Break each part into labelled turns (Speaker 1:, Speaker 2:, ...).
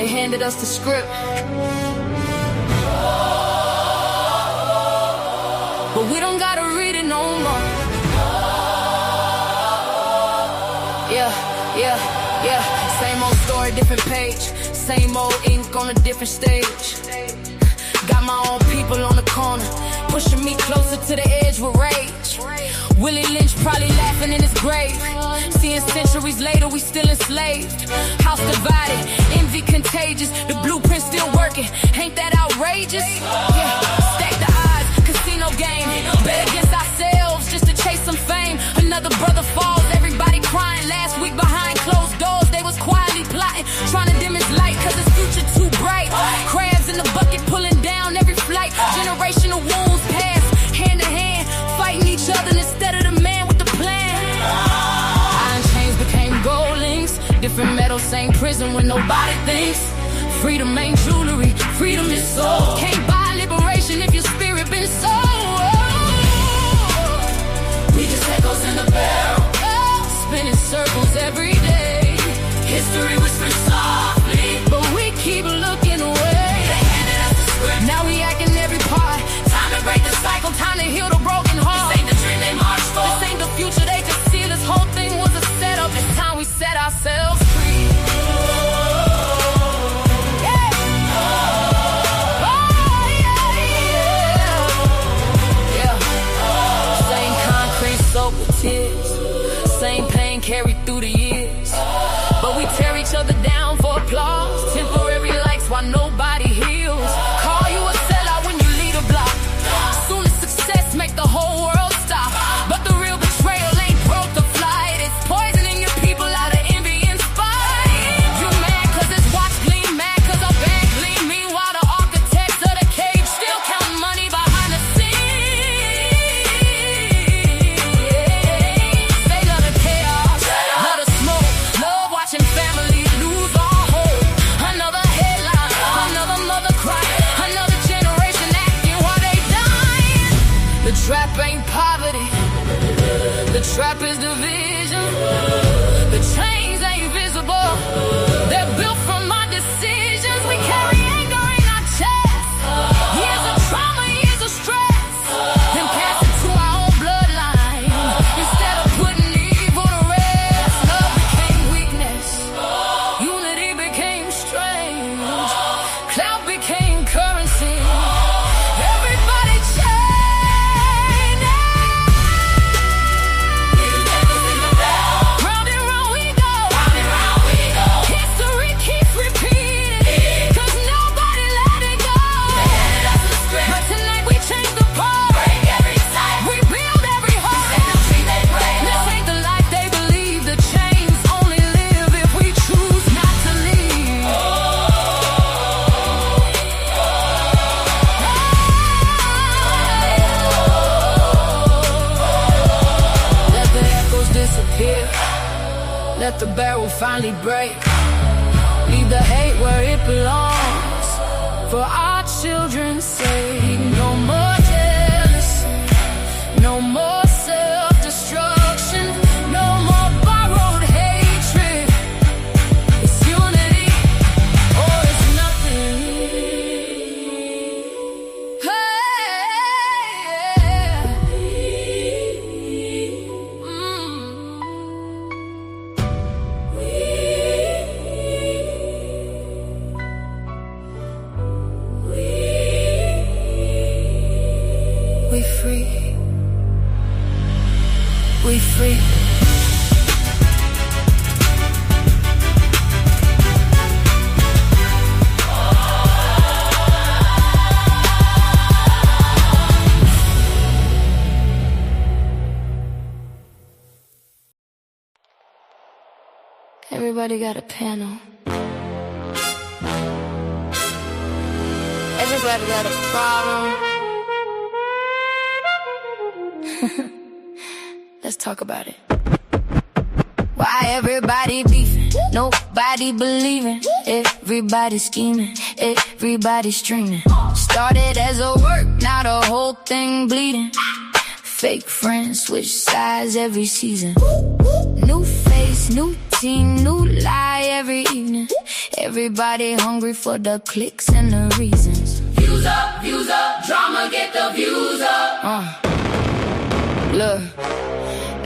Speaker 1: They handed us the script, but we don't gotta read it no more. Yeah. Same old story, different page. Same old ink on a different stage. Got my own people on the corner, pushing me closer to the edge with rage. Willie Lynch probably laughing in his grave, seeing centuries later we still enslaved. House divided, envy contagious, the blueprint still working. Ain't that outrageous? Yeah. Stack the odds, casino game. Bet against ourselves just to chase some fame. Another brother falls, everybody crying. Last week behind closed doors they was quietly plotting, trying to dim his light cause his future too bright. Crabs in the bucket pulling down every flight. Generational wounds pass hand to hand, fighting each other instead of the man with the plan. Iron chains became gold links, different metal, same prison when nobody thinks. Freedom ain't jewelry, freedom is soul. Can't buy liberation if your spirit been sold. We just echoes in the barrel, spinning circles every day. History whispers softly, but we keep looking away. They handed us the script, now we acting every part. Time to break the cycle, time to heal the broken heart. This ain't the dream they marched for, this ain't the future they just see. This whole thing was a setup, it's time we set ourselves free. Same concrete soaked with tears, same pain carried through the years, but we tear each other down for applause. Temporary likes while nobody heals. Call you a sellout when you lead a block. Soon as success make the whole world stop, but the real betrayal ain't broke the flight. It's poisoning your people out of envy and spite. You mad cause his watch gleam, mad cause our band gleam. Meanwhile the architects of the cage still counting money behind the scenes. They love the chaos, love the smoke, love watching families lose all hope. Another headline, another mother cry, another generation acting while they dying. The trap ain't poverty, the trap is division. The chains ain't visible, they're built from our decisions. We carry anger in our chests, years of trauma, years of stress, then pass it to our own bloodline. Instead of putting evil to rest, love became weakness, unity became strange, clout became currency. Everybody chained. Round and round we go, history keeps repeating, cause nobody let it go. But tonight we change the pole, rebuild every heart. This ain't the life they believe, the chains only live if we choose not to leave. Let the echoes disappear, let the barrel finally break. Leave the hate where it belongs, for our children's sake. No more jealousy, no more self-destruction, no more borrowed hatred. It's unity or it's nothing. We free, we free. Everybody got a panel. Everybody got a problem. Let's talk about it. Why everybody beefing? Nobody believing. Everybody scheming. Everybody streaming. Started as a work, now the whole thing bleeding. Fake friends switch sides every season. New face, new team, new lie every evening. Everybody hungry for the clicks and the reasons. Views up, drama get the views up. Look,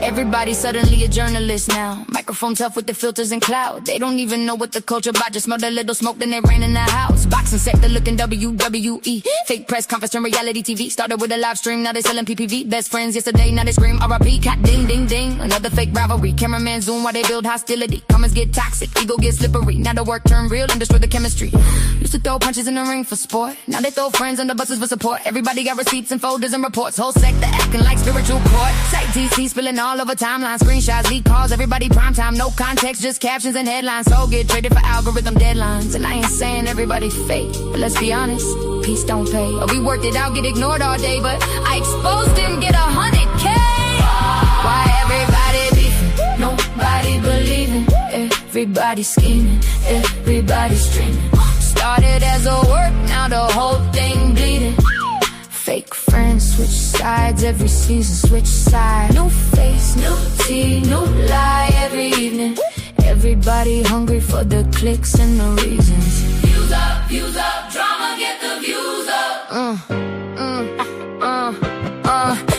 Speaker 1: everybody suddenly a journalist now. Microphone tough with the filters and cloud. They don't even know what the culture about. Just smell a little smoke, then it rain in the house. Boxing sector looking WWE. Fake press conference and reality TV. Started with a live stream, now they selling PPV. Best friends yesterday, now they scream RIP. Cat ding ding ding, another fake rivalry. Cameraman zoom while they build hostility. Comments get toxic, ego get slippery. Now the work turn real and destroy the chemistry. Used to throw punches in the ring for sport. Now they throw friends under buses for support. Everybody got receipts and folders and reports. Whole sector acting like spiritual court. Site TC spilling all over timelines. Screenshots, leak calls, everybody prime time. No context, just captions and headlines. So get traded for algorithm deadlines. And I ain't saying everybody fake, but let's be honest, peace don't pay. Or we worked it out, get ignored all day, but I exposed him, get 100K. Why everybody beefing? Nobody believing. Everybody scheming, everybody streaming. Started as a work, now the whole thing bleeding. Fake friends, switch sides every season, switch sides. New face, new tea, new lie every evening. Everybody hungry for the clicks and the reasons. Views up, drama get the views up.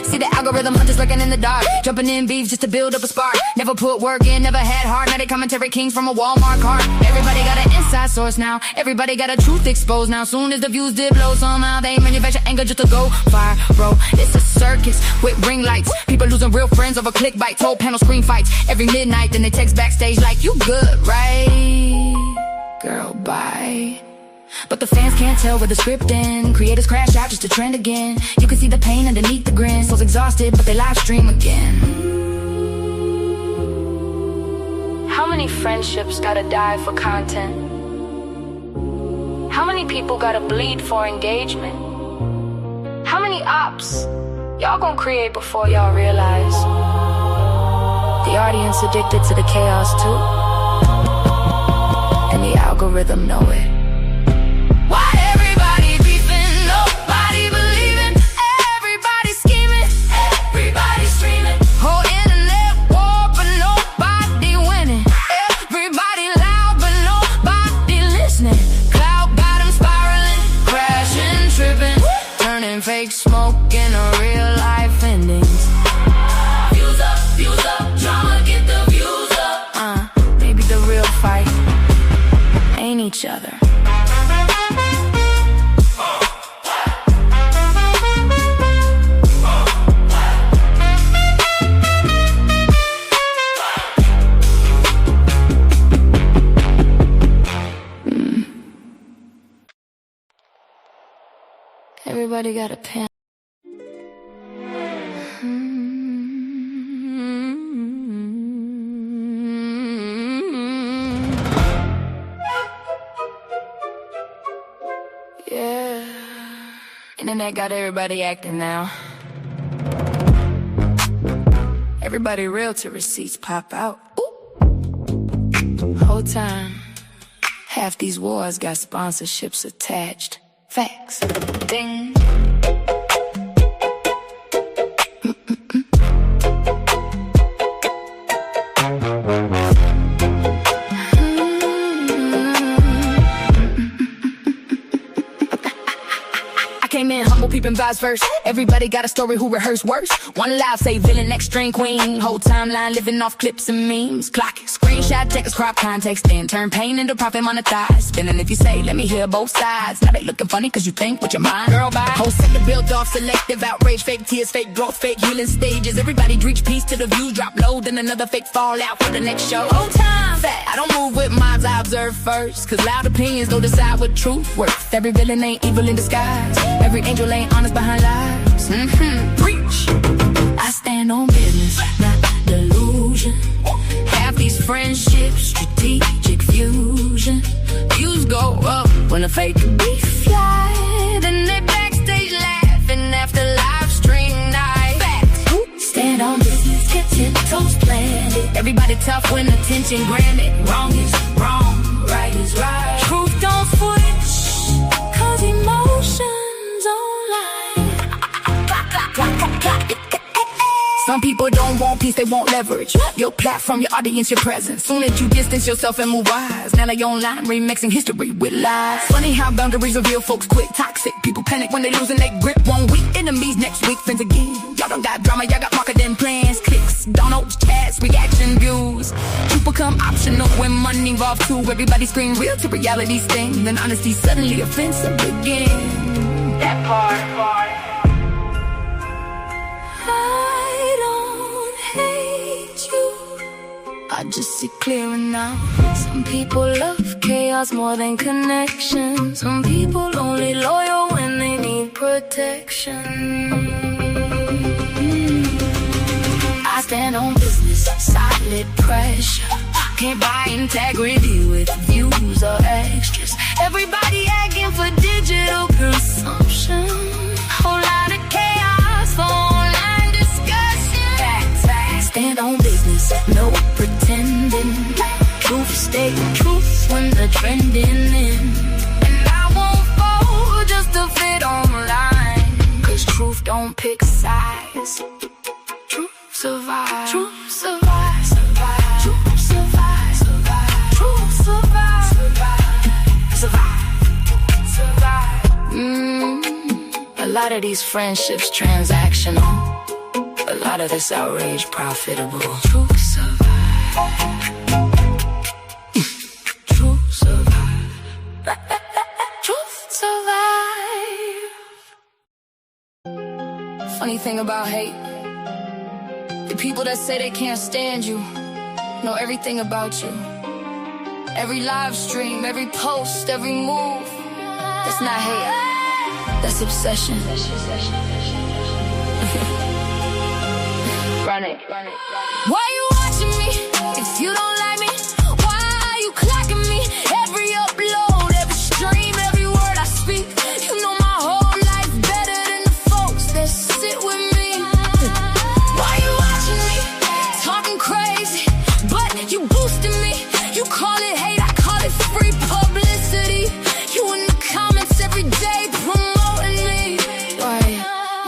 Speaker 1: See the algorithm hunters lurking in the dark, jumping in beef just to build up a spark. Never put work in, never had heart. Now they commentary kings from a Walmart cart. Everybody got an inside source now. Everybody got a truth exposed now. Soon as the views did blow, somehow they manufacture anger just to go viral. It's a circus with ring lights. People losing real friends over click bites. Whole panel screen fights every midnight. Then they text backstage like, you good, right? Girl, bye. But the fans can't tell where the script ends. Creators crash out just to trend again. You can see the pain underneath the grin. Souls exhausted, but they live stream again. How many friendships gotta die for content? How many people gotta bleed for engagement? How many ops y'all gonna create before y'all realize the audience addicted to the chaos too? And the algorithm know it. Why everybody beefing, nobody believing. Everybody scheming, everybody streaming. Whole internet war, but nobody winning. Everybody loud, but nobody listening. Cloud bottom spiraling, crashing, tripping, turning fake smoke into real life endings. Views up, drama get the views up. Maybe the real fight ain't each other. Everybody got a pen. Yeah. Internet got everybody acting now. Everybody real till receipts pop out. Ooh. Whole time, half these wars got sponsorships attached. Facts. Ding. Came in humble, peeping vibes first. Everybody got a story who rehearsed worse. One loud say villain, next string queen. Whole timeline living off clips and memes. Clock it, screenshot, checkers, crop context, then turn pain into profit monetized. Spinning if you say, let me hear both sides. Now they looking funny cause you think with your mind. Girl, bye. Whole sector built off selective outrage, fake tears, fake growth, fake healing stages. Everybody reach peace till the views drop low, then another fake fallout for the next show. Whole time, fat. I don't move with minds, I observe first. Cause loud opinions don't decide what truth worth. Every villain ain't evil in disguise. Every angel ain't honest behind lies. Preach. I stand on business, not delusion. Half these friendships, strategic fusion. Views go up when the fake beef fly. Then they backstage laughing after live stream night. Fact. Stand on business, get 10 toes planted. Everybody tough when attention granted. Wrong is wrong, right is right. Truth don't switch, cause emotion. Some people don't want peace, they want leverage. Your platform, your audience, your presence. Soon as you distance yourself and move wise, now they online remixing history with lies. Funny how boundaries reveal folks quick. Toxic people panic when they losing their grip. 1 week, enemies next week, friends again. Y'all don't got drama, y'all got marketing plans. Clicks, downloads, chats, reaction views. Truth become optional when money involved too. Everybody scream real to reality sting. Then honesty suddenly offensive again. That part. I don't hate you, I just see clearer now. Some people love chaos more than connection. Some people only loyal when they need protection. I stand on business, solid pressure. Can't buy integrity with views or extras. Everybody asking for digital consumption. Whole lot of chaos for online discussion. Facts. Stand on business, no pretending. Truth stay truth when the trending in. And I won't fall just to fit online. Cause truth don't pick sides. Truth survive. Truth survive. Truth survive. Truth survive. A lot of these friendships transactional. A lot of this outrage profitable. Truth survive. Truth survive. Truth survive. Funny thing about hate, the people that say they can't stand you know everything about you. Every live stream, every post, every move. That's not hate, that's obsession. Run it. Why you watching me if you don't like me? Why are you clocking me? Every upload, every stream, every word I speak. You know my whole life better than the folks that sit with me. Why you watching me? Talking crazy, but you boosting me. You call it hate, I call it free publicity. You in the comments every day promoting me. Why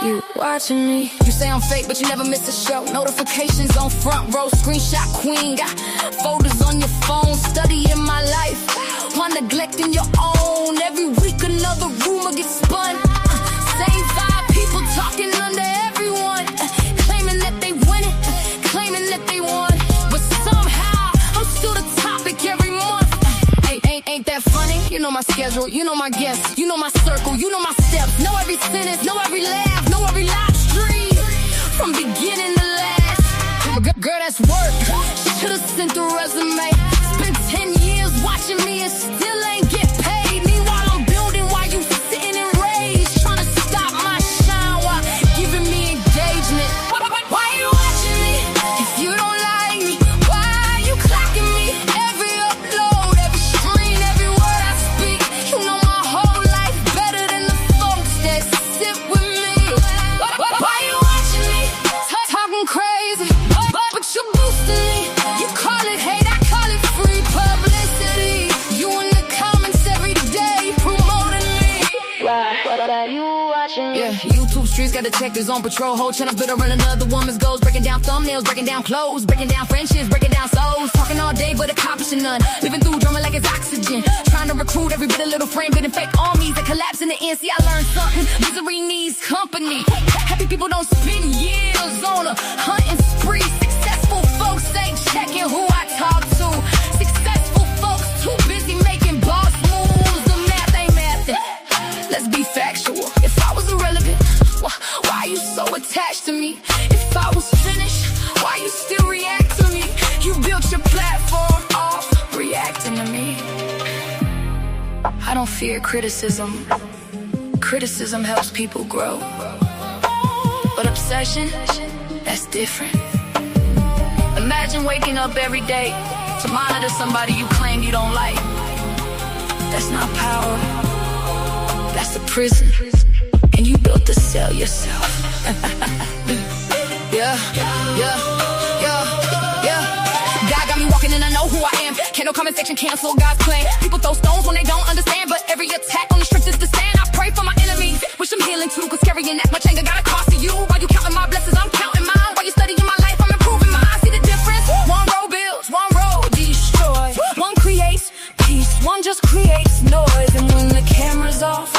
Speaker 1: you watching me? You say I'm fake, but you never miss a show. Notifications on front row, screenshot queen. Got photos on your phone, studying my life while neglecting your own. Every week another rumor gets spun. Same 5 people talking under everyone, claiming that they win it, claiming that they won. But somehow I'm still the topic every month. Ain't that funny? You know my schedule, you know my guests, you know my circle, you know my steps. Know every sentence, know every laugh, know every live stream. From beginning to last. Girl, that's work. Should've sent the resume. Spent 10 years watching me and still ain't get paid. Meanwhile, I'm building while you sitting in rage, trying to stop my shine while giving me engagement. Why you watching me if you don't like me? Why are you clocking me? Every upload, every stream, every word I speak. You know my whole life better than the folks that sit with me. Why you watching me? Talking crazy, but you boosting me. You call it hate, I call it free publicity. You in the comments every day promoting me. Why you watching me? Yeah, YouTube streets got detectives on patrol. Whole channel built around another woman's goals. Breaking down thumbnails, breaking down clothes, breaking down friendships, breaking down souls. Talking all day but accomplishing none. Living through drama like it's oxygen. Trying to recruit every bit of little frame, building fake armies that collapse in the end. See, I learned something. Misery needs company. Happy people don't spend years on a hunting spree. Successful folks ain't checking who I talk to. Successful folks too busy making boss moves. The math ain't mathing. Let's be factual. If I was irrelevant, why you so attached to me? If I was finished, why you still react to me? You built your platform off reacting to me. I don't fear criticism. Criticism helps people grow. But obsession, that's different. Imagine waking up every day to monitor somebody you claim you don't like. That's not power, that's a prison. And you built the cell yourself. Yeah. God got me walking and I know who I am. Can't no comment section cancel God's plan. People throw stones when they don't understand, but every attack on the strength is the stand. I pray for my enemies, wish them healing too, cause carrying that much anger got a cost to you. While you counting my blessings, I'm counting mine. While you studying One just creates noise, and when the camera's off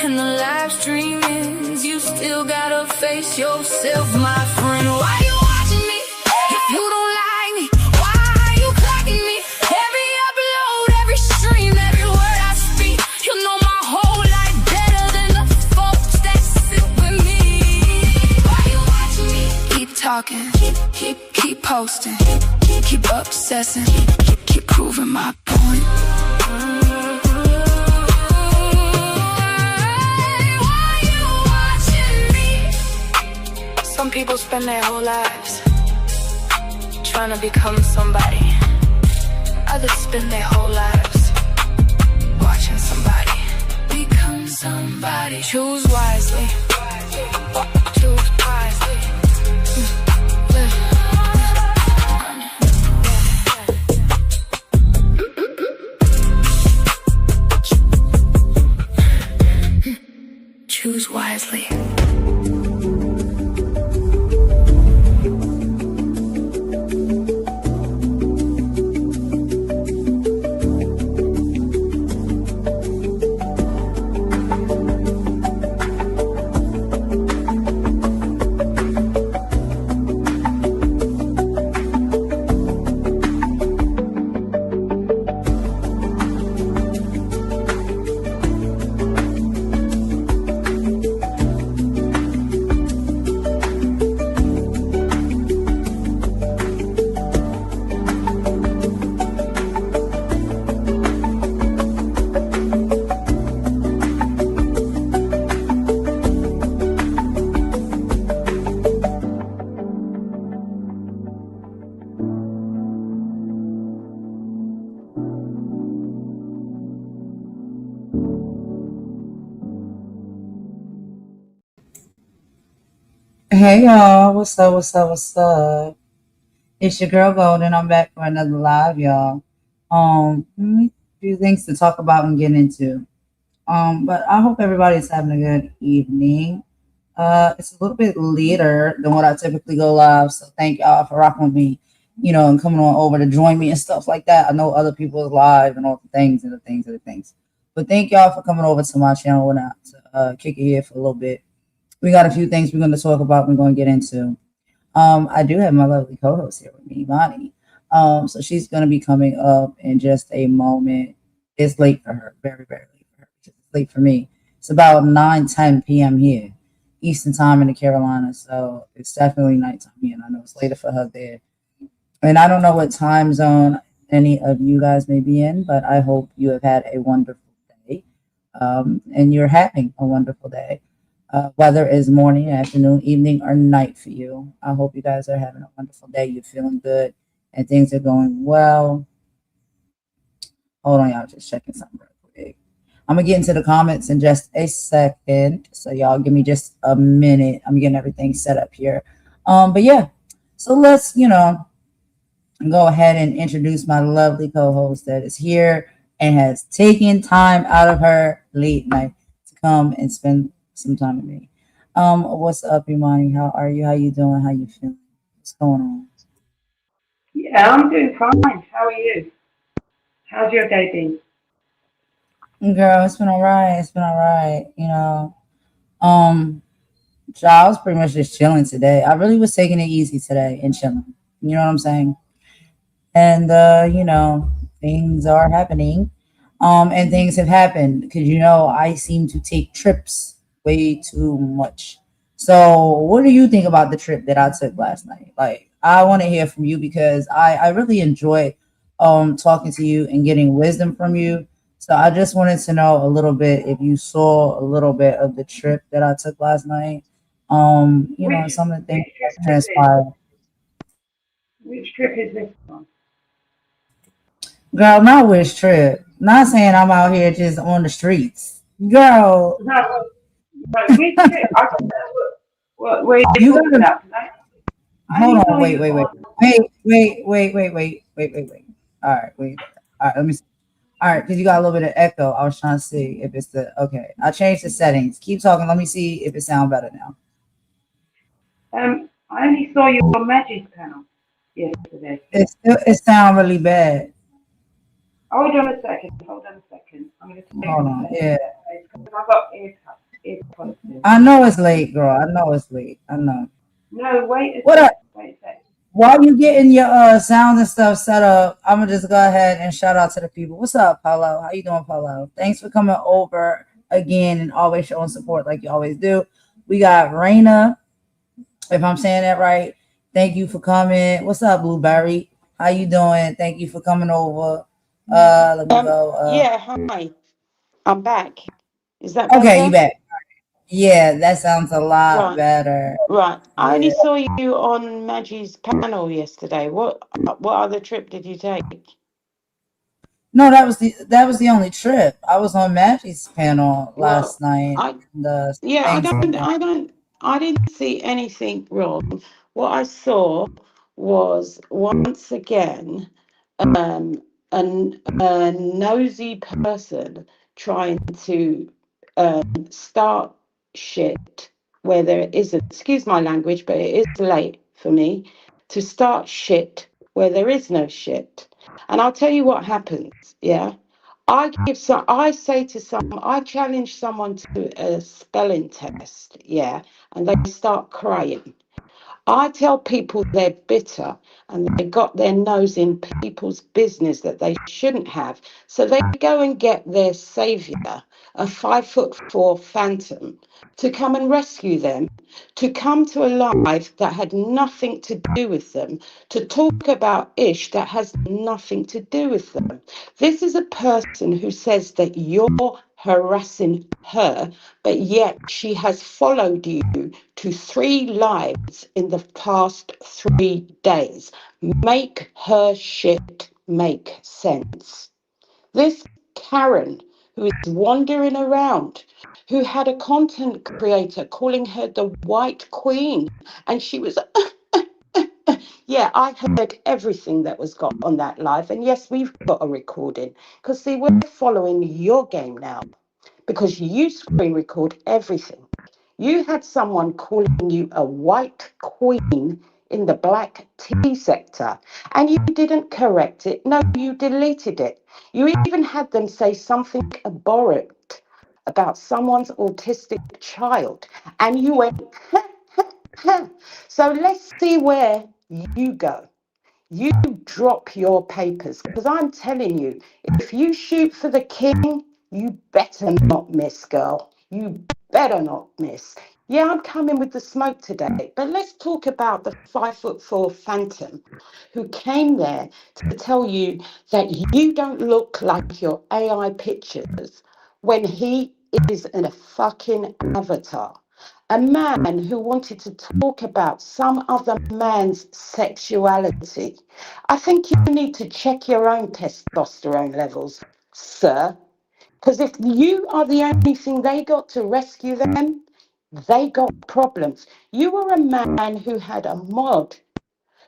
Speaker 1: and the live stream ends, you still gotta face yourself, my friend. Why you watching me if you don't like me? Why are you clocking me? Every upload, every stream, every word I speak, you know my whole life better than the folks that sit with me. Why you watching me? Keep talking, keep posting, keep obsessing, keep proving my point. Some people spend their whole lives trying to become somebody. Others spend their whole lives watching somebody become somebody. Choose wisely. Choose wisely. Choose wisely.
Speaker 2: Hey y'all, what's up? What's up? What's up? It's your girl Golden. I'm back for another live, y'all. A few things to talk about and get into. But I hope everybody's having a good evening. It's a little bit later than what I typically go live, so thank y'all for rocking with me, and coming on over to join me and stuff like that. I know other people is live and all the things and the things and the things. But thank y'all for coming over to my channel and to kick it here for a little bit. We got a few things we're going to talk about. We're going to get into. I do have my lovely co-host here with me, Bonnie. So she's going to be coming up in just a moment. It's late for her, very, very late for her. It's late for me. It's about 9:10 p.m. here, Eastern time in the Carolinas. So it's definitely nighttime here, and I know it's later for her there. And I don't know what time zone any of you guys may be in, but I hope you have had a wonderful day, and you're having a wonderful day. Whether it's morning, afternoon, evening, or night for you. I hope you guys are having a wonderful day. You're feeling good and things are going well. Hold on, y'all. Just checking something real quick. I'm going to get into the comments in just a second. So y'all give me just a minute. I'm getting everything set up here. But yeah, so let's, go ahead and introduce my lovely co-host that is here and has taken time out of her late night to come and spend some time with me. What's up, Imani? How are you? How you doing? How you feeling? What's going
Speaker 3: Yeah, I'm doing fine. How are you? How's your day been?
Speaker 2: on? Girl, it's been all right. It's been all right. Um, so I was pretty much just chilling today. I really was taking it easy today and chilling. You know what I'm saying? And things are happening. And things have happened because I seem to take trips way too much. So what do you think about the trip that I took last night? Like, I want to hear from you because I really enjoyed talking to you and getting wisdom from you. So I just wanted to know a little bit if you saw a little bit of the trip that I took last night.
Speaker 3: Which
Speaker 2: Some of the things
Speaker 3: which
Speaker 2: that
Speaker 3: trip is this?
Speaker 2: transpired.
Speaker 3: Which trip is this one?
Speaker 2: Girl, not which trip. Not saying I'm out here just on the streets. Girl,
Speaker 3: No, no, which trip? I don't know what were you
Speaker 2: you
Speaker 3: talking
Speaker 2: gotta
Speaker 3: about tonight? I
Speaker 2: hold
Speaker 3: only
Speaker 2: on.
Speaker 3: saw
Speaker 2: Wait,
Speaker 3: you
Speaker 2: wait, wait,
Speaker 3: on.
Speaker 2: wait. All right, wait. All right, let me see. All right, because you got a little bit of echo. I was trying to see if it's the okay. I changed the settings. Keep talking. Let me see if it sounds better now.
Speaker 3: I only saw you on Magic Panel yesterday.
Speaker 2: It sound really bad.
Speaker 3: Hold on a second. Hold on a second. I'm going to take
Speaker 2: Hold
Speaker 3: this
Speaker 2: on. Yeah.
Speaker 3: headset because I've got earpods in.
Speaker 2: I know it's late, girl. I know it's late. I know.
Speaker 3: No, wait a
Speaker 2: What up?
Speaker 3: sec. Wait a sec.
Speaker 2: While you getting your sounds and stuff set up, I'm gonna just go ahead and shout out to the people. What's up, Paulo? How you doing, Paulo? Thanks for coming over again and always showing support like you always do. We got Raina, if I'm saying that right. Thank you for coming. What's up, Blueberry? How you doing? Thank you for coming over. Let me go.
Speaker 4: Yeah, hi. I'm back. Is that
Speaker 2: Okay, you
Speaker 4: better?
Speaker 2: back. Yeah, that sounds a lot
Speaker 4: Right,
Speaker 2: better.
Speaker 4: right. I only
Speaker 2: Yeah.
Speaker 4: saw you on Maggie's panel yesterday. What other trip did you take?
Speaker 2: No, that was the only trip. I was on Maggie's panel
Speaker 4: Well,
Speaker 2: last night.
Speaker 4: I
Speaker 2: The
Speaker 4: yeah,
Speaker 2: things went down.
Speaker 4: I didn't see anything wrong. What I saw was once again um, a nosy person trying to start shit where there isn't. Excuse my language, but it is late for me to start shit where there is no shit. And I'll tell you what happens. Yeah, I say to I challenge someone to a spelling test. Yeah, and they start crying. I tell people they're bitter and they got their nose in people's business that they shouldn't have. So they go and get their savior, a 5'4" phantom, to come and rescue them, to come to a life that had nothing to do with them, to talk about ish that has nothing to do with them. This is a person who says that you're harassing her, but yet she has followed you to 3 lives in the past 3 days. Make her shit make sense. This Karen, who is wandering around, who had a content creator calling her the White Queen, and she was, yeah, I heard everything that was got on that live. And yes, we've got a recording because, see, we're following your game now because you screen record everything. You had someone calling you a white queen in the black tea sector and you didn't correct it. No, you deleted it. You even had them say something abhorrent about someone's autistic child and you went, so let's see where you go. You drop your papers because I'm telling you, if you shoot for the king, you better not miss, girl. You better not miss. Yeah, I'm coming with the smoke today, but let's talk about the 5'4" phantom who came there to tell you that you don't look like your AI pictures when he is in a fucking avatar. A man who wanted to talk about some other man's sexuality. I think you need to check your own testosterone levels, sir. Because if you are the only thing they got to rescue them, they got problems. You were a man who had a mod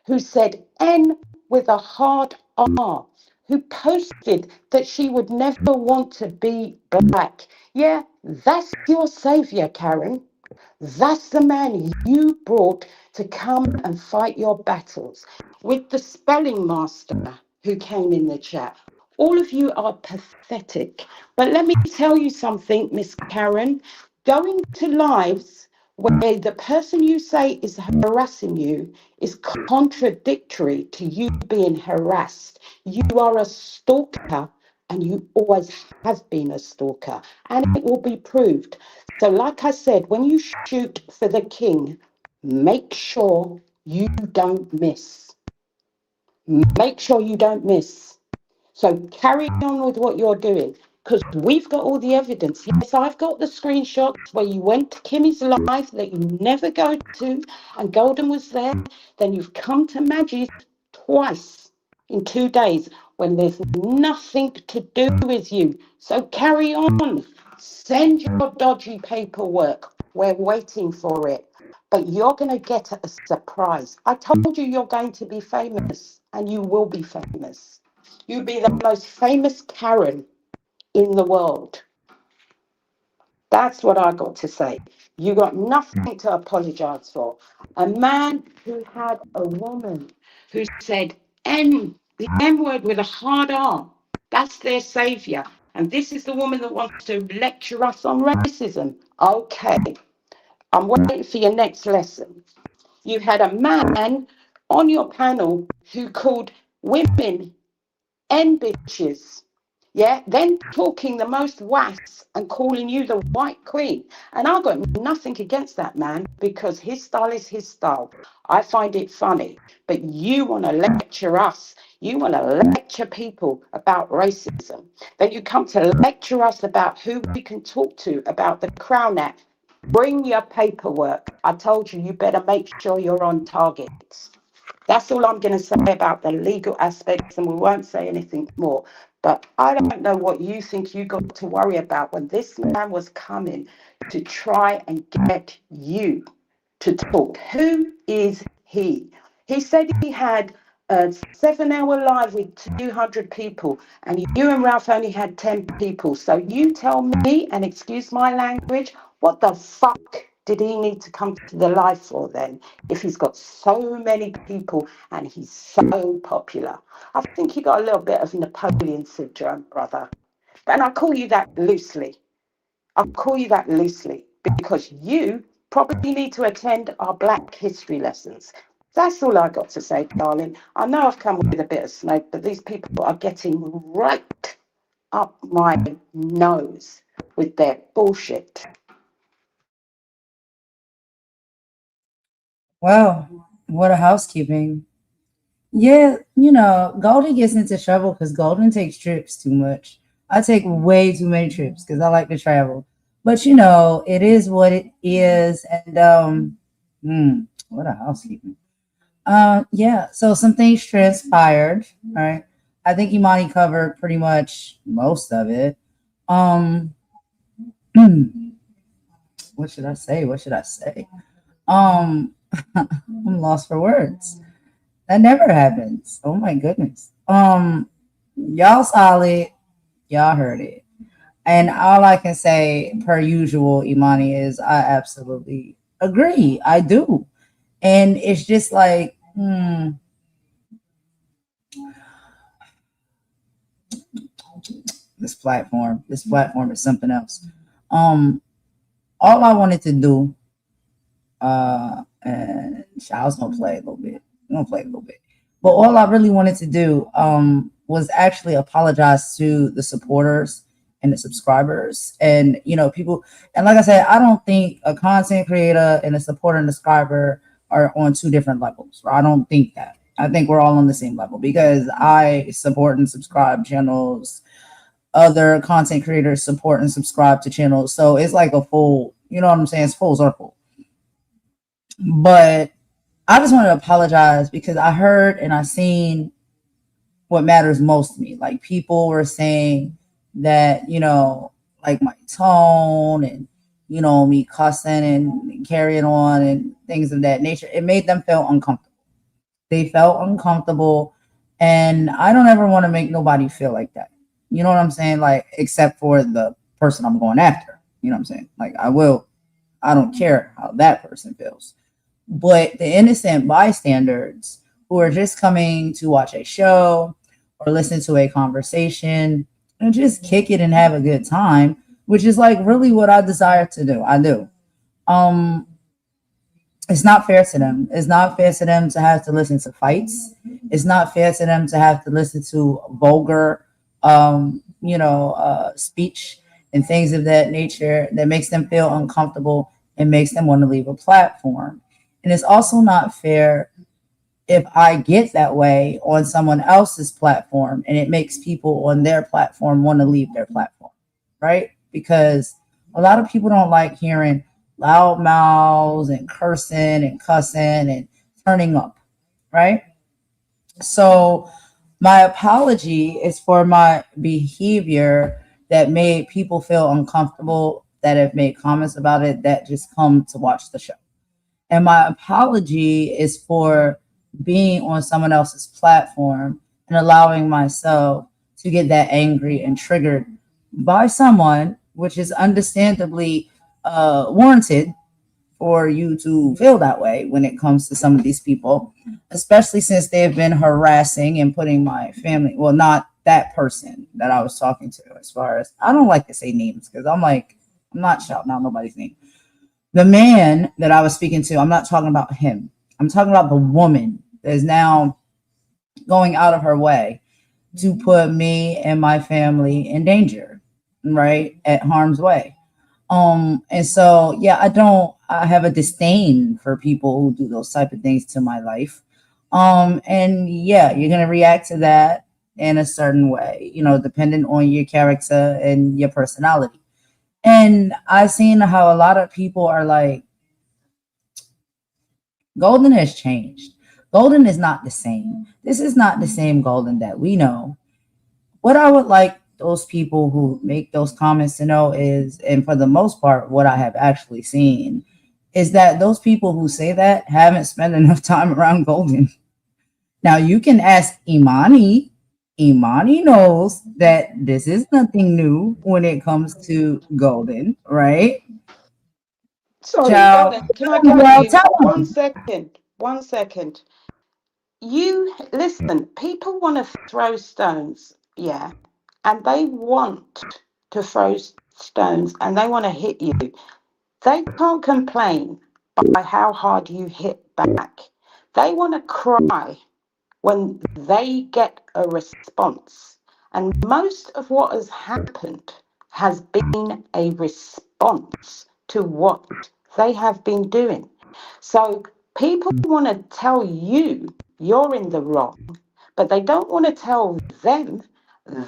Speaker 4: who said N with a hard R, who posted that she would never want to be black. Yeah, that's your savior, Karen. That's the man you brought to come and fight your battles. With the spelling master who came in the chat, all of you are pathetic. But let me tell you something, Miss Karen. Going to lives where the person you say is harassing you is contradictory to you being harassed. You are a stalker and you always have been a stalker, and it will be proved. So, like I said, when you shoot for the king, make sure you don't miss. Make sure you don't miss. So carry on with what you're doing because we've got all the evidence. Yes, I've got the screenshots where you went to Kimmy's live that you never go to, and Golden was there. Then you've come to Maggie's twice in 2 days when there's nothing to do with you. So carry on. Send your dodgy paperwork. We're waiting for it. But you're going to get a surprise. I told you you're going to be famous, and you will be famous. You'd be the most famous Karen in the world. That's what I got to say. You got nothing to apologize for. A man who had a woman who said N, the N word with a hard R, That's their savior. And this is the woman that wants to lecture us on racism. Okay, I'm waiting for your next lesson. You had a man on your panel who called women and bitches. Yeah, then talking the most wass and calling you the white queen. And I've got nothing against that man because his style is his style. I find it funny. But you want to lecture us. You want to lecture people about racism. Then you come to lecture us about who we can talk to about the Crown Act. Bring your paperwork. I told you, you better make sure you're on target. That's all I'm going to say about the legal aspects, and we won't say anything more. But I don't know what you think you got to worry about when this man was coming to try and get you to talk. Who is he? He said he had a 7 hour live with 200 people, and you and Ralph only had 10 people. So you tell me, and excuse my language, what the fuck did he need to come to the live for then, if he's got so many people and he's so popular? I think he got a little bit of Napoleon syndrome, brother. And I call you that loosely. I call you that loosely because you probably need to attend our Black history lessons. That's all I got to say, darling. I know I've come with a bit of smoke, but these people are getting right up my nose with their bullshit.
Speaker 2: Wow, what a housekeeping. Yeah, Golden gets into trouble because Golden takes trips too much. I take way too many trips because I like to travel. But it is what it is. And what a housekeeping. Yeah, so some things transpired, right? I think Imani covered pretty much most of it. Um what should I say? What should I say? Um I'm lost for words. That never happens. Oh my goodness. Y'all solid. Y'all heard it. And all I can say, per usual, Imani, is I absolutely agree. I do. And it's just like, this platform is something else. Um, all I wanted to do, and I was gonna play a little bit. I'm gonna play a little bit. But all I really wanted to do was actually apologize to the supporters and the subscribers and people. And like I said, I don't think a content creator and a supporter and a subscriber are on two different levels. I don't think that. I think we're all on the same level because I support and subscribe channels. Other content creators support and subscribe to channels. So it's like a full, you know what I'm saying? It's full circle. But I just want to apologize because I heard and I seen what matters most to me. Like people were saying that, like my tone and, me cussing and carrying on and things of that nature. It made them feel uncomfortable. They felt uncomfortable. And I don't ever want to make nobody feel like that. You know what I'm saying? Like, except for the person I'm going after. You know what I'm saying? Like, I don't care how that person feels. But the innocent bystanders who are just coming to watch a show or listen to a conversation and just kick it and have a good time, which is like really what I desire to do. I do. It's not fair to them. It's not fair to them to have to listen to fights. It's not fair to them to have to listen to vulgar, speech and things of that nature that makes them feel uncomfortable and makes them want to leave a platform. And it's also not fair if I get that way on someone else's platform and it makes people on their platform want to leave their platform, right? Because a lot of people don't like hearing loud mouths and cursing and cussing and turning up, right? So my apology is for my behavior that made people feel uncomfortable, that have made comments about it, that just come to watch the show. And my apology is for being on someone else's platform and allowing myself to get that angry and triggered by someone, which is understandably warranted for you to feel that way when it comes to some of these people, especially since they have been harassing and putting my family, well, not that person that I was talking to, as far as, I don't like to say names because I'm like, I'm not shouting out nobody's name. The man that I was speaking to, I'm not talking about him. I'm talking about the woman that is now going out of her way to put me and my family in danger, right? At harm's way. And so yeah, I have a disdain for people who do those type of things to my life. And yeah, you're gonna react to that in a certain way, depending on your character and your personality. And I've seen how a lot of people are like, Golden has changed. Golden is not the same. This is not the same Golden that we know. What I would like those people who make those comments to know is, and for the most part, what I have actually seen is that those people who say that haven't spent enough time around Golden. Now you can ask Imani. Imani knows that this is nothing new when it comes to Golden, right?
Speaker 4: Sorry,
Speaker 2: Child,
Speaker 4: Golden, can I cut
Speaker 2: well,
Speaker 4: you?
Speaker 2: tell
Speaker 4: One
Speaker 2: them.
Speaker 4: second. One second. You listen, people want to throw stones, yeah, and they want to throw stones and they want to hit you. They can't complain by how hard you hit back. They want to cry when they get a response. And most of what has happened has been a response to what they have been doing. So people want to tell you you're in the wrong, but they don't want to tell them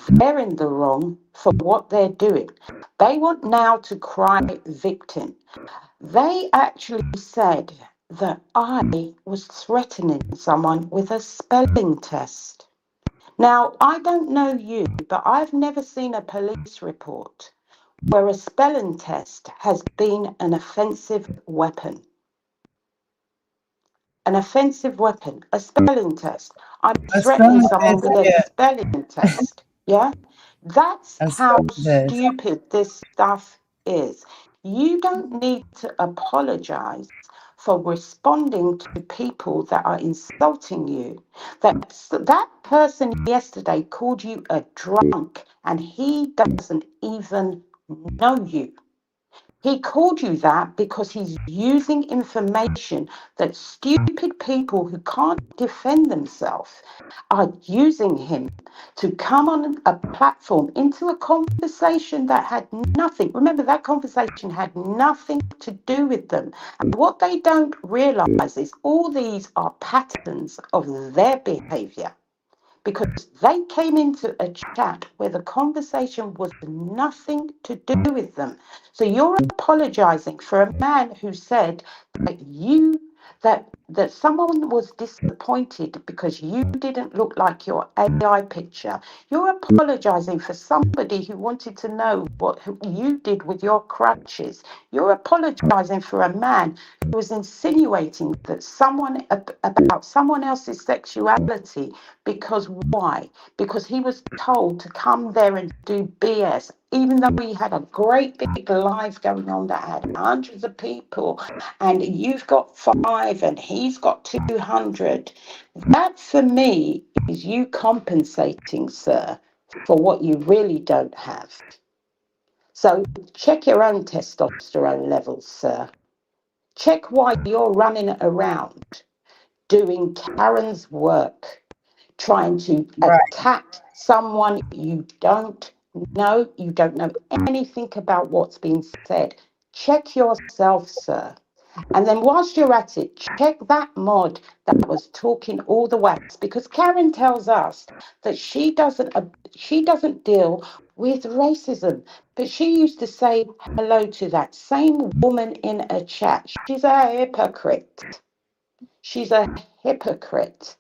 Speaker 4: they're in the wrong for what they're doing. They want now to cry victim. They actually said that I was threatening someone with a spelling test. Now, I don't know you, but I've never seen a police report where a spelling test has been an offensive weapon. An offensive weapon, a spelling test. I'm
Speaker 2: A
Speaker 4: threatening
Speaker 2: spelling
Speaker 4: someone
Speaker 2: test,
Speaker 4: with a
Speaker 2: yeah,
Speaker 4: spelling test. Yeah? That's
Speaker 2: a
Speaker 4: how
Speaker 2: spelling test.
Speaker 4: stupid this stuff is. You don't need to apologize for responding to people that are insulting you. That person yesterday called you a drunk and he doesn't even know you. He called you that because he's using information that stupid people who can't defend themselves are using him to come on a platform into a conversation that had nothing. Remember, that conversation had nothing to do with them. And what they don't realize is all these are patterns of their behavior, because they came into a chat where the conversation was nothing to do with them. So you're apologizing for a man who said that that someone was disappointed because you didn't look like your AI picture. You're apologizing for somebody who wanted to know what you did with your crutches. You're apologizing for a man who was insinuating that about someone else's sexuality. Because why? Because he was told to come there and do BS, even though he had a great big live going on that had hundreds of people, and you've got 5 and he's got 200. That for me is you compensating, sir, for what you really don't have. So check your own testosterone levels, sir. Check why you're running around doing Karen's work, trying to
Speaker 2: Right.
Speaker 4: attack someone you don't know. You don't know anything about what's been said. Check yourself, sir. And then whilst you're at it, check that mod that was talking all the wax, because Karen tells us that she doesn't deal with racism, but she used to say hello to that same woman in a chat. She's a hypocrite. She's a hypocrite.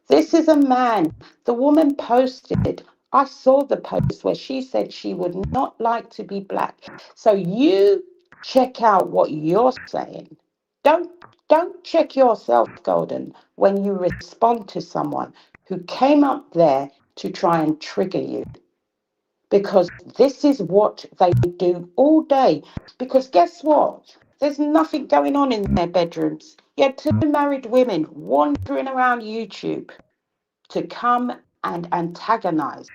Speaker 4: This is a man. The woman posted, I saw the post where she said she would not like to be black. So you check out what you're saying. Don't don't check yourself, Golden, when you respond to someone who came up there to try and trigger you. Because this is what they do all day. Because guess what? There's nothing going on in their bedrooms. You had 2 married women wandering around YouTube to come and antagonize.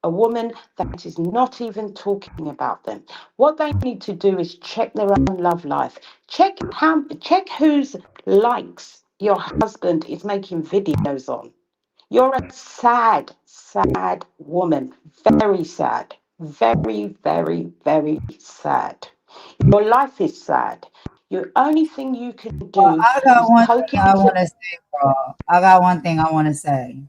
Speaker 4: a woman that is not even talking about them. What they need to do is check their own love life. Check whose likes your husband is making videos on. You're a sad, sad woman. Very sad. Very, very, very sad. Your life is sad. The only thing you can
Speaker 2: Well,
Speaker 4: do
Speaker 2: I got
Speaker 4: is
Speaker 2: one
Speaker 4: poke
Speaker 2: thing I
Speaker 4: into.
Speaker 2: want to say, bro. I got one thing I want to say.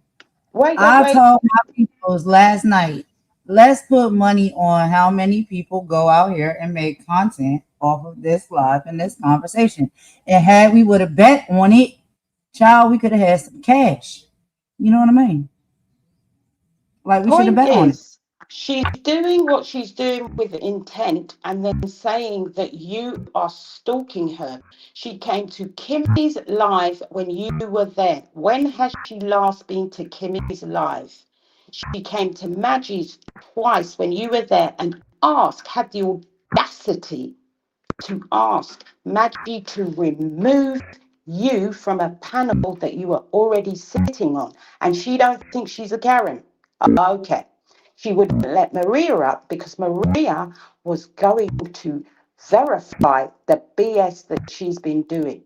Speaker 4: Wait, wait,
Speaker 2: I
Speaker 4: wait.
Speaker 2: told my peoples last night, let's put money on how many people go out here and make content off of this live and this conversation. And had we would have bet on it, child, we could have had some cash. You know what I mean? Like we should have
Speaker 4: Point
Speaker 2: bet on it.
Speaker 4: is, she's doing what she's doing with intent and then saying that you are stalking her. She came to Kimmy's live when you were there. When has she last been to Kimmy's live? She came to Maggie's twice when you were there and had the audacity to ask Maggie to remove you from a panel that you were already sitting on. And she don't think she's a Karen. Okay. She wouldn't let Maria up because Maria was going to verify the BS that she's been doing.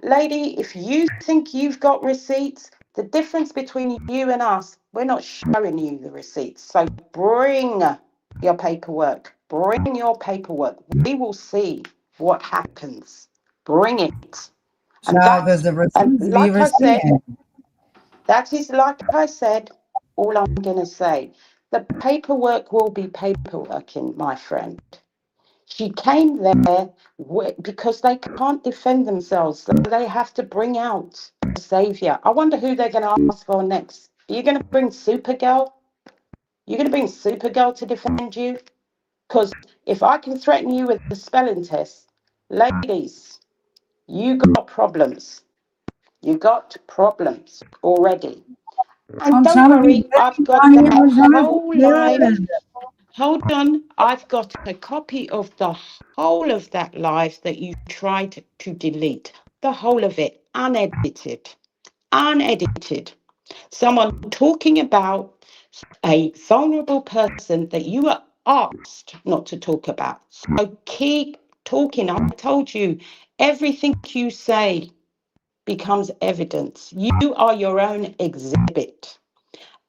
Speaker 4: Lady, if you think you've got receipts, the difference between you and us, we're not showing you the receipts. So bring your paperwork. Bring your paperwork. We will see what happens. Bring it. And
Speaker 2: Child, because the
Speaker 4: and
Speaker 2: receipts be
Speaker 4: like I said,
Speaker 2: receiving.
Speaker 4: that is like I said, all I'm going to say. The paperwork will be paperworking, my friend. She came there because they can't defend themselves. So they have to bring out a savior. I wonder who they're going to ask for next. Are you going to bring Supergirl? You're going to bring Supergirl to defend you? Because if I can threaten you with the spelling test, ladies, you got problems. You got problems already. And
Speaker 2: I'm
Speaker 4: don't
Speaker 2: trying to be
Speaker 4: worry, I've
Speaker 2: good,
Speaker 4: got
Speaker 2: Johnny.
Speaker 4: that
Speaker 2: I'm trying to
Speaker 4: whole
Speaker 2: be
Speaker 4: live.
Speaker 2: good.
Speaker 4: Hold on, I've got a copy of the whole of that live that you tried to delete. The whole of it, unedited. Unedited. Someone talking about a vulnerable person that you were asked not to talk about. So keep talking. I told you, everything you say becomes evidence. You are your own exhibit.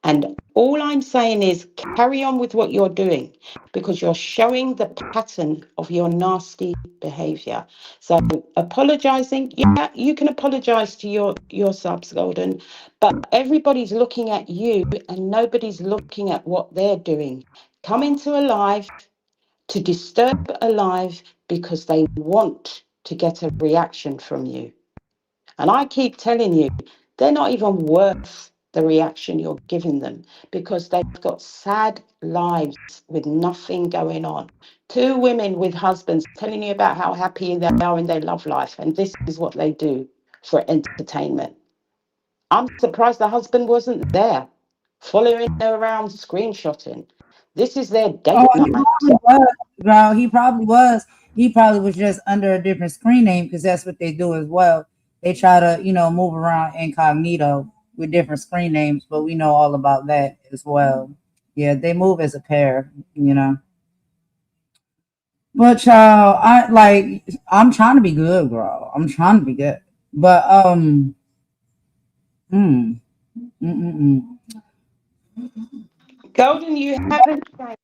Speaker 4: And all I'm saying is carry on with what you're doing because you're showing the pattern of your nasty behavior. So apologizing, yeah, you can apologize to your subs, Golden, but everybody's looking at you and nobody's looking at what they're doing. Come into a live to disturb a live because they want to get a reaction from you. And I keep telling you, they're not even worth the reaction you're giving them because they've got sad lives with nothing going on. Two women with husbands telling you about how happy they are in their love life, and this is what they do for entertainment. I'm surprised the husband wasn't there, following her around, screenshotting. This is their
Speaker 2: Oh,
Speaker 4: date
Speaker 2: he
Speaker 4: night.
Speaker 2: probably was, girl. He probably was. He probably was just under a different screen name because that's what they do as well. They try to, move around incognito with different screen names, but we know all about that as well. Yeah, they move as a pair. But child, I'm trying to be good, girl. I'm trying to be good. But mm, mm.
Speaker 4: Golden, you haven't changed.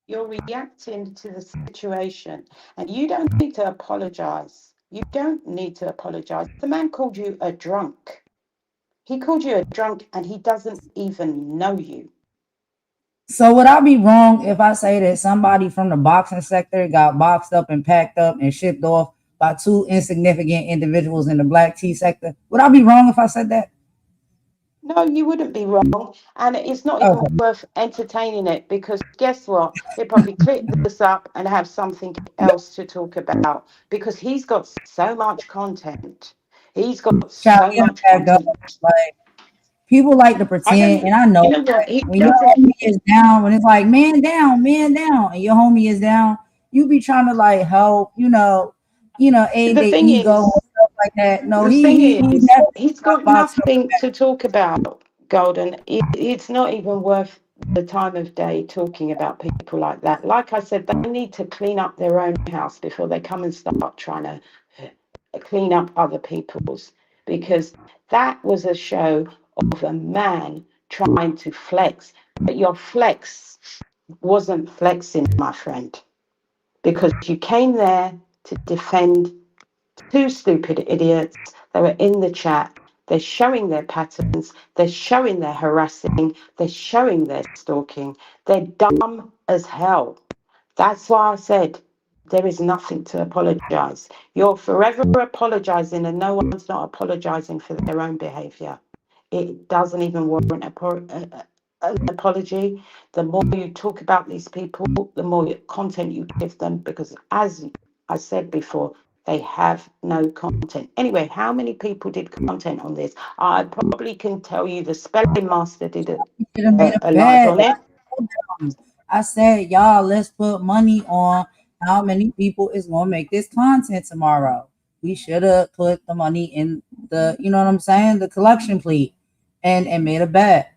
Speaker 4: You're reacting to the situation and you don't need to apologize. You don't need to apologize. The man called you a drunk. He called you a drunk and he doesn't even know you.
Speaker 2: So would I be wrong if I say that somebody from the boxing sector got boxed up and packed up and shipped off by two insignificant individuals in the black tea sector? Would I be wrong if I said that?
Speaker 4: No, you wouldn't be wrong. And it's not even
Speaker 2: Okay.
Speaker 4: worth entertaining it because guess what? He'll probably click this up and have something else to talk about because he's got so much content. He's got
Speaker 2: Child,
Speaker 4: so
Speaker 2: get
Speaker 4: much
Speaker 2: packed up.
Speaker 4: content.
Speaker 2: Like people like to
Speaker 4: I
Speaker 2: pretend,
Speaker 4: don't,
Speaker 2: and I know
Speaker 4: you know what? He
Speaker 2: when your
Speaker 4: doesn't.
Speaker 2: homie is down, when it's like man down, and your homie is down, you be trying to like help, aid
Speaker 4: The
Speaker 2: their
Speaker 4: thing
Speaker 2: ego and
Speaker 4: is,
Speaker 2: stuff like that. No,
Speaker 4: The
Speaker 2: he
Speaker 4: thing is,
Speaker 2: never
Speaker 4: he's
Speaker 2: got
Speaker 4: got
Speaker 2: boxed up.
Speaker 4: nothing to talk about, Golden. It's not even worth the time of day talking about people like that. Like I said, they need to clean up their own house before they come and start trying to clean up other people's, because that was a show of a man trying to flex. But your flex wasn't flexing, my friend, because you came there to defend two stupid idiots. They were in the chat. They're showing their patterns. They're showing their harassing. They're showing their stalking. They're dumb as hell. That's why I said there is nothing to apologize. You're forever apologizing, and no one's not apologizing for their own behavior. It doesn't even warrant an apology. The more you talk about these people, the more content you give them, because as I said before, they have no content. Anyway, how many people did content on this? I probably can tell you the spelling master did
Speaker 2: You should have made a
Speaker 4: a live
Speaker 2: bet.
Speaker 4: on it.
Speaker 2: I said, y'all, let's put money on how many people is gonna make this content tomorrow. We should have put the money in the, you know what I'm saying, the collection plate, and made a bet.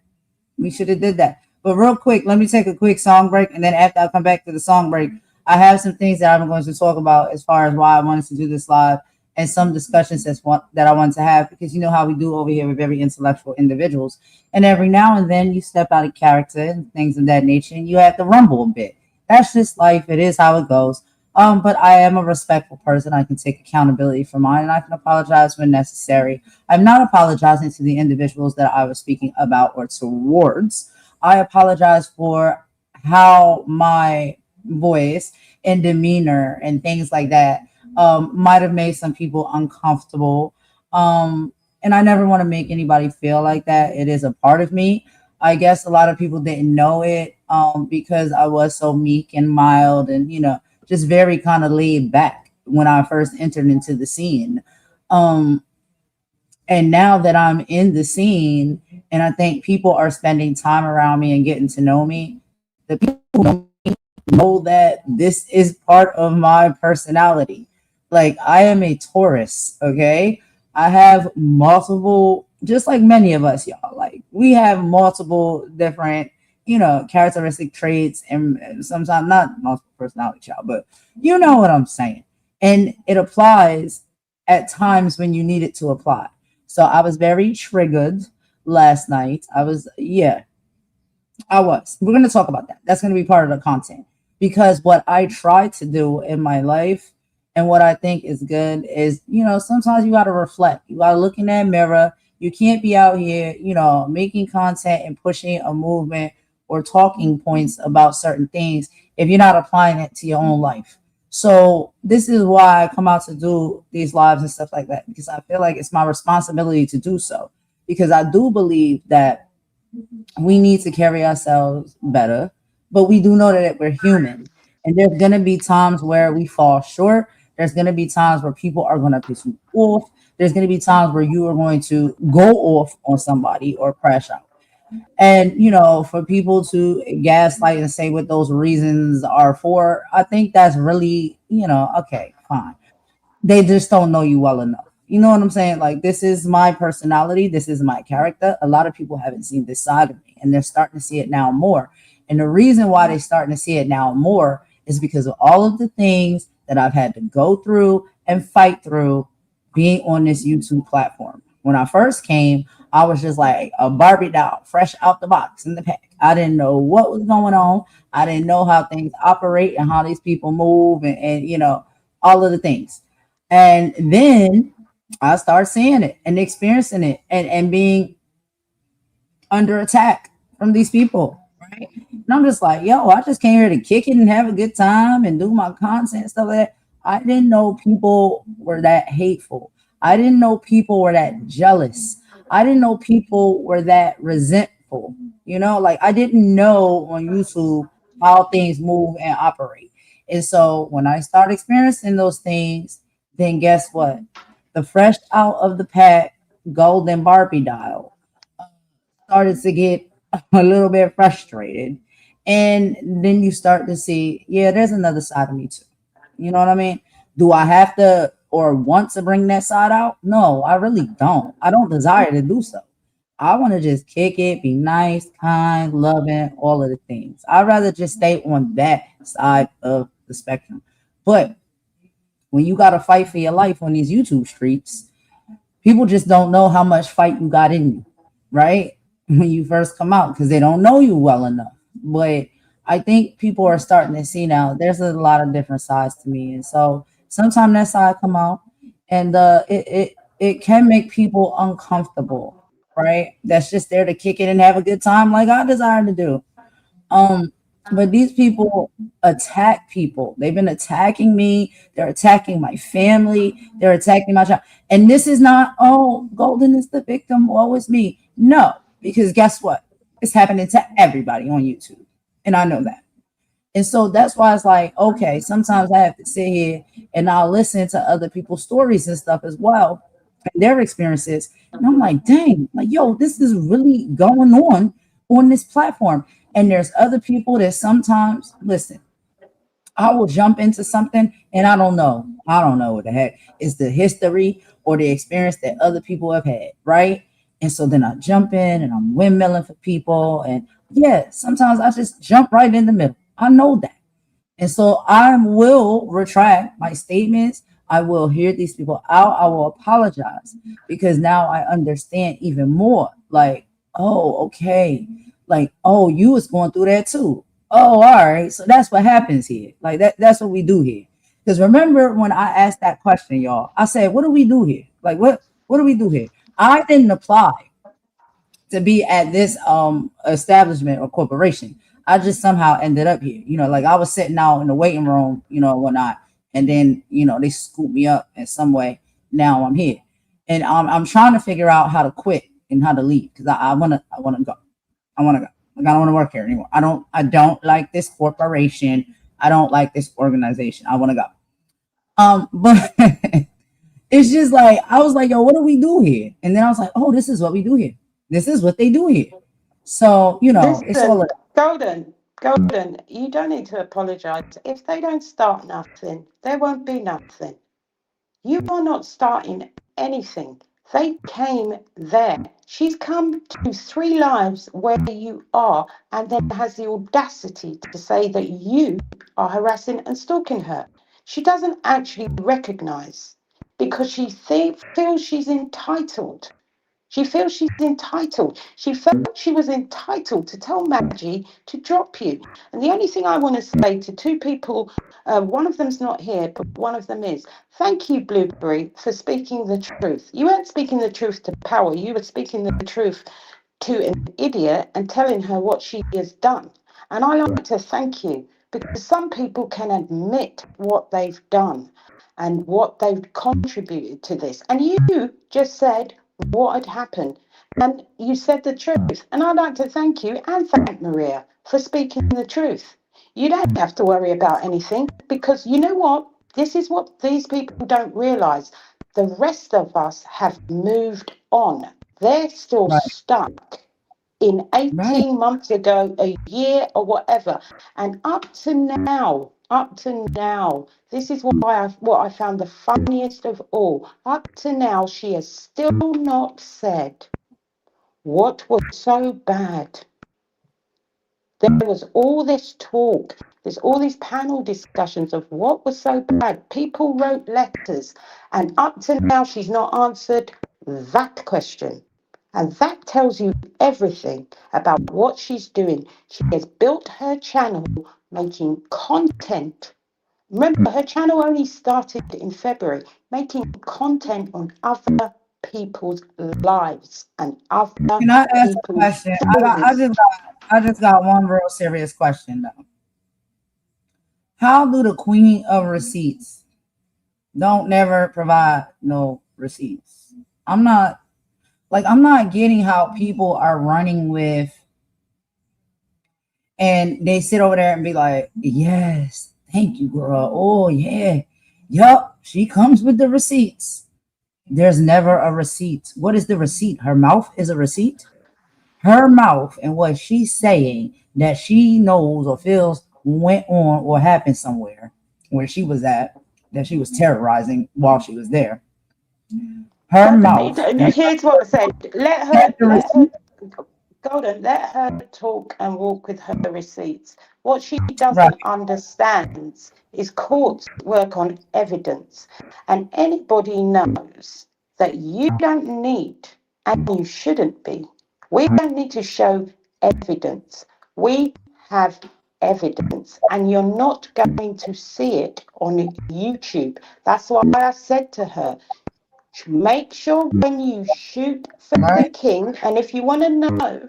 Speaker 2: We should have did that. But real quick, let me take a quick song break, and then after I come back to the song break, I have some things that I'm going to talk about as far as why I wanted to do this live, and some discussions that I want to have, because you know how we do over here with very intellectual individuals. And every now and then you step out of character and things of that nature, and you have to rumble a bit. That's just life. It is how it goes. But I am a respectful person. I can take accountability for mine, and I can apologize when necessary. I'm not apologizing to the individuals that I was speaking about or towards. I apologize for how my voice and demeanor and things like that might have made some people uncomfortable. And I never want to make anybody feel like that. It is a part of me. I guess a lot of people didn't know it because I was so meek and mild and, just very kind of laid back when I first entered into the scene. And now that I'm in the scene and I think people are spending time around me and getting to know me, the people who know that this is part of my personality. Like, I am a Taurus, okay? I have multiple, just like many of us, y'all. Like, we have multiple different, characteristic traits, and sometimes not multiple personality, y'all, but you know what I'm saying. And it applies at times when you need it to apply. So I was very triggered last night. I was. We're going to talk about that. That's going to be part of the content, because what I try to do in my life and what I think is good is, sometimes you got to reflect. You got to look in that mirror. You can't be out here, making content and pushing a movement or talking points about certain things if you're not applying it to your own life. So this is why I come out to do these lives and stuff like that, because I feel like it's my responsibility to do so, because I do believe that we need to carry ourselves better, but we do know that we're human, and there's going to be times where we fall short. There's going to be times where people are going to piss you off. There's going to be times where you are going to go off on somebody or crash out. And, for people to gaslight and say what those reasons are for, I think that's really, okay, fine. They just don't know you well enough. You know what I'm saying? Like, this is my personality. This is my character. A lot of people haven't seen this side of me, and they're starting to see it now more. And the reason why they're starting to see it now more is because of all of the things that I've had to go through and fight through being on this YouTube platform. When I first came, I was just like a Barbie doll, fresh out the box in the pack. I didn't know what was going on. I didn't know how things operate and how these people move and all of the things. And then I started seeing it and experiencing it and being under attack from these people. Right. And I'm just like, yo, I just came here to kick it and have a good time and do my content and stuff like that. I didn't know people were that hateful. I didn't know people were that jealous. I didn't know people were that resentful. Like, I didn't know on YouTube how things move and operate. And so when I start experiencing those things, then guess what? The fresh out of the pack golden Barbie doll started to get a little bit frustrated. And then you start to see, yeah, there's another side of me too. You know what I mean? Do I have to or want to bring that side out? No, I really don't. I don't desire to do so. I want to just kick it, be nice, kind, loving, all of the things. I'd rather just stay on that side of the spectrum. But when you got to fight for your life on these YouTube streets, people just don't know how much fight you got in you, right? When you first come out, because they don't know you well enough. But I think people are starting to see now there's a lot of different sides to me. And so sometimes that side come out, and it can make people uncomfortable, right? That's just there to kick it and have a good time like I desire to do. Um, but these people attack people. They've been attacking me. They're attacking my family. They're attacking my child. And this is not, oh, Golden is the victim. Woe is me. No, because guess what? It's happening to everybody on YouTube. And I know that. And so that's why it's like, okay, sometimes I have to sit here and I'll listen to other people's stories and stuff as well, and their experiences. And I'm like, dang, like, yo, this is really going on this platform. And there's other people that sometimes, listen, I will jump into something and I don't know. I don't know what the heck is the history or the experience that other people have had, right? And so then I jump in and I'm windmilling for people. And yeah, sometimes I just jump right in the middle. I know that. And so I will retract my statements. I will hear these people out. I will apologize because now I understand even more. Like, oh, okay. Like, oh, you was going through that too. Oh, all right. So that's what happens here. Like that's what we do here. Because remember when I asked that question, y'all, I said, what do we do here? Like what do we do here? I didn't apply to be at this establishment or corporation. I just somehow ended up here. You know, like I was sitting out in the waiting room, you know, and whatnot. And then, you know, they scooped me up in some way. Now I'm here. And I'm trying to figure out how to quit and how to leave because I wanna go. I want to go. Like I don't want to work here anymore. I don't like this corporation. I don't like this organization. I want to go. But it's just like I was like, yo, what do we do here? And then I was like, oh, this is what we do here. This is what they do here. So, you know, it's all
Speaker 4: Listen, Golden, you don't need to apologize. If they don't start nothing, there won't be nothing. You are not starting anything. They came there. She's come to 3 lives where you are and then has the audacity to say that you are harassing and stalking her. She doesn't actually recognize because she feels she's entitled. She feels she's entitled. She felt she was entitled to tell Maggie to drop you. And the only thing I want to say to 2 people, one of them's not here, but one of them is, thank you, Blueberry, for speaking the truth. You weren't speaking the truth to power. You were speaking the truth to an idiot and telling her what she has done. And I like to thank you because some people can admit what they've done and what they've contributed to this. And you just said what had happened. And you said the truth. And I'd like to thank you and thank Maria for speaking the truth. You don't have to worry about anything because you know what? This is what these people don't realize. The rest of us have moved on. They're still
Speaker 2: right,
Speaker 4: stuck in
Speaker 2: right.
Speaker 4: 18 months ago, a year, or whatever. And up to now, this is what I found the funniest of all. Up to now, she has still not said what was so bad. There was all this talk, there's all these panel discussions of what was so bad. People wrote letters, and up to now, she's not answered that question. And that tells you everything about what she's doing. She has built her channel making content. Remember, her channel only started in February, making content on other people's lives and other
Speaker 2: Can I ask a
Speaker 4: people's
Speaker 2: question?
Speaker 4: stories.
Speaker 2: I just got one real serious question though. How do the queen of receipts don't never provide no receipts? I'm not getting how people are running with and they sit over there and be like, yes, thank you, girl. Oh yeah. Yup, she comes with the receipts. There's never a receipt. What is the receipt? Her mouth is a receipt. Her mouth and what she's saying that she knows or feels went on or happened somewhere where she was at, that she was terrorizing while she was there. Her
Speaker 4: But
Speaker 2: mouth.
Speaker 4: here's what I said. Golden, let her talk and walk with her receipts. What she
Speaker 2: Right.
Speaker 4: doesn't understand is courts work on evidence. And anybody knows that you don't need, and you shouldn't be. We don't need to show evidence. We have evidence, and you're not going to see it on YouTube. That's why I said to her, make sure when you shoot for the
Speaker 2: Right.
Speaker 4: king, and if you want to know,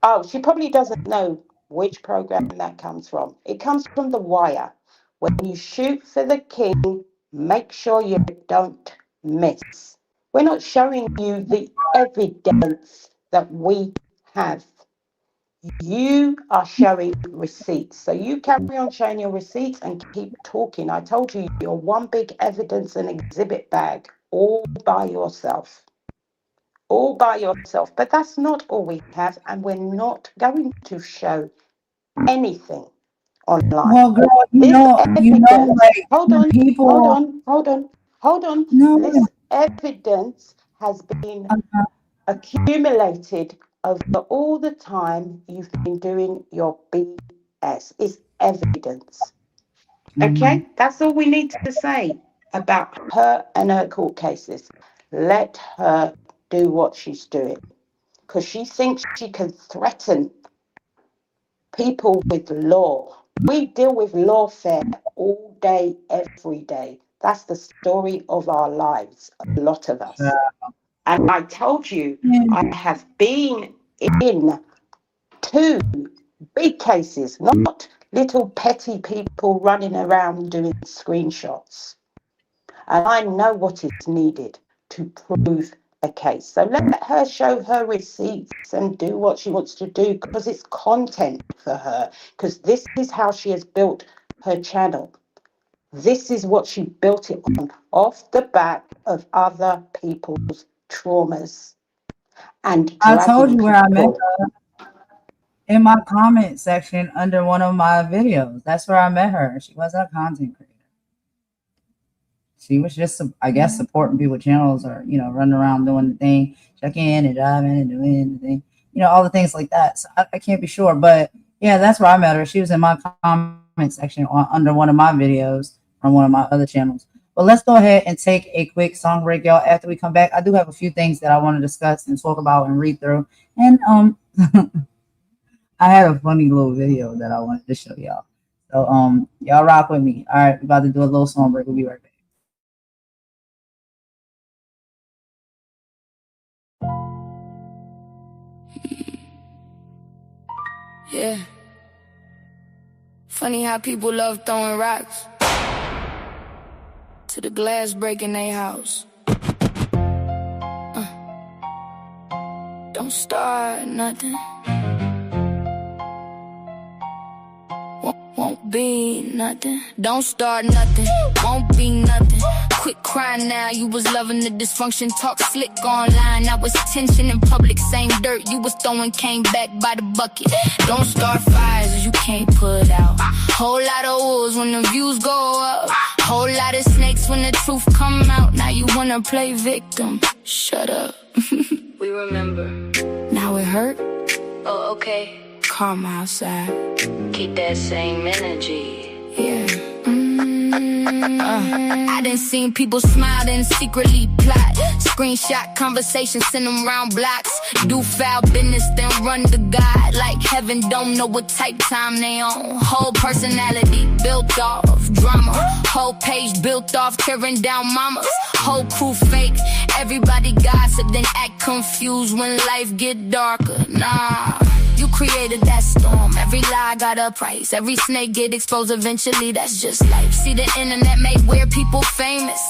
Speaker 4: oh, she probably doesn't know which program that comes from. It comes from The Wire. When you shoot for the king, make sure you don't miss. We're not showing you the evidence that we have. You are showing receipts. So you carry on showing your receipts and keep talking. I told you, you're one big evidence and exhibit bag all by yourself. All by yourself. But that's not all we have, and we're not going to show anything online.
Speaker 2: Well, girl,
Speaker 4: This evidence,
Speaker 2: like
Speaker 4: hold
Speaker 2: when
Speaker 4: on, hold
Speaker 2: people,
Speaker 4: on, hold on, hold on.
Speaker 2: no,
Speaker 4: This evidence has been accumulated over all the time you've been doing your BS. It's evidence. Okay, that's all we need to say about her and her court cases. Let her do what she's doing, because she thinks she can threaten people with law. We deal with lawfare all day, every day. That's the story of our lives, a lot of us. And I told you, I have been in 2 big cases, not little petty people running around doing screenshots. And I know what is needed to prove a case. So let her show her receipts and do what she wants to do, because it's content for her, because this is how she has built her channel. This is what she built it on, off the back of other people's traumas and
Speaker 2: I told
Speaker 4: dragging
Speaker 2: you where I met
Speaker 4: people.
Speaker 2: her in my comment section under one of my videos. That's where I met her. She wasn't a content creator. She was just, I guess, supporting people channels, or, running around doing the thing, checking in and driving and doing the thing, all the things like that. So I can't be sure, but yeah, that's where I met her. She was in my comment section under one of my videos on one of my other channels. But let's go ahead and take a quick song break, y'all. After we come back, I do have a few things that I want to discuss and talk about and read through. And I had a funny little video that I wanted to show y'all. So y'all rock with me. All right, we're about to do a little song break. We'll be right back.
Speaker 1: Yeah. Funny how people love throwing rocks to the glass breaking their house. Don't start nothing. Won't be nothing. Don't start nothing. Won't be nothing. Quit crying now. You was loving the dysfunction. Talk slick online. Now it's tension in public. Same dirt you was throwing came back by the bucket. Don't start fires you can't put out. Whole lot of wolves when the views go up. Whole lot of snakes when the truth come out. Now you wanna play victim. Shut up. We remember. Now it hurt. Oh, okay. Karma outside. Keep that same energy. Yeah. I done seen people smile and secretly plot. Screenshot conversations, send them round blocks. Do foul business, then run to God. Like heaven don't know what type time they on. Whole personality built off drama. Whole page built off tearing down mamas. Whole crew fake. Everybody gossip, then act confused when life get darker. Nah. You created that storm. Every lie got a price. Every snake get exposed eventually. That's just life. See, the internet made weird people famous.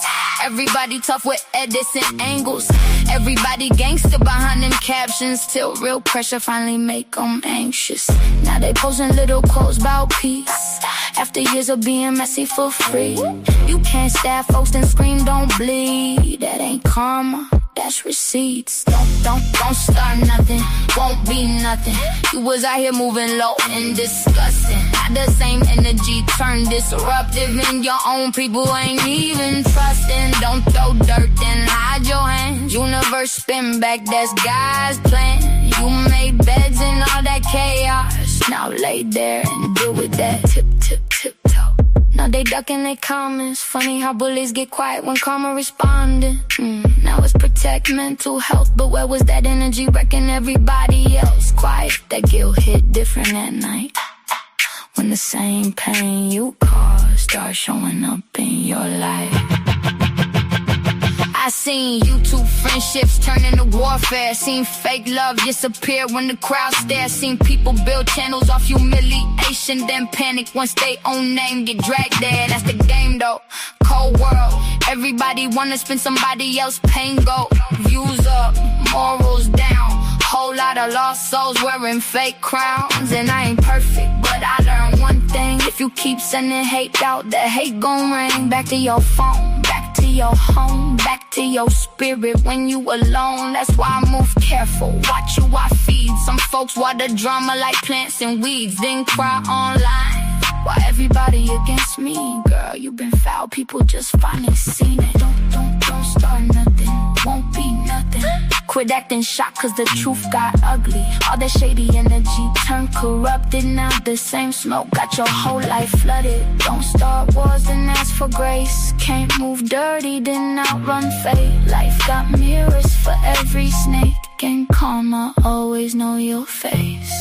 Speaker 1: Everybody tough with edits and angles. Everybody gangster behind them captions. Till real pressure finally make them anxious. Now they posting little quotes about peace. After years of being messy for free. You can't stab folks and scream don't bleed. That ain't karma. Dash receipts. Don't start nothing, won't be nothing. You was out here moving low and disgusting. Had the same energy, turn disruptive, and your own people ain't even trusting. Don't throw dirt, then hide your hands. Universe spin back, that's God's plan. You made beds in all that chaos. Now lay there and deal with that. Tiptoe. Now they ducking their comments. Funny how bullies get quiet when karma responding. Now it's protect mental health, but where was that energy wrecking everybody else? Quiet, that guilt hit different at night. When the same pain you caused starts showing up in your life. I seen YouTube friendships turn into warfare. Seen fake love disappear when the crowd stares. Seen people build channels off humiliation, then panic once they own name get dragged there. That's the game though, cold world. Everybody wanna spend somebody else's pain go. Views up, morals down. Whole lot of lost souls wearing fake crowns. And I ain't perfect, but I learned one thing. If you keep sending hate out, the hate gon' ring. Back to your phone, back to your home, back to your spirit when you alone. That's why I move careful, watch who I feed. Some folks water drama like plants and weeds, then cry online. Why everybody against me? Girl, you been foul, people just finally seen it. Don't start nothing, won't be nothing. Quit acting shocked cause the truth got ugly. All that shady energy turned corrupted. Now the same smoke got your whole life flooded. Don't start wars and ask for grace. Can't move dirty, then outrun fate. Life got mirrors for every snake, and karma always know your face.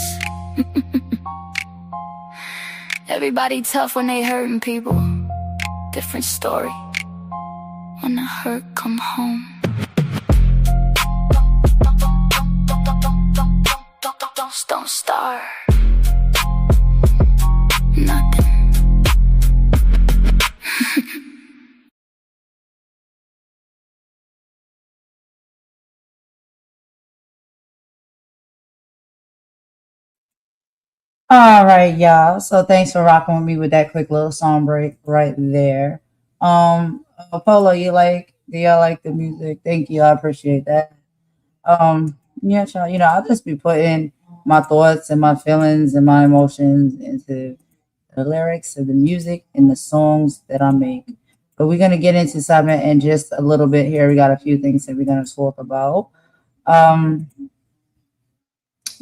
Speaker 1: Everybody tough when they hurting people. Different story when the hurt come home. Don't start nothing.
Speaker 2: All right, y'all. So thanks for rocking with me with that quick little song break right there. Polo, do y'all like the music? Thank you, I appreciate that. Yeah, y'all, I'll just be putting my thoughts and my feelings and my emotions into the lyrics of the music and the songs that I make. But we're gonna get into something in just a little bit here. We got a few things that we're gonna talk about.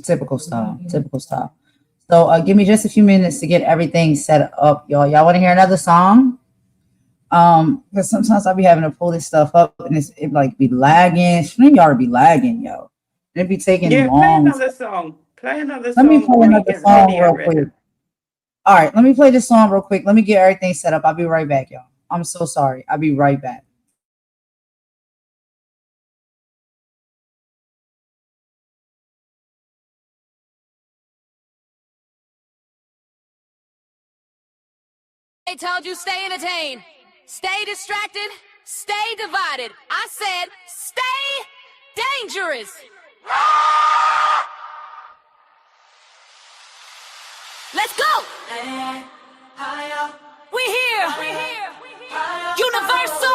Speaker 2: Typical style. So give me just a few minutes to get everything set up, y'all. Y'all want to hear another song? Because sometimes I'll be having to pull this stuff up and it like be lagging. Shouldn't y'all be lagging, yo? It'd be taking long.
Speaker 3: Play another song.
Speaker 2: Let me play another song real quick. All right, let me play this song real quick. Let me get everything set up. I'll be right back, y'all. I'm so sorry. I'll be right back.
Speaker 1: They told you stay entertained, stay distracted, stay divided. I said stay dangerous. Let's go. We here. Universal.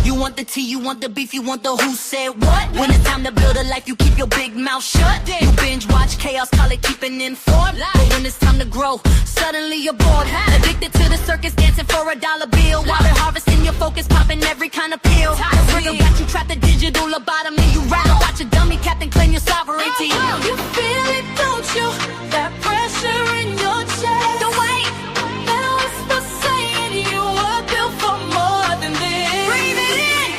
Speaker 1: You want the tea, you want the beef, you want the who said what? When it's time to build a life, you keep your big mouth shut. You binge watch chaos, call it keeping informed. But when it's time to grow, suddenly you're bored. Addicted to the circus, dancing for $1 bill. While they're harvesting your focus, popping every kind of pill. The rhythm got you trapped, the digital lobotomy. You rattle, watch a dummy captain claim your sovereignty. You feel it, don't you? That pressure in your chest. Don't wait, that whisper saying you were built for more than this. Breathe it in.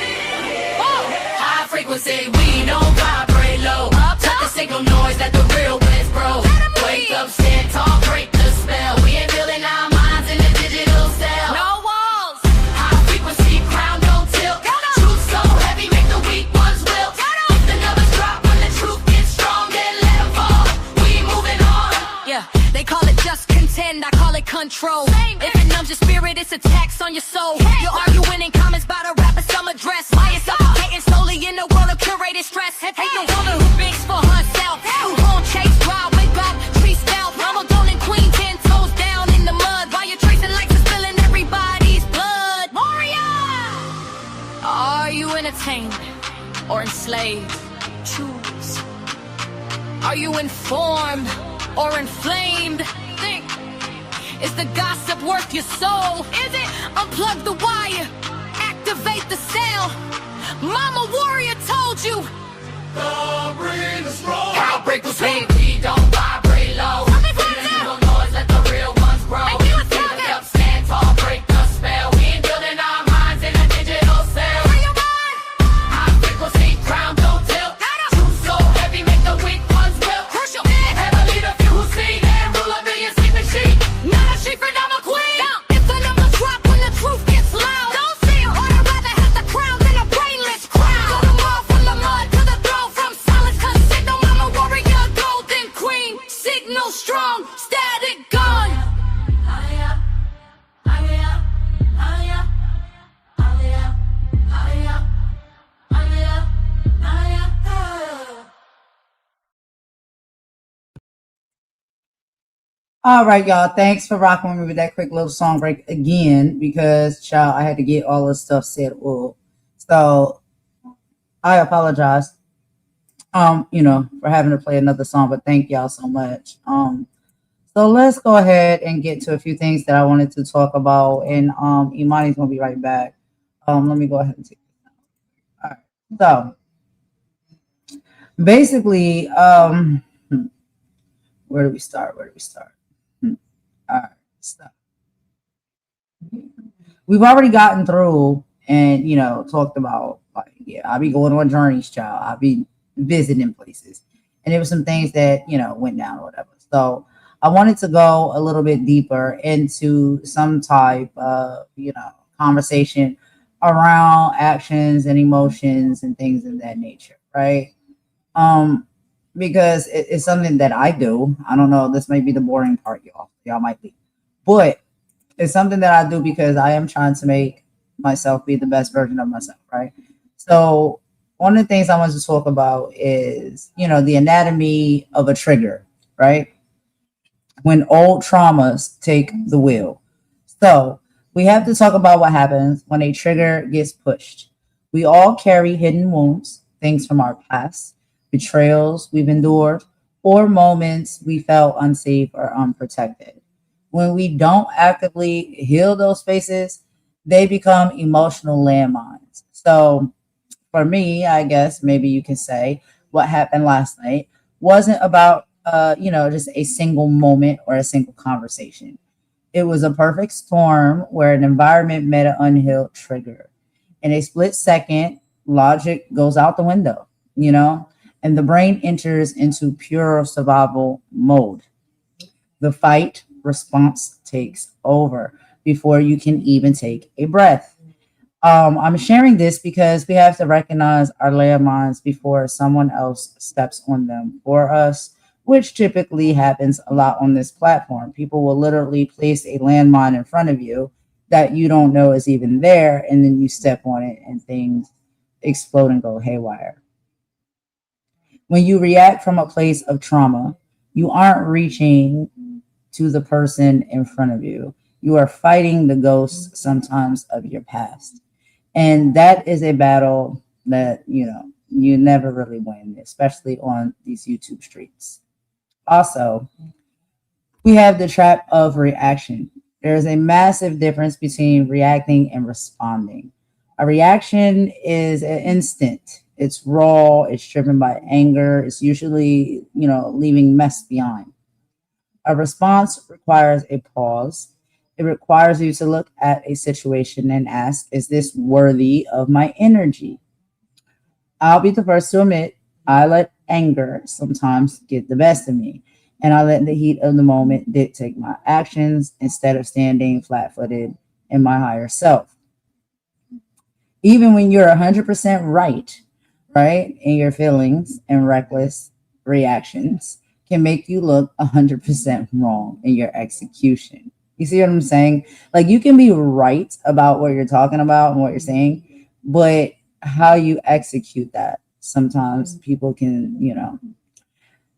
Speaker 1: High frequency, we don't vibrate low. Tuck the signal noise that the real winds bro. Wake up, stand tall, break the spell. We ain't building our minds in a digital cell. No walls. High frequency, crown don't tilt. Truth so heavy, make the weak ones wilt. If the numbers drop when the truth gets strong, then let them fall. We moving on. Yeah, they call it just contend, I call it control. If it numbs your spirit, it's a tax on your soul. You're arguing in comments about a rapper summer dress. Why you suffocating slowly in a world of curated stress? Hate the woman who thinks for herself, who won't chase wild, wake up, tree stealth. Ronald Dolan Queen, 10 toes down in the mud. While you're tracing likes and spilling everybody's blood. slave? Choose. Are you informed or inflamed? Think. Is the gossip worth your soul? Is it? Unplug the wire. Activate the sound. Mama warrior told you. The breeze is strong. I'll break the sleep. He don't vibrate low. No noise, let the real ones grow. Get up, stand tall, break the spell. We ain't building our minds in a digital cell. High frequency, crown don't tilt. Truth so heavy, make the weak ones wilt. Have a leader, few who see and rule a million sleeping sheep. Not a sheep, and I'm a queen. If the numbers drop when the truth gets loud, don't fear, or I'd rather have the crown than a brainless crowd. Cut them all from the mud to the throne, from silence, cause signal mama warrior, golden queen. Signal strong, static gun.
Speaker 2: All right, y'all. Thanks for rocking with me with that quick little song break again because, child, I had to get all this stuff said. So I apologize, for having to play another song, but thank y'all so much. So let's go ahead and get to a few things that I wanted to talk about, and Imani's gonna be right back. Let me go ahead and take this down. All right. So basically, where do we start? All right, stop. We've already gotten through and talked about I'll be going on journeys, child. I'll be visiting places, and there were some things that went down or whatever. So I wanted to go a little bit deeper into some type of conversation around actions and emotions and things of that nature, right? Because it's something that I do. I don't know. This might be the boring part, y'all. Y'all might be, but it's something that I do because I am trying to make myself be the best version of myself, right? So one of the things I want to talk about is, the anatomy of a trigger, right? When old traumas take the wheel. So we have to talk about what happens when a trigger gets pushed. We all carry hidden wounds, things from our past, betrayals we've endured, or moments we felt unsafe or unprotected. When we don't actively heal those spaces, they become emotional landmines. So for me, I guess maybe you can say what happened last night wasn't about, just a single moment or a single conversation. It was a perfect storm where an environment met an unhealed trigger. In a split second, logic goes out the window, and the brain enters into pure survival mode. The fight response takes over before you can even take a breath. I'm sharing this because we have to recognize our landmines before someone else steps on them for us, which typically happens a lot on this platform. People will literally place a landmine in front of you that you don't know is even there, and then you step on it and things explode and go haywire. When you react from a place of trauma, you aren't reaching to the person in front of you. You are fighting the ghosts sometimes of your past. And that is a battle that, you never really win, especially on these YouTube streets. Also, we have the trap of reaction. There is a massive difference between reacting and responding. A reaction is an instant. It's raw, it's driven by anger, it's usually, leaving mess behind. A response requires a pause. It requires you to look at a situation and ask, is this worthy of my energy? I'll be the first to admit, I let anger sometimes get the best of me, and I let the heat of the moment dictate my actions instead of standing flat footed in my higher self. Even when you're 100% right, in your feelings and reckless reactions can make you look 100% wrong in your execution. You see what I'm saying? Like, you can be right about what you're talking about and what you're saying, but how you execute that, sometimes people can,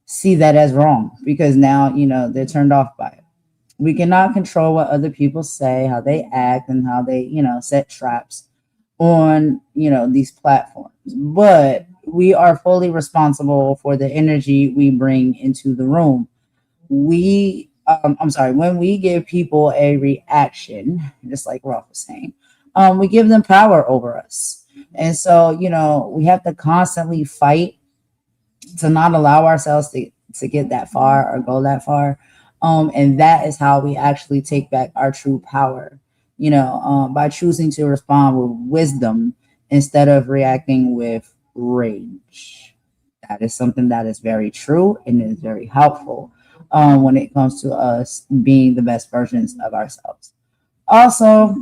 Speaker 2: see that as wrong because now, they're turned off by it. We cannot control what other people say, how they act, and how they, set traps on, these platforms. But we are fully responsible for the energy we bring into the room. I'm sorry, when we give people a reaction, just like Rolf was saying, we give them power over us. And so, we have to constantly fight to not allow ourselves to get that far or go that far. And that is how we actually take back our true power, by choosing to respond with wisdom instead of reacting with rage. That is something that is very true and is very helpful when it comes to us being the best versions of ourselves. Also,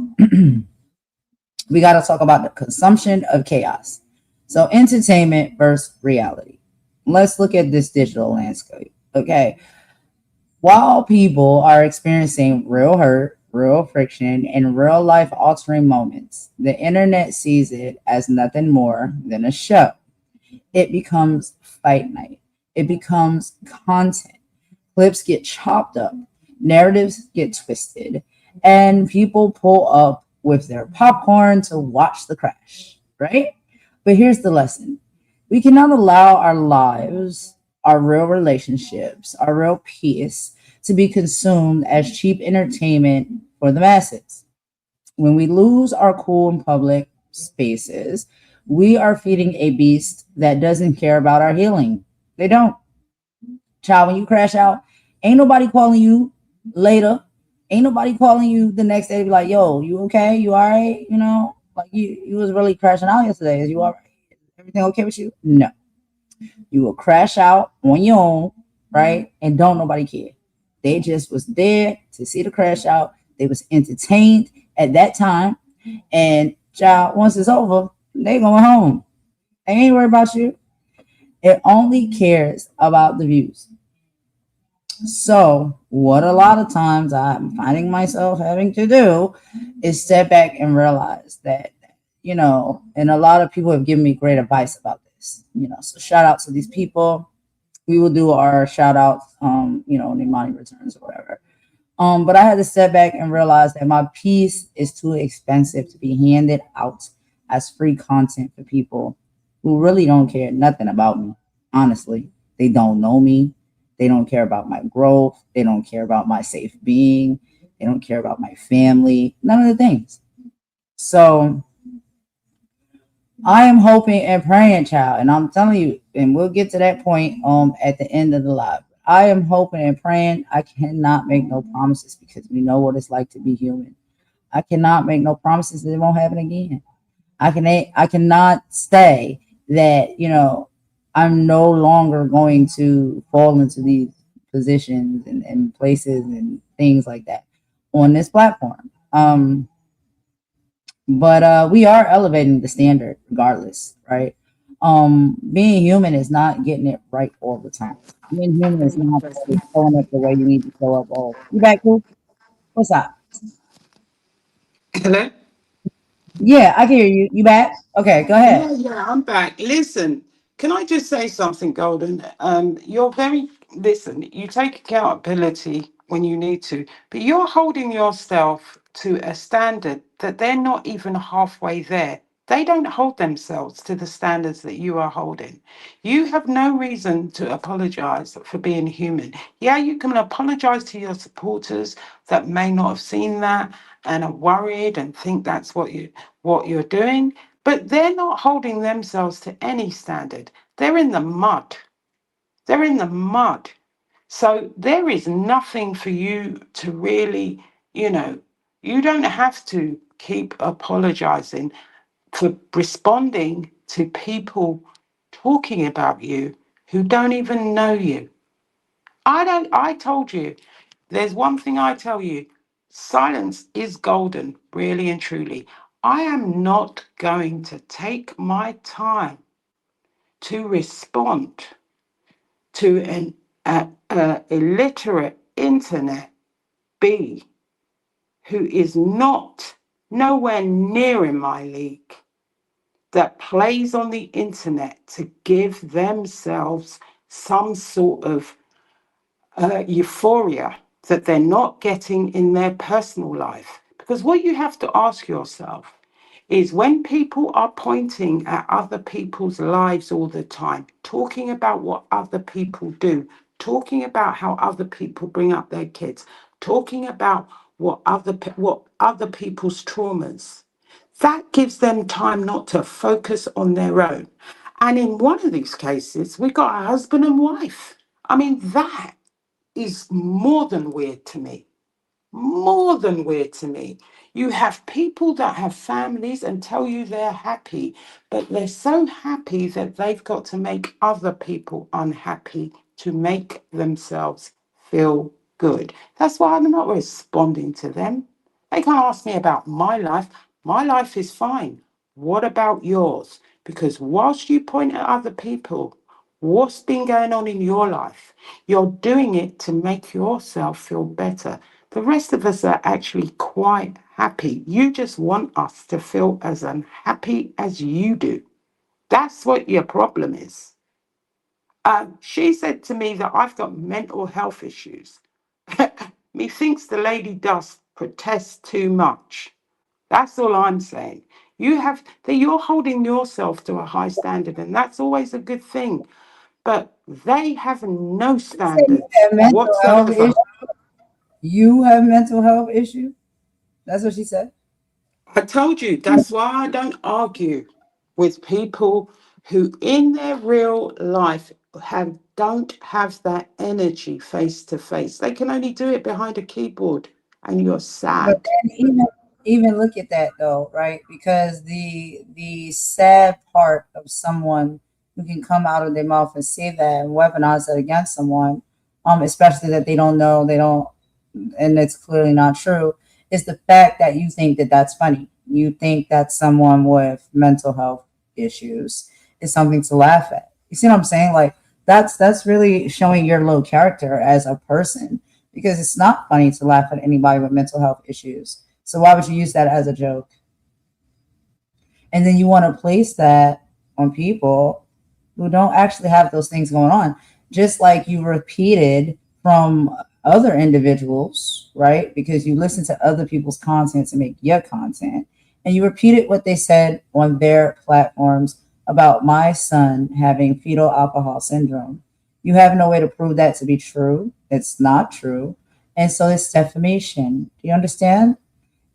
Speaker 2: we got to talk about the consumption of chaos. So, entertainment versus reality. Let's look at this digital landscape. Okay. While people are experiencing real hurt, real friction, and real life altering moments, the internet sees it as nothing more than a show. It becomes fight night, it becomes content. Clips get chopped up, narratives get twisted, and people pull up with their popcorn to watch the crash, right? But here's the lesson: we cannot allow our lives, our real relationships, our real peace to be consumed as cheap entertainment for the masses. When we lose our cool in public spaces, we are feeding a beast that doesn't care about our healing. They don't. Child, when you crash out, ain't nobody calling you later. Ain't nobody calling you the next day to be like, yo, you okay? You all right? Like you was really crashing out yesterday. Is you all right? Everything okay with you? No. You will crash out on your own, right? And don't nobody care. They just was there to see the crash out. They was entertained at that time. And child, once it's over, they going home. They ain't worried about you. It only cares about the views. So, what a lot of times I'm finding myself having to do is step back and realize that, and a lot of people have given me great advice about this, so shout out to these people. We will do our shout outs, in the money returns or whatever. But I had to step back and realize that my piece is too expensive to be handed out as free content for people who really don't care nothing about me. Honestly, they don't know me. They don't care about my growth. They don't care about my safe being. They don't care about my family. None of the things. So I am hoping and praying, child, and I'm telling you, and we'll get to that point at the end of the live. I am hoping and praying. I cannot make no promises because we know what it's like to be human. I cannot make no promises that it won't happen again. I cannot say that, I'm no longer going to fall into these positions and places and things like that on this platform. But we are elevating the standard regardless, right? Being human is not getting it right all the time. Being human is not always showing up the way you need to show up. Oh, you back, cool? What's up?
Speaker 4: Hello?
Speaker 2: Yeah, I can hear you. You back? Okay, go ahead.
Speaker 4: Yeah, I'm back. Listen, can I just say something, Golden? Listen, you take accountability when you need to, but you're holding yourself to a standard that they're not even halfway there. They don't hold themselves to the standards that you are holding. You have no reason to apologize for being human. Yeah, you can apologize to your supporters that may not have seen that and are worried and think that's what you're doing, but they're not holding themselves to any standard. They're in the mud. They're in the mud. So there is nothing for you to really, you don't have to keep apologizing for responding to people talking about you who don't even know you. I told you, there's one thing I tell you: silence is golden, really and truly. I am not going to take my time to respond to an illiterate internet bee who is not nowhere near in my league, that plays on the internet to give themselves some sort of euphoria that they're not getting in their personal life. Because what you have to ask yourself is when people are pointing at other people's lives all the time, talking about what other people do, talking about how other people bring up their kids, talking about what other people's traumas. That gives them time not to focus on their own. And in one of these cases, we got a husband and wife. I mean, that is more than weird to me, more than weird to me. You have people that have families and tell you they're happy, but they're so happy that they've got to make other people unhappy to make themselves feel good. That's why I'm not responding to them. They can't ask me about my life. My life is fine. What about yours? Because whilst you point at other people, what's been going on in your life? You're doing it to make yourself feel better. The rest of us are actually quite happy. You just want us to feel as unhappy as you do. That's what your problem is. She said to me that I've got mental health issues. Methinks the lady does protest too much. That's all I'm saying. You have that you're holding yourself to a high standard, and that's always a good thing. But they have no
Speaker 2: You said you
Speaker 4: standards
Speaker 2: have mental health
Speaker 4: whatsoever.
Speaker 2: issues. You have mental health issues. That's what she said.
Speaker 4: I told you, that's why I don't argue with people who in their real life don't have that energy face to face. They can only do it behind a keyboard and you're
Speaker 2: But
Speaker 4: sad.
Speaker 2: then even look at that though, right? Because the sad part of someone who can come out of their mouth and say that and weaponize that against someone, especially that they don't know, they don't, and it's clearly not true, is the fact that you think that that's funny. You think that someone with mental health issues is something to laugh at. You see what I'm saying? Like that's really showing your low character as a person because it's not funny to laugh at anybody with mental health issues. So why would you use that as a joke? And then you want to place that on people who don't actually have those things going on, just like you repeated from other individuals, right? Because you listen to other people's content to make your content, and you repeated what they said on their platforms about my son having fetal alcohol syndrome. You have no way to prove that to be true. It's not true. And so it's defamation. Do you understand?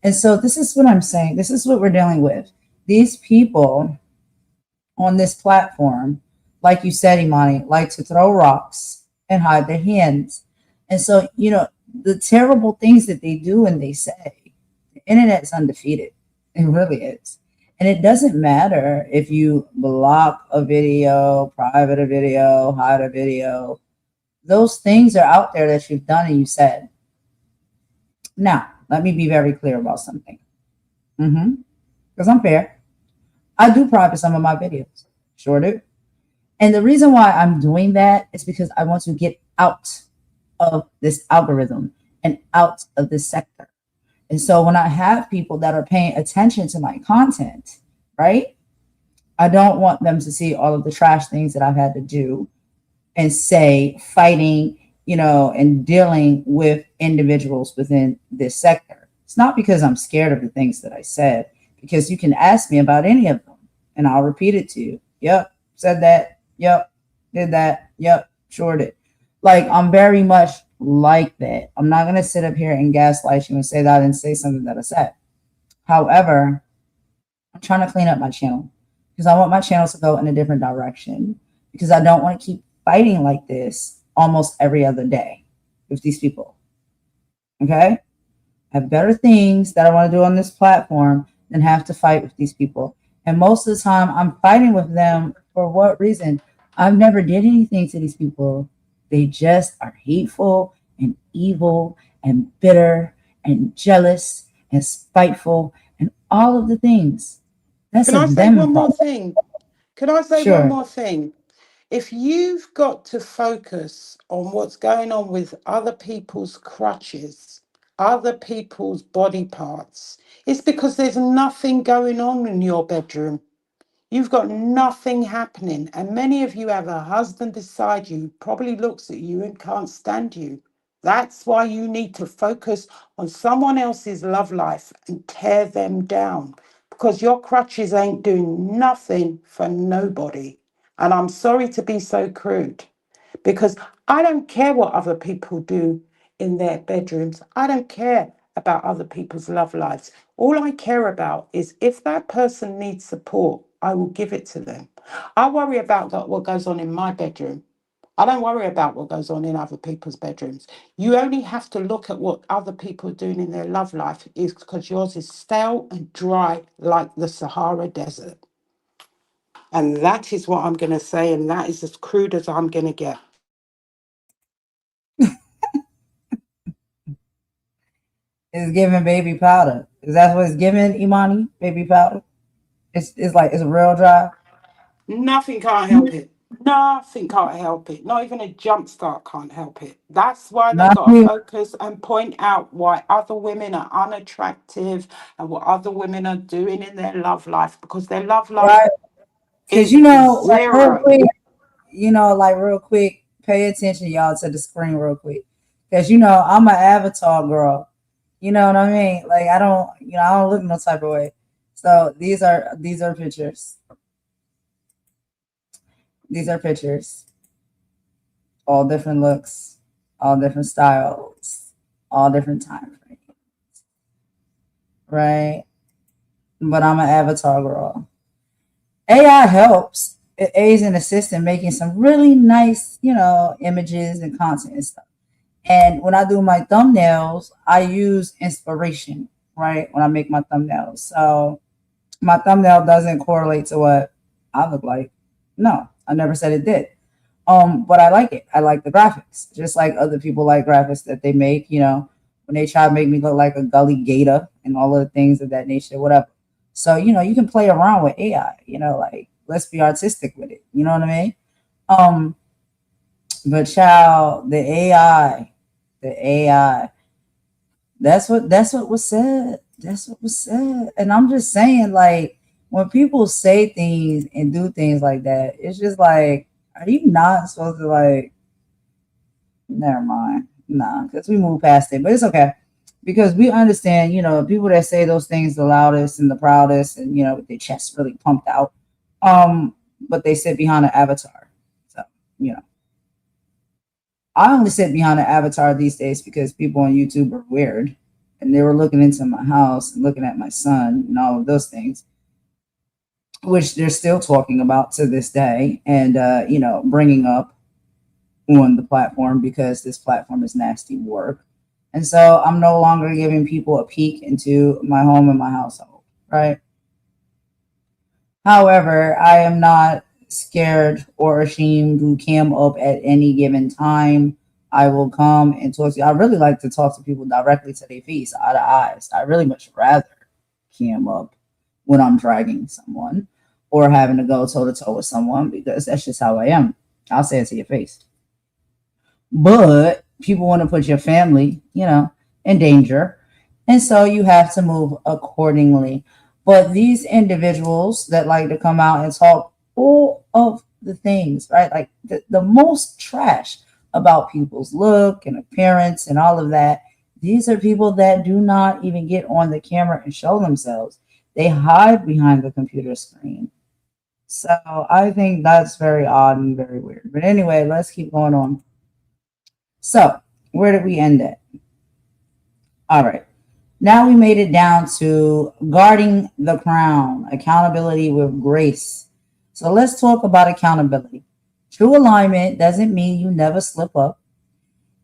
Speaker 2: And so this is what I'm saying. This is what we're dealing with. These people on this platform, like you said, Imani, like to throw rocks and hide their hands. And so, the terrible things that they do and they say, the internet's undefeated. It really is. And it doesn't matter if you block a video, private a video, hide a video. Those things are out there that you've done and you said. Now, let me be very clear about something. Because I'm fair. I do private some of my videos. Sure do. And the reason why I'm doing that is because I want to get out of this algorithm and out of this sector. And so when I have people that are paying attention to my content, right, I don't want them to see all of the trash things that I've had to do and say fighting, and dealing with individuals within this sector. It's not because I'm scared of the things that I said, because you can ask me about any of them and I'll repeat it to you. Yep, said that. Yep, did that. Yep, sure did. Like, I'm very much like that. I'm not going to sit up here and gaslight you and say that I didn't say something that I said. However, I'm trying to clean up my channel because I want my channel to go in a different direction because I don't want to keep fighting like this almost every other day with these people. Okay? I have better things that I want to do on this platform than have to fight with these people. And most of the time, I'm fighting with them for what reason? I've never did anything to these people. They just are hateful and evil and bitter and jealous and spiteful and all of the things. That's
Speaker 4: Can
Speaker 2: a
Speaker 4: I say
Speaker 2: them
Speaker 4: one more
Speaker 2: problem.
Speaker 4: thing? Can I say one
Speaker 2: Sure.
Speaker 4: more thing? If you've got to focus on what's going on with other people's crutches, other people's body parts, it's because there's nothing going on in your bedroom. You've got nothing happening. And many of you have a husband beside you who probably looks at you and can't stand you. That's why you need to focus on someone else's love life and tear them down. because your crutches ain't doing nothing for nobody. And I'm sorry to be so crude, because I don't care what other people do in their bedrooms. I don't care about other people's love lives. All I care about is if that person needs support, I will give it to them. I worry about what goes on in my bedroom. I don't worry about what goes on in other people's bedrooms. You only have to look at what other people are doing in their love life, is because yours is stale and dry like the Sahara Desert. And that is what I'm going to say, and that is as crude as I'm going to get.
Speaker 2: It's giving baby powder. Is that what it's giving, Imani? Baby powder? It's like it's real dry.
Speaker 4: Nothing can't help it. Nothing can't help it. Not even a jump start can't help it. That's why they got to
Speaker 2: Nothing,
Speaker 4: focus and point out why other women are unattractive and what other women are doing in their love life, because their love life
Speaker 2: right? Because
Speaker 4: is
Speaker 2: you know, like real
Speaker 4: zero.
Speaker 2: quick, like real quick, pay attention, y'all, to the screen real quick. Because I'm an avatar girl. You know what I mean? Like I don't look no type of way. So these are pictures. These are pictures. All different looks, all different styles, all different time frames. Right? But I'm an avatar girl. AI helps. It aids and assists in making some really nice, images and content and stuff. And when I do my thumbnails, I use inspiration, right? When I make my thumbnails. So my thumbnail doesn't correlate to what I look like. No, I never said it did. But I like it. I like the graphics. Just like other people like graphics that they make, when they try to make me look like a gully gator and all of the things of that nature, whatever. So, you can play around with AI, like let's be artistic with it. You know what I mean? But child, the AI, that's what was said. That's what was said. And I'm just saying, like, when people say things and do things like that, it's just like, are you not supposed to, like, never mind. Nah, because we move past it. But it's okay. Because we understand, people that say those things the loudest and the proudest and, with their chest really pumped out. But they sit behind an avatar. So, I only sit behind an avatar these days because people on YouTube are weird. And they were looking into my house and looking at my son and all of those things, which they're still talking about to this day and, bringing up on the platform because this platform is nasty work. And so I'm no longer giving people a peek into my home and my household, right? However, I am not scared or ashamed to cam up at any given time. I will come and talk to you. I really like to talk to people directly to their face, eye to eyes. I really much rather cam up when I'm dragging someone or having to go toe to toe with someone because that's just how I am. I'll say it to your face. But people want to put your family, in danger. And so you have to move accordingly. But these individuals that like to come out and talk all of the things, right? Like the most trash about people's look and appearance and all of that. These are people that do not even get on the camera and show themselves. They hide behind the computer screen. So I think that's very odd and very weird. But anyway, let's keep going on. So where did we end at? All right. Now we made it down to guarding the crown, accountability with grace. So let's talk about accountability. True alignment doesn't mean you never slip up.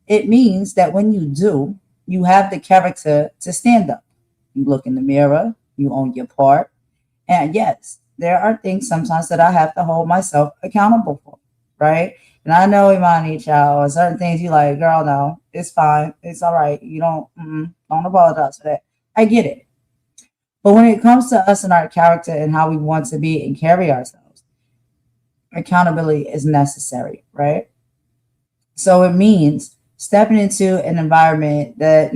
Speaker 2: It means that when you do, you have the character to stand up. You look in the mirror, you own your part. And yes, there are things sometimes that I have to hold myself accountable for, right? And I know, Imani, child, certain things you like, girl, no, it's fine. It's all right. You don't apologize for that. I get it. But when it comes to us and our character and how we want to be and carry ourselves, accountability is necessary, right? So it means stepping into an environment that,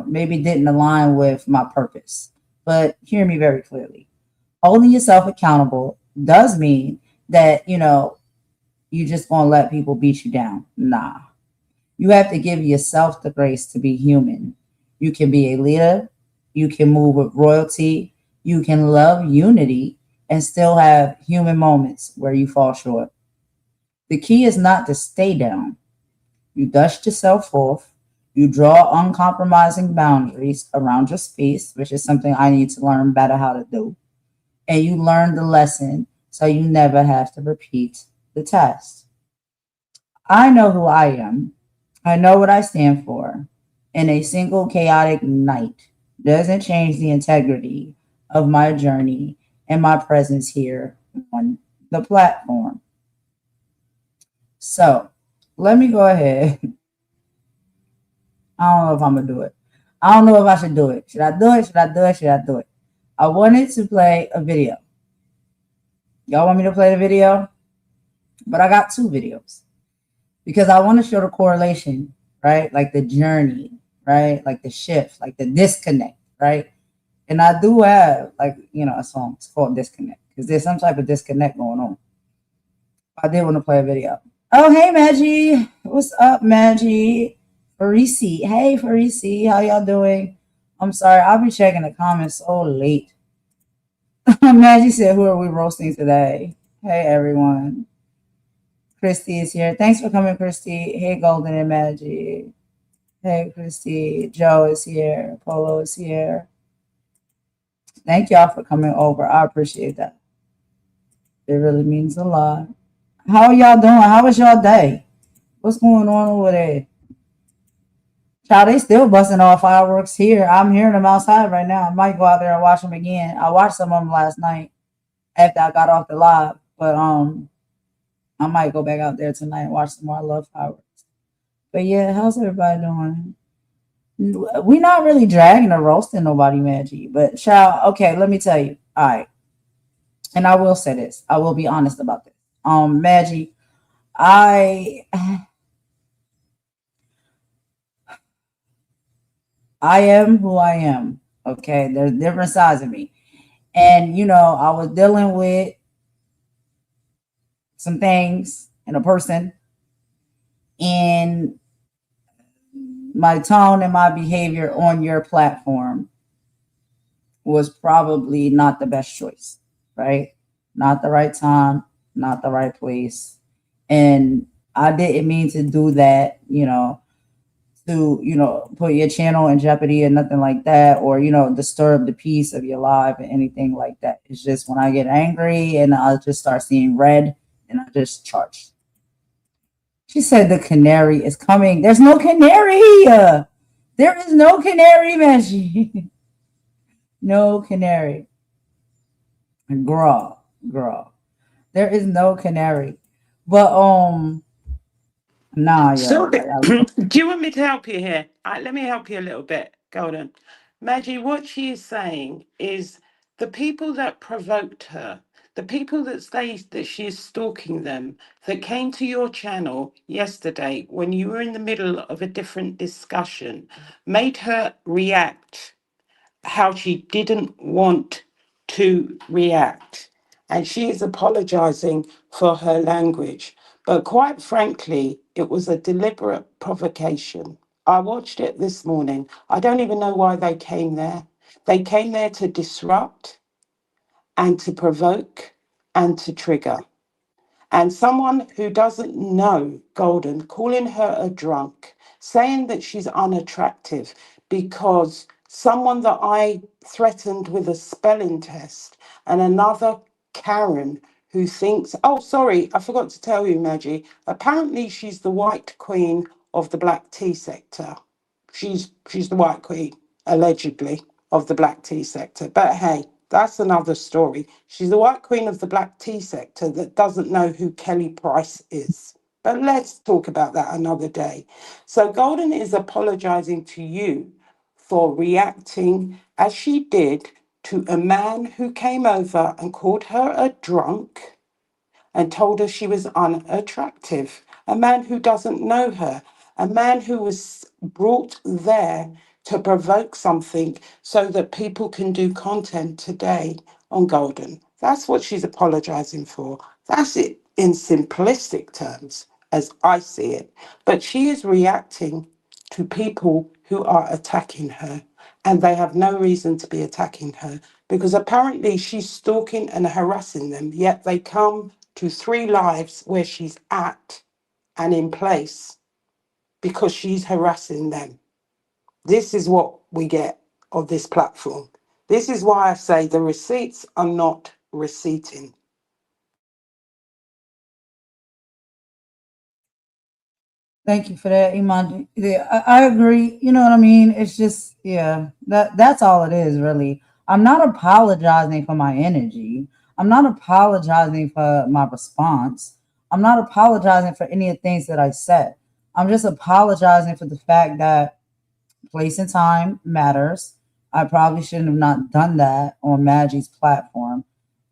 Speaker 2: maybe didn't align with my purpose. But hear me very clearly. Holding yourself accountable does mean that, you just gonna let people beat you down. Nah. You have to give yourself the grace to be human. You can be a leader. You can move with royalty. You can love unity and still have human moments where you fall short. The key is not to stay down. You dust yourself off. You draw uncompromising boundaries around your space, which is something I need to learn better how to do. And you learn the lesson so you never have to repeat the test. I know who I am. I know what I stand for. And a single chaotic night doesn't change the integrity of my journey and my presence here on the platform. So let me go ahead. I don't know if I'm gonna do it. I don't know if I should do it. Should I do it? Should I do it? Should I do it? I wanted to play a video. Y'all want me to play the video? But I got two videos because I want to show the correlation, right? Like the journey, right? Like the shift, like the disconnect, right? And I do have like, a song. It's called Disconnect because there's some type of disconnect going on. I did want to play a video. Oh, hey, Maggie. What's up, Maggie? Farisi. Hey, Farisi. How y'all doing? I'm sorry. I'll be checking the comments so late. Maggie said, who are we roasting today? Hey, everyone. Christy is here. Thanks for coming, Christy. Hey, Golden and Maggie. Hey, Christy. Joe is here. Polo is here. Thank y'all for coming over. I appreciate that. It really means a lot. How are y'all doing? How was y'all day? What's going on over there? Child, they still busting off fireworks here. I'm hearing them outside right now. I might go out there and watch them again. I watched some of them last night after I got off the live, but I might go back out there tonight and watch some more. I love fireworks. But yeah, how's everybody doing? We're not really dragging or roasting nobody, Maggie. But child, okay, let me tell you. All right. And I will say this. I will be honest about this. Maggie, I am who I am. Okay. There's different sides of me. And I was dealing with some things and a person, and my tone and my behavior on your platform was probably not the best choice, right? Not the right time, not the right place. And I didn't mean to do that, to put your channel in jeopardy or nothing like that, or disturb the peace of your life or anything like that. It's just when I get angry and I'll just start seeing red and I just charge. She said the canary is coming. There's no canary. There is no canary, Maggie. No canary. Girl. There is no canary. But nah,
Speaker 4: So,
Speaker 2: yo.
Speaker 4: do you want me to help you here? Let me help you a little bit, Golden. Maggie, what she is saying is the people that provoked her, the people that say that she is stalking them, that came to your channel yesterday when you were in the middle of a different discussion, made her react how she didn't want to react. And she is apologizing for her language. But quite frankly, it was a deliberate provocation. I watched it this morning. I don't even know why they came there. They came there to disrupt and to provoke and to trigger. And someone who doesn't know Golden, calling her a drunk, saying that she's unattractive because someone that I threatened with a spelling test and another Karen who thinks, oh, sorry, I forgot to tell you, Maggie, apparently she's the white queen of the black tea sector. She's the white queen, allegedly, of the black tea sector. But hey, that's another story. She's the white queen of the black tea sector that doesn't know who Kelly Price is. But let's talk about that another day. So Golden is apologizing to you for reacting as she did to a man who came over and called her a drunk and told her she was unattractive, a man who doesn't know her, a man who was brought there to provoke something so that people can do content today on Golden. That's what she's apologizing for. That's it in simplistic terms, as I see it. But she is reacting to people who are attacking her, and they have no reason to be attacking her because apparently she's stalking and harassing them, yet they come to 3 lives where she's at and in place because she's harassing them. This is what we get of this platform. This is why I say the receipts are not receipting.
Speaker 2: Thank you for that, Iman. Yeah, I agree. You know what I mean? It's just, yeah, that's all it is, really. I'm not apologizing for my energy. I'm not apologizing for my response. I'm not apologizing for any of the things that I said. I'm just apologizing for the fact that place and time matters. I probably shouldn't have not done that on Maggie's platform.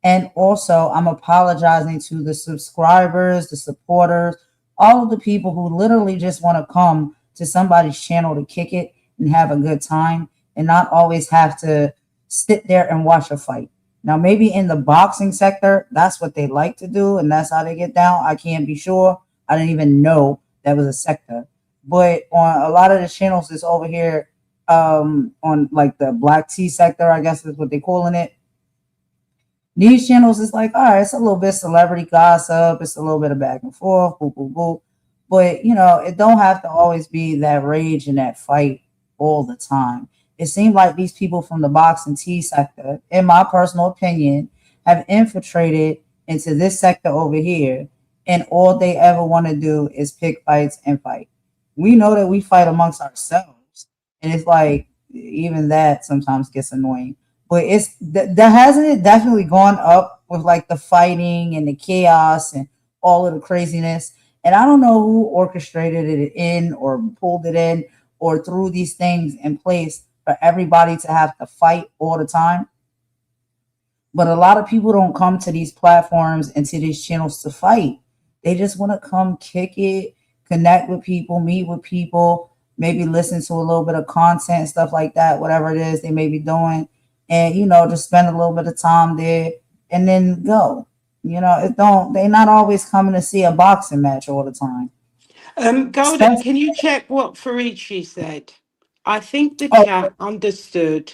Speaker 2: And also, I'm apologizing to the subscribers, the supporters, all of the people who literally just want to come to somebody's channel to kick it and have a good time and not always have to sit there and watch a fight. Now, maybe in the boxing sector, that's what they like to do and that's how they get down. I can't be sure. I didn't even know that was a sector. But on a lot of the channels that's over here, on like the black tea sector, I guess is what they're calling it, these channels is like, all right, it's a little bit celebrity gossip, it's a little bit of back and forth, boo, boo, boo. But you know, it don't have to always be that rage and that fight all the time. It seemed like these people from the box and tea sector, in my personal opinion, have infiltrated into this sector over here, and all they ever want to do is pick fights and fight. We know that we fight amongst ourselves, and it's like even that sometimes gets annoying, but it's that hasn't it definitely gone up with like the fighting and the chaos and all of the craziness. And I don't know who orchestrated it in or pulled it in or threw these things in place for everybody to have to fight all the time. But a lot of people don't come to these platforms and to these channels to fight. They just want to come kick it, connect with people, meet with people, maybe listen to a little bit of content, stuff like that, whatever it is they may be doing. And, you know, just spend a little bit of time there and then go. You know, they're not always coming to see a boxing match all the time.
Speaker 4: Golden,
Speaker 2: Especially,
Speaker 4: can you check what Farici said? I think the
Speaker 2: oh,
Speaker 4: chat understood.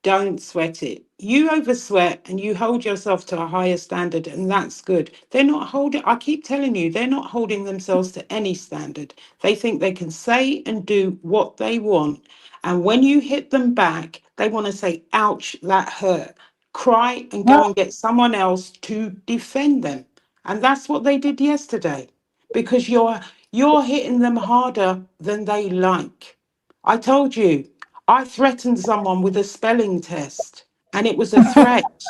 Speaker 4: Don't sweat it. You oversweat and you hold yourself to a higher standard, and that's good. They're not holding, I keep telling you, they're not holding themselves to any standard. They think they can say and do what they want. And when you hit them back, they want to say, ouch, that hurt. Cry and go
Speaker 2: well,
Speaker 4: and get someone else to defend them. And that's what they did yesterday because you're hitting them harder than they like. I told you, I threatened someone with a spelling test, and it was a threat.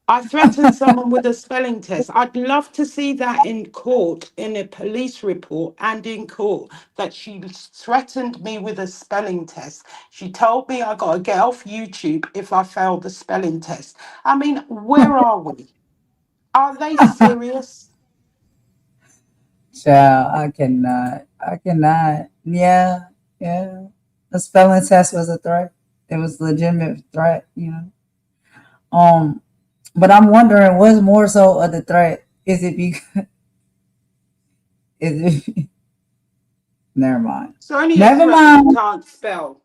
Speaker 4: I threatened someone with a spelling test. I'd love to see that in court, in a police report and in court, that she threatened me with a spelling test. She told me I got to get off YouTube if I failed the spelling test. I mean, where are we? Are they serious?
Speaker 2: child, I cannot. I cannot. Yeah, yeah. The spelling test was a threat. It was a legitimate threat, you know. But I'm wondering what's more so of the threat? Is it because is it never mind.
Speaker 4: It's only a
Speaker 2: Never
Speaker 4: threat if you
Speaker 2: mind.
Speaker 4: can't spell.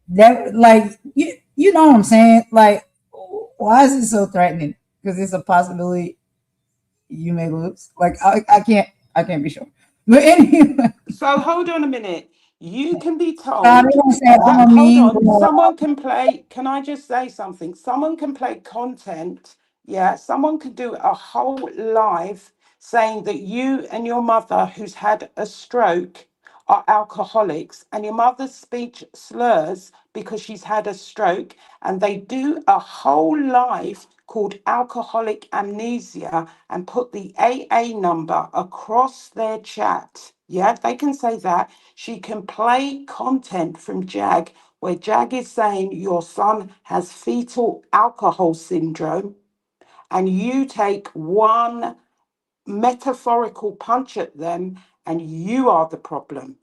Speaker 2: That like you know what I'm saying? Like why is it so threatening? Because it's a possibility you may lose. Like I can't be sure. But anyway,
Speaker 4: So hold on a minute. You can be
Speaker 2: I
Speaker 4: told
Speaker 2: don't say I'm
Speaker 4: that,
Speaker 2: a
Speaker 4: hold
Speaker 2: mean
Speaker 4: on,
Speaker 2: girl.
Speaker 4: someone can play, can I just say something? Someone can play content. Yeah, someone could do a whole live saying that you and your mother, who's had a stroke, are alcoholics, and your mother's speech slurs because she's had a stroke, and they do a whole live called alcoholic amnesia and put the AA number across their chat. Yeah, they can say that. She can play content from Jag where Jag is saying your son has fetal alcohol syndrome, and you take one metaphorical punch at them and you are the problem.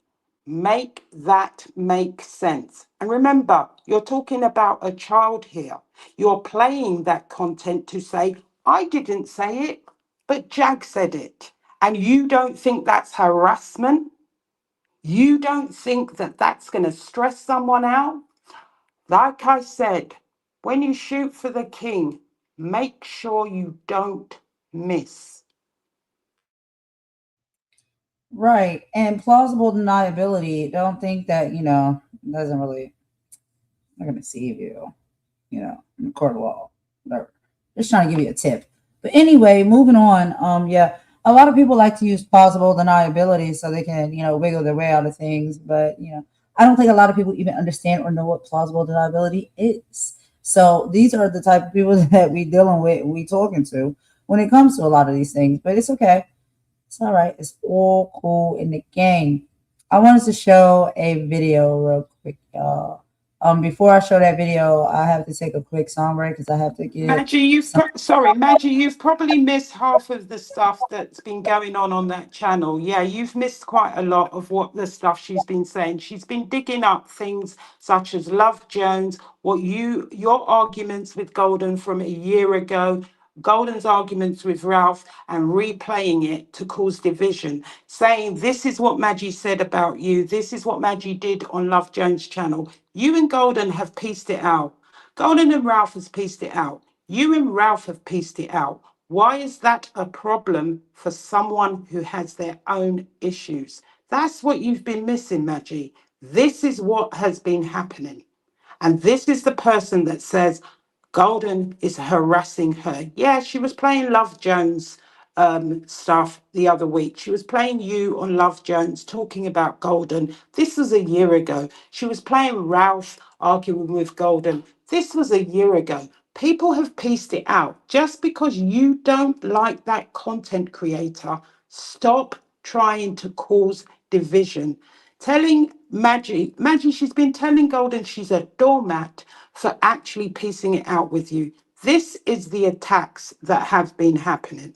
Speaker 4: Make that make sense. And remember, you're talking about a child here. You're playing that content to say, I didn't say it, but Jag said it. And you don't think that's harassment? You don't think that that's going to stress someone out? Like I said, When you shoot for the king, make sure you don't miss.
Speaker 2: Right. And plausible deniability, don't think that, doesn't really, not going to deceive you, in the court of law. Whatever. Just trying to give you a tip. But anyway, moving on. Yeah, a lot of people like to use plausible deniability so they can, wiggle their way out of things. But, I don't think a lot of people even understand or know what plausible deniability is. So these are the type of people that we dealing with, we talking to when it comes to a lot of these things. But it's okay. It's all right. It's all cool in the game. I wanted to show a video real quick, y'all. Before I show that video, I have to take a quick song break because I have to get
Speaker 4: Maggie, you've probably missed half of the stuff that's been going on that channel. Yeah, you've missed quite a lot of what the stuff she's been saying. She's been digging up things such as Love Jones, your arguments with Golden from a year ago, Golden's arguments with Ralph, and replaying it to cause division, saying this is what Maggie said about you, this is what Maggie did on Love Jones' channel. You and Golden have pieced it out. Golden and Ralph has pieced it out. You and Ralph have pieced it out. Why is that a problem for someone who has their own issues? That's what you've been missing, Maggie. This is what has been happening. And this is the person that says Golden is harassing her. Yeah, she was playing Love Jones stuff the other week. She was playing you on Love Jones, talking about Golden. This was a year ago. She was playing Ralph arguing with Golden. This was a year ago. People have pieced it out. Just because you don't like that content creator, stop trying to cause division. Telling Maggie, she's been telling Golden she's a doormat for actually piecing it out with you. This is the attacks that have been happening.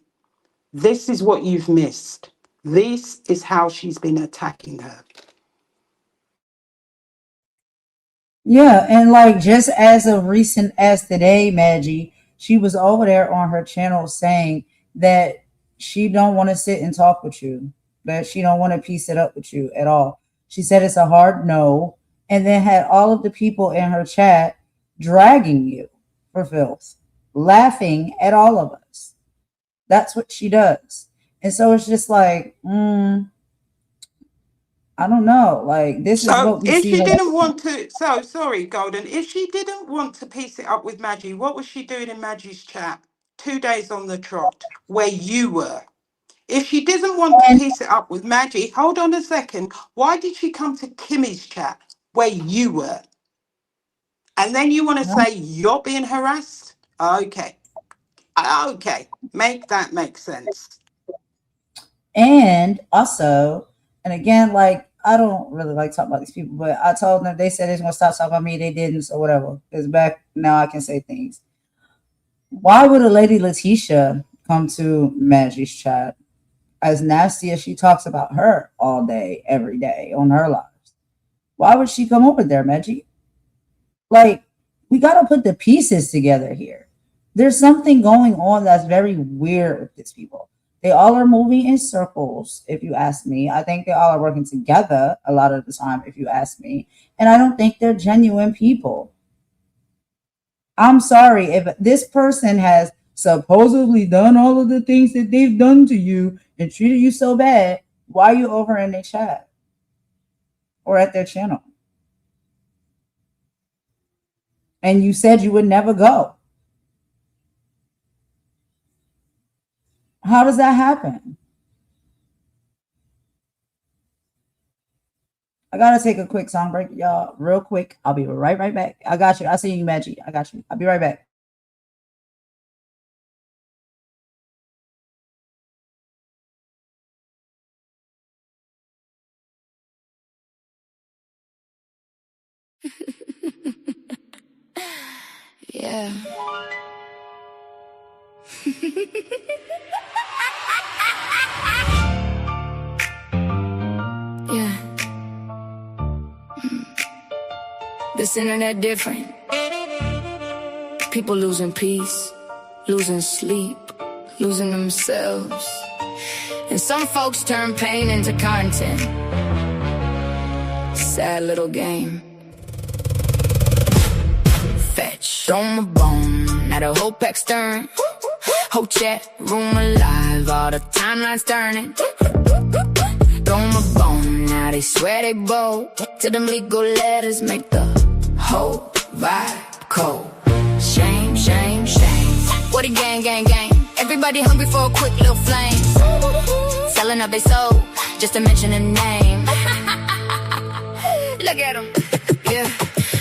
Speaker 4: This is what you've missed. This is how she's been attacking her.
Speaker 2: Yeah, and like just as of recent as today, Maggie, she was over there on her channel saying that she don't want to sit and talk with you, that she don't want to piece it up with you at all. She said it's a hard no, and then had all of the people in her chat dragging you for filth, laughing at all of us. That's what she does. And so it's just like, I don't know. Like, this is what we
Speaker 4: If
Speaker 2: see.
Speaker 4: she didn't want to, sorry, Golden. If she didn't want to piece it up with Maggie, what was she doing in Maggie's chat 2 days on the trot where you were? If she didn't want to
Speaker 2: And
Speaker 4: piece it up with Maggie, hold on a second. Why did she come to Kimmy's chat where you were? And then you want to say you're being harassed? Okay. Make that make sense.
Speaker 2: And also, and again, like, I don't really like talking about these people, but I told them, they said they're going to stop talking about me. They didn't, so whatever. Because back now I can say things. Why would a lady Letitia come to Maggie's chat as nasty as she talks about her all day, every day on her lives? Why would she come over there, Maggie? Like, we got to put the pieces together here. There's something going on that's very weird with these people. They all are moving in circles, if you ask me. I think they all are working together a lot of the time, if you ask me. And I don't think they're genuine people. I'm sorry, if this person has supposedly done all of the things that they've done to you and treated you so bad, why are you over in their chat or at their channel? And you said you would never go. How does that happen? I gotta take a quick song break, y'all, real quick. I'll be right back. I got you. I see you, Maggie. I got you. I'll be right back.
Speaker 1: Yeah. Yeah. This internet different. People losing peace, losing sleep, losing themselves. And some folks turn pain into content. Sad little game. Fetch, throw my bone at a whole pack stern. Whole chat room alive, all the timelines turning. Throw my bone, now they swear they bold. Till them legal letters make the whole vibe cold. Shame, shame, shame. What a gang, gang, gang. Everybody hungry for a quick little flame. Selling up they soul, just to mention a name. Look at them, yeah.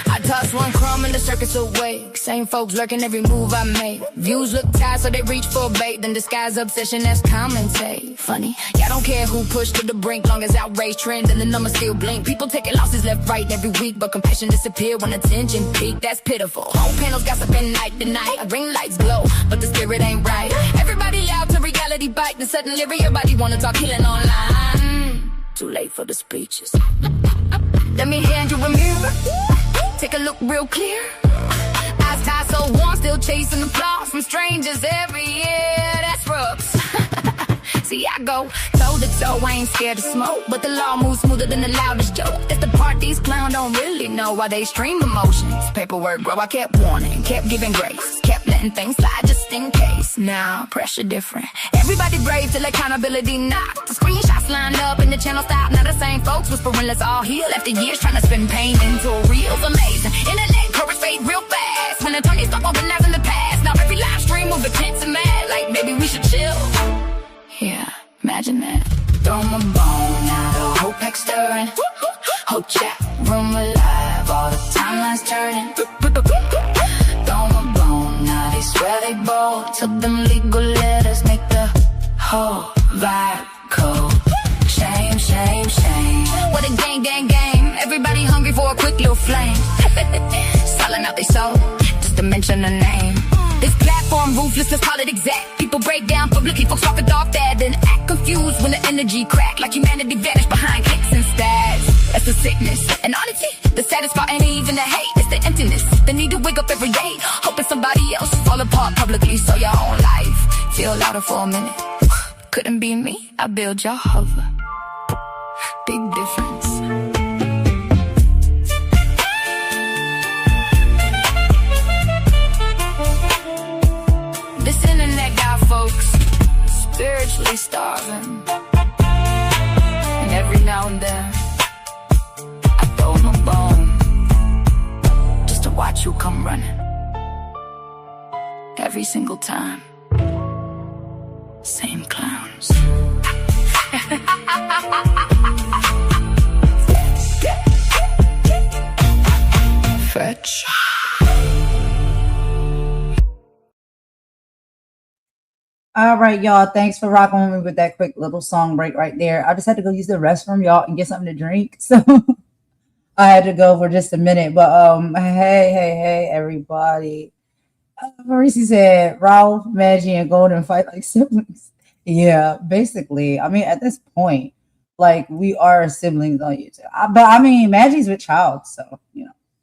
Speaker 1: I toss one crumb and the circus awake. Same folks lurking every move I make. Views look tight so they reach for bait. Then disguise obsession as commentate. Funny, y'all don't care who pushed to the brink. Long as outrage trend and the numbers still blink. People taking losses left, right every week. But compassion disappear when attention peak. That's pitiful. Whole panels gossiping night to night. Ring lights glow, but the spirit ain't right. Everybody loud to reality bite. Then suddenly everybody wanna talk healing online. Too late for the speeches. Let me hand you a mirror. Take a look real clear. Eyes tied so warm, still chasing applause from strangers every year. That's Brooks. See, I go toe to toe, I ain't scared to smoke. But the law moves smoother than the loudest joke. That's the part these clowns don't really know why they stream emotions. Paperwork, bro, I kept warning, kept giving grace, kept letting things slide just in case. Now, pressure different. Everybody brave till accountability knocked. The screenshots lined up and the channel stopped. Now the same folks whispering, let's all heal. After years trying to spin pain into reels. Amazing. Internet courage fade real fast. When attorneys start organizing the past. Now every live stream move tense and mad. Like maybe we should chill. Yeah, imagine that. Throw my bone out, the whole pack stirring. Whole chat room alive, all the timelines turning. Throw my bone, now they swear they bold. Till them legal letters make the whole vibe cold. Shame, shame, shame. What a gang, gang, game. Everybody hungry for a quick little flame. Selling out they soul, just to mention the name. This platform ruthless, let's call it exact. People break down publicly, folks profit off that. Then act confused when the energy crack. Like humanity vanished behind clicks and stats. That's the sickness, and honesty, the saddest part ain't even the hate. It's the emptiness, the need to wake up every day, hoping somebody else fall apart publicly. So your own life feel louder for a minute. Couldn't be me, I build your hover. Big difference. This internet got folks spiritually starving. And every now and then I throw them a bone just to watch you come running. Every single time, same clowns. Fetch.
Speaker 2: All right, y'all. Thanks for rocking with me with that quick little song break right there. I just had to go use the restroom, y'all, and get something to drink. So I had to go for just a minute. But hey, everybody. Marisi said Ralph, Maggie, and Golden fight like siblings. Yeah, basically. I mean, at this point, like we are siblings on YouTube. But I mean, Maggie's with child, so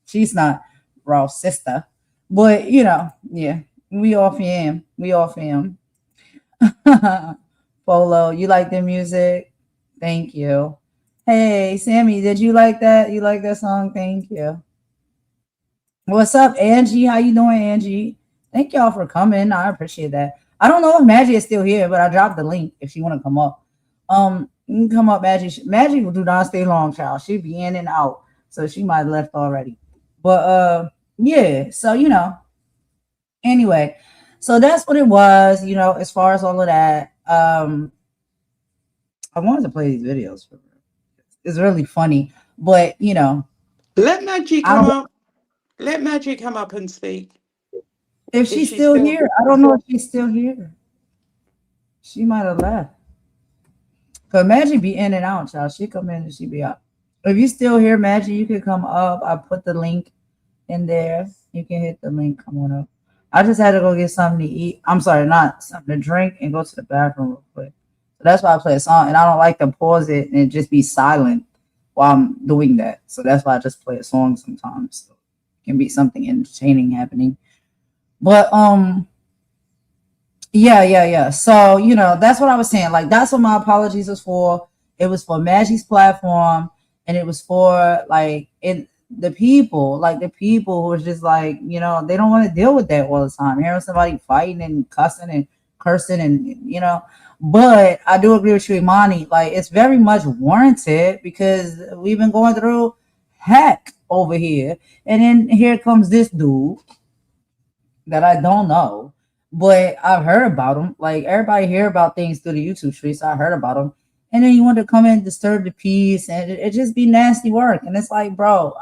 Speaker 2: she's not Ralph's sister. But yeah, we all fam. We all fam. Polo, you like the music? Thank you. Hey, Sammy, did you like that? You like that song? Thank you. What's up, Angie? How you doing, Angie? Thank y'all for coming. I appreciate that. I don't know if Maggie is still here, but I dropped the link if she want to come up. You can come up, Maggie. Maggie will do not stay long, child. She'll be in and out, so she might have left already. But yeah. So anyway. So that's what it was, as far as all of that. I wanted to play these videos for her. It's really funny, but
Speaker 4: let Maggie come up. Let Maggie come up and speak.
Speaker 2: If she's still here, I don't know if she's still here. She might have left. Cause Maggie be in and out, y'all. She come in and she be out. If you still here, Maggie, you can come up. I put the link in there. You can hit the link. Come on up. I just had to go get something to eat. I'm sorry, not something to drink, and go to the bathroom real quick. So that's why I play a song, and I don't like to pause it and just be silent while I'm doing that. So that's why I just play a song sometimes. So it can be something entertaining happening. But yeah. So that's what I was saying. Like that's what my apologies was for. It was for Maggie's platform, and it was for like the people, like the people who are just like, they don't want to deal with that all the time. Hearing somebody fighting and cussing and cursing and. But I do agree with you, Imani. Like, it's very much warranted because we've been going through heck over here. And then here comes this dude that I don't know, but I've heard about him. Like, everybody hear about things through the YouTube streets. I heard about him. And then you want to come in and disturb the peace, and it just be nasty work. And it's like, bro,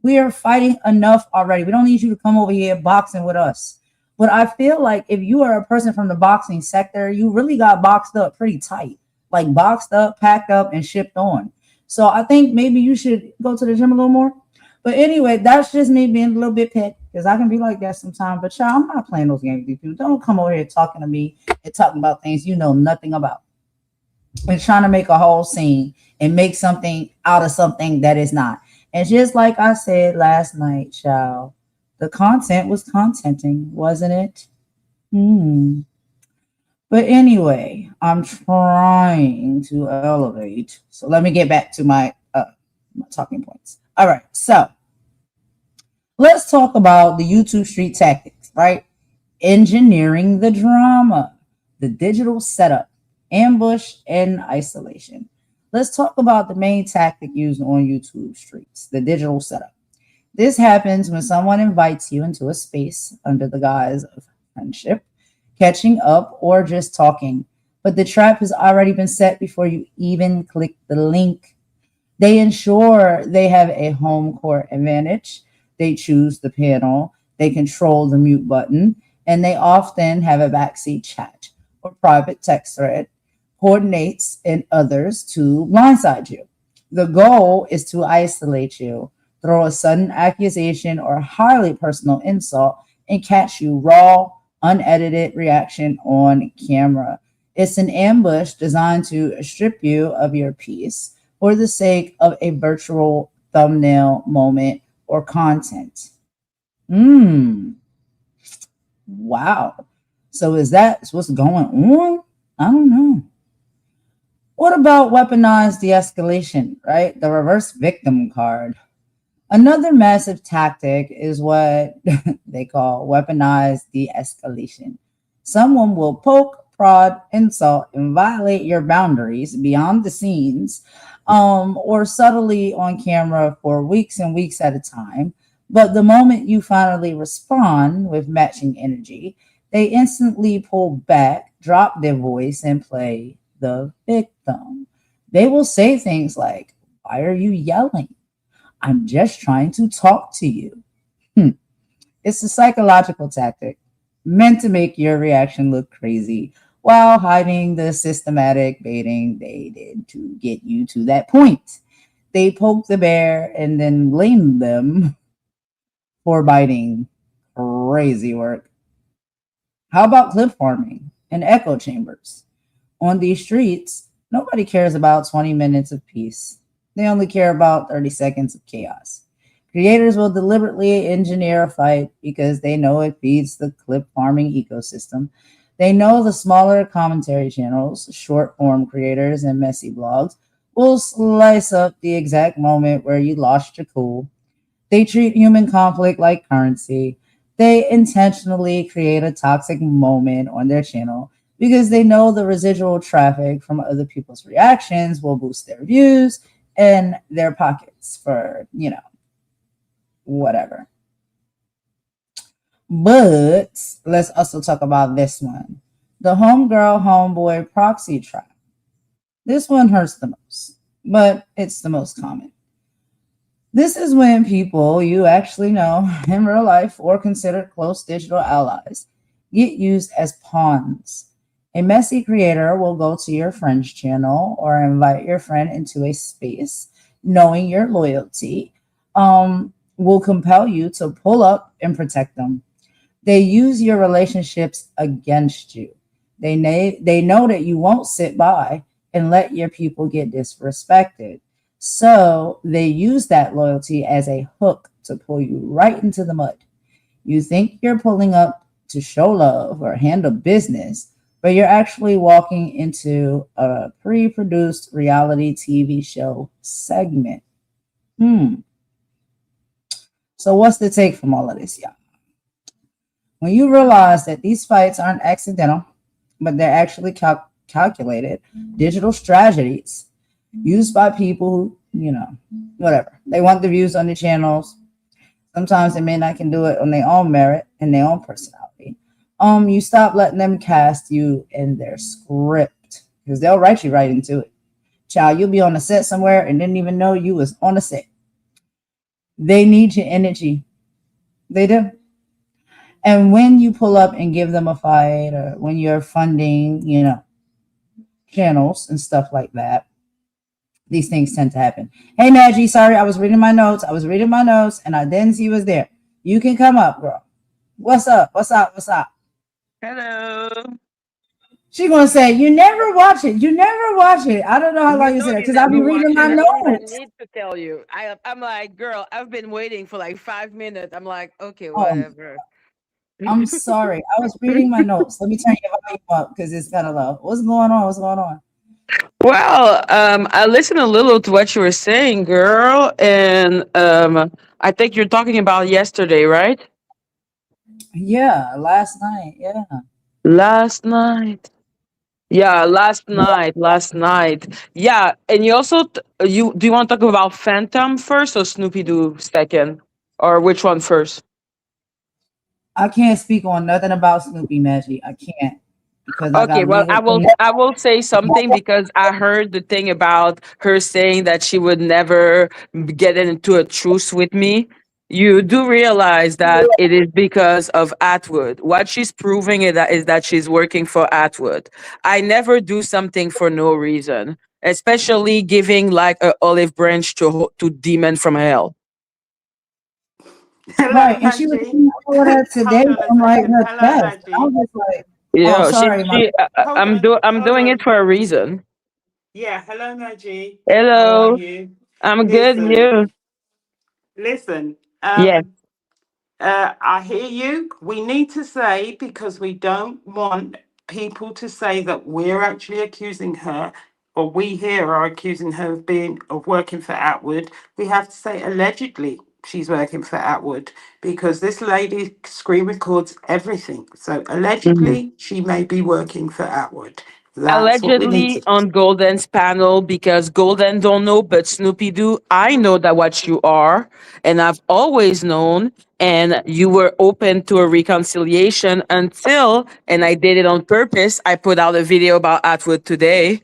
Speaker 2: we are fighting enough already. We don't need you to come over here boxing with us. But I feel like if you are a person from the boxing sector, you really got boxed up pretty tight, like boxed up, packed up, and shipped on. So I think maybe you should go to the gym a little more. But anyway, that's just me being a little bit pet because I can be like that sometimes. But y'all, I'm not playing those games with you people. Don't come over here talking to me and talking about things you know nothing about and trying to make a whole scene and make something out of something that is not. And just like I said last night, child, the content was contenting, wasn't it? But anyway, I'm trying to elevate. So let me get back to my talking points. All right, so let's talk about the YouTube street tactics, right? Engineering the drama, the digital setup, ambush, and isolation. Let's talk about the main tactic used on YouTube streets, the digital setup. This happens when someone invites you into a space under the guise of friendship, catching up, or just talking, but the trap has already been set before you even click the link. They ensure they have a home court advantage. They choose the panel, they control the mute button, and they often have a backseat chat or private text thread, coordinates and others to blindside you. The goal is to isolate you, throw a sudden accusation or highly personal insult, and catch you raw, unedited reaction on camera. It's an ambush designed to strip you of your peace for the sake of a virtual thumbnail moment or content. Wow. So is that what's going on? I don't know. What about weaponized de-escalation, right? The reverse victim card. Another massive tactic is what they call weaponized de-escalation. Someone will poke, prod, insult, and violate your boundaries beyond the scenes, or subtly on camera for weeks and weeks at a time. But the moment you finally respond with matching energy, they instantly pull back, drop their voice, and play the victim. They will say things like, "Why are you yelling? I'm just trying to talk to you." It's a psychological tactic meant to make your reaction look crazy while hiding the systematic baiting they did to get you to that point. They poke the bear and then blame them for biting. Crazy work. How about clip farming and echo chambers? On these streets, nobody cares about 20 minutes of peace. They only care about 30 seconds of chaos. Creators will deliberately engineer a fight because they know it feeds the clip farming ecosystem. They know the smaller commentary channels, short form creators, and messy blogs will slice up the exact moment where you lost your cool. They treat human conflict like currency. They intentionally create a toxic moment on their channel because they know the residual traffic from other people's reactions will boost their views and their pockets for, whatever. But let's also talk about this one, the homegirl, homeboy proxy trap. This one hurts the most, but it's the most common. This is when people you actually know in real life or consider close digital allies get used as pawns. A messy creator will go to your friend's channel or invite your friend into a space, knowing your loyalty, will compel you to pull up and protect them. They use your relationships against you. They know that you won't sit by and let your people get disrespected. So they use that loyalty as a hook to pull you right into the mud. You think you're pulling up to show love or handle business, but you're actually walking into a pre-produced reality TV show segment. So what's the take from all of this, y'all? When you realize that these fights aren't accidental, but they're actually calculated digital strategies used by people who, whatever. They want the views on the channels. Sometimes they may not can do it on their own merit and their own personality. You stop letting them cast you in their script because they'll write you right into it. Child, you'll be on a set somewhere and didn't even know you was on a set. They need your energy. They do. And when you pull up and give them a fight or when you're funding, channels and stuff like that, these things tend to happen. Hey, Maggie, sorry, I was reading my notes. And I didn't see you was there. You can come up, girl. What's up? What's up? What's up?
Speaker 5: Hello.
Speaker 2: She gonna say, you never watch it. You never watch it. I don't know how long you said it
Speaker 5: You
Speaker 2: because I'll be
Speaker 5: never watch
Speaker 2: reading
Speaker 5: it.
Speaker 2: my
Speaker 5: I don't even
Speaker 2: notes.
Speaker 5: need to tell you. I'm like, girl, I've been waiting for like 5 minutes. I'm like, okay,
Speaker 2: Oh,
Speaker 5: whatever.
Speaker 2: I'm sorry. I was reading my notes. Let me turn your volume up because it's kind of low. What's going on? What's going on?
Speaker 5: Well, I listened a little to what you were saying, girl, and I think you're talking about yesterday, right?
Speaker 2: Yeah, last night. Yeah.
Speaker 5: Last night. Yeah, last night. Yeah, and you also you do you want to talk about Phantom first or Snoopy Doo second, or which one first?
Speaker 2: I can't speak on nothing about Snoopy Magic. I can't because I
Speaker 5: Okay,
Speaker 2: got
Speaker 5: well,
Speaker 2: legal
Speaker 5: I will say something because I heard the thing about her saying that she would never get into a truce with me. You do realize that it is because of Atwood. What she's proving is that she's working for Atwood. I never do something for no reason, especially giving like a olive branch to demon from hell.
Speaker 2: right.
Speaker 6: Hello,
Speaker 2: And she was
Speaker 6: Maggie.
Speaker 2: saying all that today
Speaker 6: Hold on a
Speaker 2: on like
Speaker 6: second.
Speaker 2: her
Speaker 6: Hello,
Speaker 2: chest. I was
Speaker 6: Maggie.
Speaker 2: just like, oh,
Speaker 5: Yeah,
Speaker 2: sorry, my
Speaker 6: Hold on.
Speaker 5: I'm
Speaker 6: Hold
Speaker 5: doing it
Speaker 6: on.
Speaker 5: for a reason.
Speaker 6: Yeah, hello, Maggie. How are
Speaker 5: Hello,
Speaker 6: you?
Speaker 5: I'm good.
Speaker 6: Listen,
Speaker 5: You?
Speaker 6: listen.
Speaker 5: Yes.
Speaker 6: I hear you. We need to say, because we don't want people to say that we're actually accusing her, or we here are accusing her of working for Atwood. We have to say allegedly she's working for Atwood because this lady screen records everything. So allegedly she may be working for Atwood. That's what we need
Speaker 5: Allegedly
Speaker 6: to.
Speaker 5: on Golden's panel because Golden don't know, but Snoopy do. I know that what you are, and I've always known, and you were open to a reconciliation until, and I did it on purpose. I put out a video about Atwood today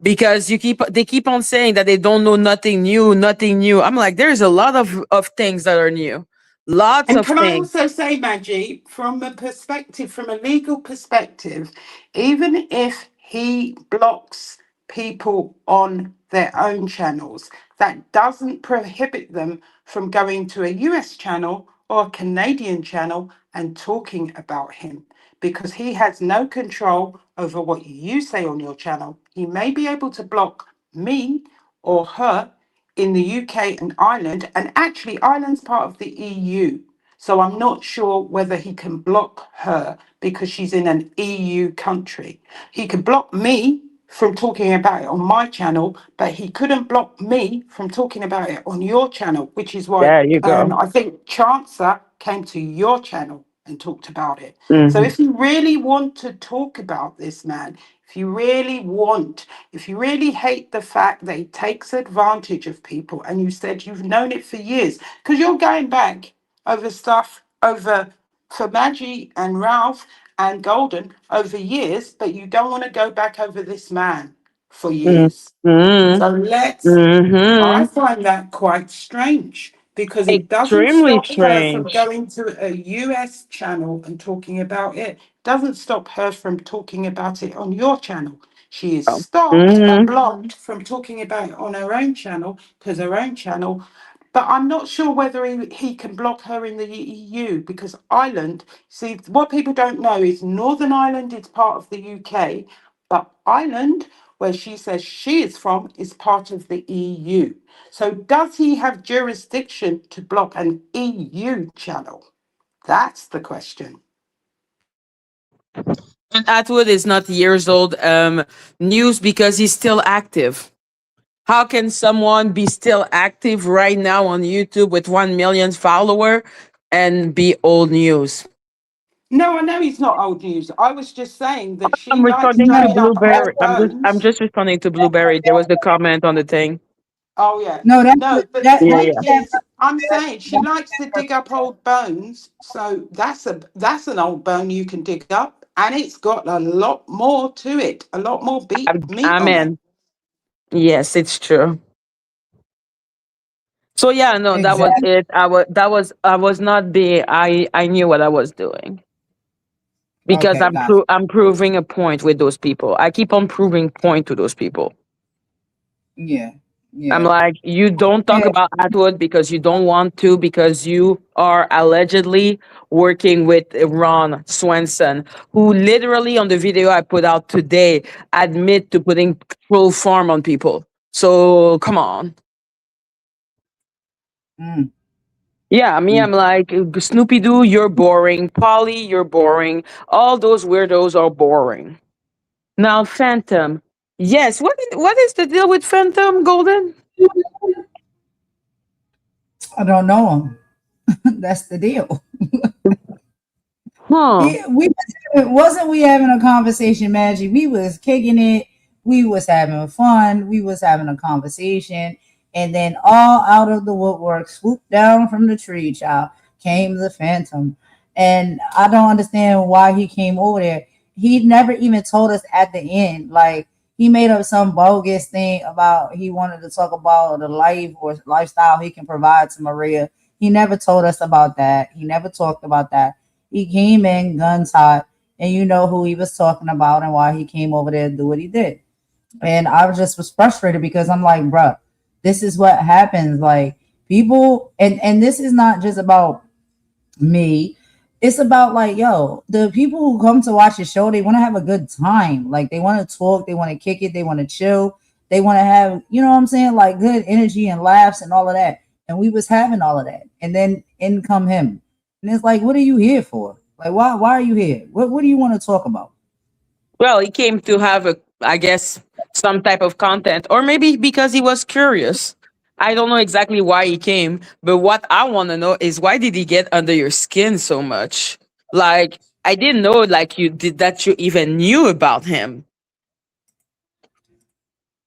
Speaker 5: because they keep on saying that they don't know nothing new, nothing new. I'm like, there's a lot of things that are new, lots
Speaker 6: And
Speaker 5: of
Speaker 6: can I
Speaker 5: things.
Speaker 6: also say, Maggie, from a legal perspective, even if he blocks people on their own channels, that doesn't prohibit them from going to a US channel or a Canadian channel and talking about him because he has no control over what you say on your channel. He may be able to block me or her in the UK and Ireland, and actually, Ireland's part of the EU. So I'm not sure whether he can block her because she's in an EU country. He could block me from talking about it on my channel, but he couldn't block me from talking about it on your channel, which is why
Speaker 5: There you go.
Speaker 6: I think Chancer came to your channel and talked about it. So
Speaker 5: Hmm.
Speaker 6: if you really want to talk about this man, if you really want, if you really hate the fact that he takes advantage of people, and you said you've known it for years, because you're going back over stuff over for Maggie and Ralph and Golden over years, but you don't want to go back over this man for years.
Speaker 5: Hmm.
Speaker 6: So let's, I
Speaker 5: Hmm.
Speaker 6: find that quite strange because it doesn't
Speaker 5: Extremely
Speaker 6: stop her from
Speaker 5: strange.
Speaker 6: going to a US channel and talking about it, doesn't stop her from talking about it on your channel. She is stopped and
Speaker 5: Hmm.
Speaker 6: blocked from talking about it on her own channel because her own channel, but I'm not sure whether he can block her in the EU because Ireland, see, what people don't know is Northern Ireland is part of the UK, but Ireland, where she says she is from, is part of the EU. So does he have jurisdiction to block an EU channel? That's the question.
Speaker 5: And Atwood is not years old news because he's still active. How can someone be still active right now on YouTube with 1 million follower and be old news?
Speaker 6: No, I know he's not old news. I was just saying that
Speaker 5: I'm
Speaker 6: she likes
Speaker 5: responding to
Speaker 6: digging up
Speaker 5: Blueberry.
Speaker 6: old
Speaker 5: I'm
Speaker 6: bones.
Speaker 5: just responding to Blueberry. There was the comment on the thing.
Speaker 6: Oh yeah.
Speaker 2: No, that's
Speaker 6: No, but the
Speaker 2: that.
Speaker 5: Yeah,
Speaker 6: point
Speaker 5: yeah.
Speaker 6: is, I'm saying she likes to dig up old bones. So that's an old bone you can dig up, and it's got a lot more to it, a lot more meat on it.
Speaker 5: Amen. Yes, it's true. So yeah, no, that was
Speaker 2: Exactly.
Speaker 5: it. I was not the I knew what I was doing because
Speaker 2: Okay, got it.
Speaker 5: I'm proving a point with those people. I keep on proving point to those people.
Speaker 2: Yeah,
Speaker 5: I'm
Speaker 2: yeah.
Speaker 5: like, you don't talk
Speaker 2: And
Speaker 5: about Atwood because you don't want to, because you are allegedly working with Ron Swenson, who literally on the video I put out today admit to putting troll farm on people. So come on.
Speaker 2: mm,
Speaker 5: Yeah, me,
Speaker 2: mm.
Speaker 5: I'm like, Snoopy Doo, you're boring. Polly, you're boring. All those weirdos are boring. Now, Phantom. Yes, what is the deal with Phantom, Golden?
Speaker 2: I don't know him. That's the deal.
Speaker 5: Huh.
Speaker 2: Wasn't we having a conversation, Magic? We was kicking it. We was having fun. We was having a conversation, and then all out of the woodwork, swooped down from the tree, child, came the Phantom, and I don't understand why he came over there. He never even told us at the end. Like he made up some bogus thing about he wanted to talk about the life or lifestyle he can provide to Maria. He never told us about that. He never talked about that. He came in guns hot, and you know who he was talking about and why he came over there to do what he did. And I was frustrated because I'm like, bruh, this is what happens. Like people, and this is not just about me. It's about like, yo, the people who come to watch the show, they want to have a good time. Like they want to talk, they want to kick it, they want to chill, they want to have, you know what I'm saying, like good energy and laughs and all of that. And we was having all of that, and then in come him, and it's like, what are you here for? Like, why are you here? What do you want to talk about?
Speaker 5: Well, he came to have I guess, some type of content, or maybe because he was curious. I don't know exactly why he came, but what I want to know is why did he get under your skin so much? Like, I didn't know, like, you did that you even knew about him.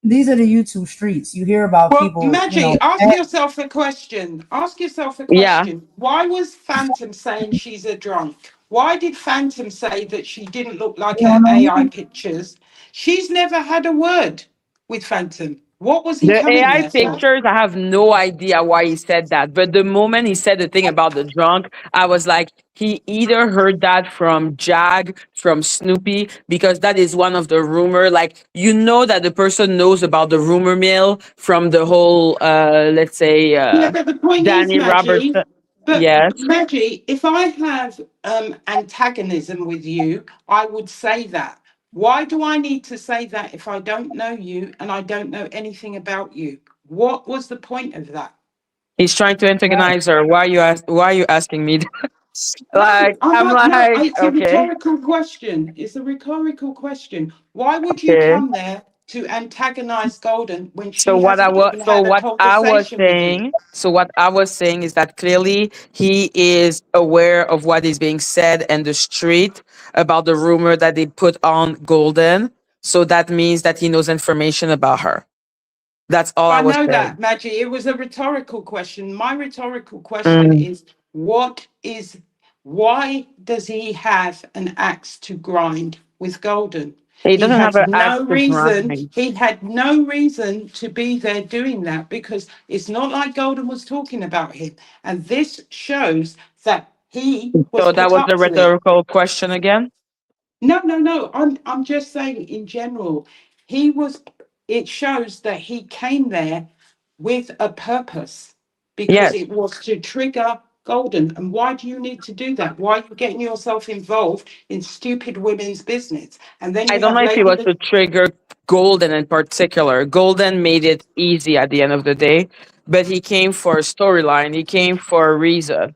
Speaker 2: These are the YouTube streets. You hear about
Speaker 6: Well,
Speaker 2: people, you
Speaker 6: Maggie,
Speaker 2: know.
Speaker 6: ask yourself a question. Ask yourself a
Speaker 5: Yeah,
Speaker 6: question. Why was Phantom saying she's a drunk? Why did Phantom say that she didn't look like
Speaker 2: You
Speaker 6: her
Speaker 2: don't know
Speaker 6: AI
Speaker 2: me.
Speaker 6: pictures? She's never had a word with Phantom. What was he
Speaker 5: the
Speaker 6: coming
Speaker 5: AI
Speaker 6: there for?
Speaker 5: pictures, I have no idea why he said that. But the moment he said the thing about the drunk, I was like, he either heard that from Jag, from Snoopy, because that is one of the rumor. Like, you know that the person knows about the rumor mill from the whole, let's say,
Speaker 6: Yeah, but the point is,
Speaker 5: Danny
Speaker 6: Maggie,
Speaker 5: Robertson.
Speaker 6: but
Speaker 5: Yes.
Speaker 6: Maggie, if I have antagonism with you, I would say that. Why do I need to say that if I don't know you and I don't know anything about you? What was the point of that?
Speaker 5: He's trying to
Speaker 2: Right.
Speaker 5: antagonize her. Why are you asking me?
Speaker 6: No,
Speaker 5: Like,
Speaker 6: I'm
Speaker 5: I'm
Speaker 6: not. No,
Speaker 5: like,
Speaker 6: it's a
Speaker 5: okay,
Speaker 6: rhetorical question. It's a rhetorical question. Why would you
Speaker 5: okay.
Speaker 6: come there to antagonize Golden when
Speaker 5: So
Speaker 6: she hasn't even had a conversation with you?
Speaker 5: what I was saying is that clearly he is aware of what is being said in the street about the rumor that they put on Golden. So that means that he knows information about her. That's all I
Speaker 6: I
Speaker 5: was
Speaker 6: know
Speaker 5: saying.
Speaker 6: that, Maggie. It was a rhetorical question. My rhetorical question
Speaker 5: Mm.
Speaker 6: is why does he have an axe to grind with Golden?
Speaker 5: He
Speaker 6: He
Speaker 5: doesn't have
Speaker 6: has
Speaker 5: an axe
Speaker 6: no
Speaker 5: to
Speaker 6: reason,
Speaker 5: grind.
Speaker 6: he had no reason to be there doing that because it's not like Golden was talking about him. And this shows that he was
Speaker 5: So that
Speaker 6: put
Speaker 5: was
Speaker 6: up
Speaker 5: the
Speaker 6: to it.
Speaker 5: rhetorical question again.
Speaker 6: No, no, no. I'm just saying in general, he was it shows that he came there with a purpose because
Speaker 5: Yes.
Speaker 6: it was to trigger Golden. And why do you need to do that? Why are you getting yourself involved in stupid women's business? And then
Speaker 5: I
Speaker 6: you
Speaker 5: don't
Speaker 6: have
Speaker 5: know if it
Speaker 6: Lady
Speaker 5: was to trigger Golden in particular. Golden made it easy at the end of the day, but he came for a storyline. He came for a reason.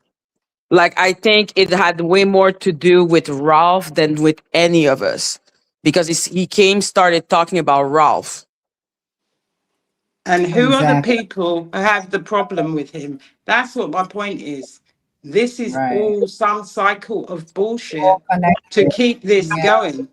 Speaker 5: Like, I think it had way more to do with Ralph than with any of us, because he came started talking about Ralph.
Speaker 6: And who are the
Speaker 2: Exactly.
Speaker 6: people who have the problem with him? That's what my point is. This is
Speaker 2: Right.
Speaker 6: all some cycle of
Speaker 2: All
Speaker 6: bullshit to
Speaker 2: connected.
Speaker 6: keep this
Speaker 2: Yeah.
Speaker 6: going.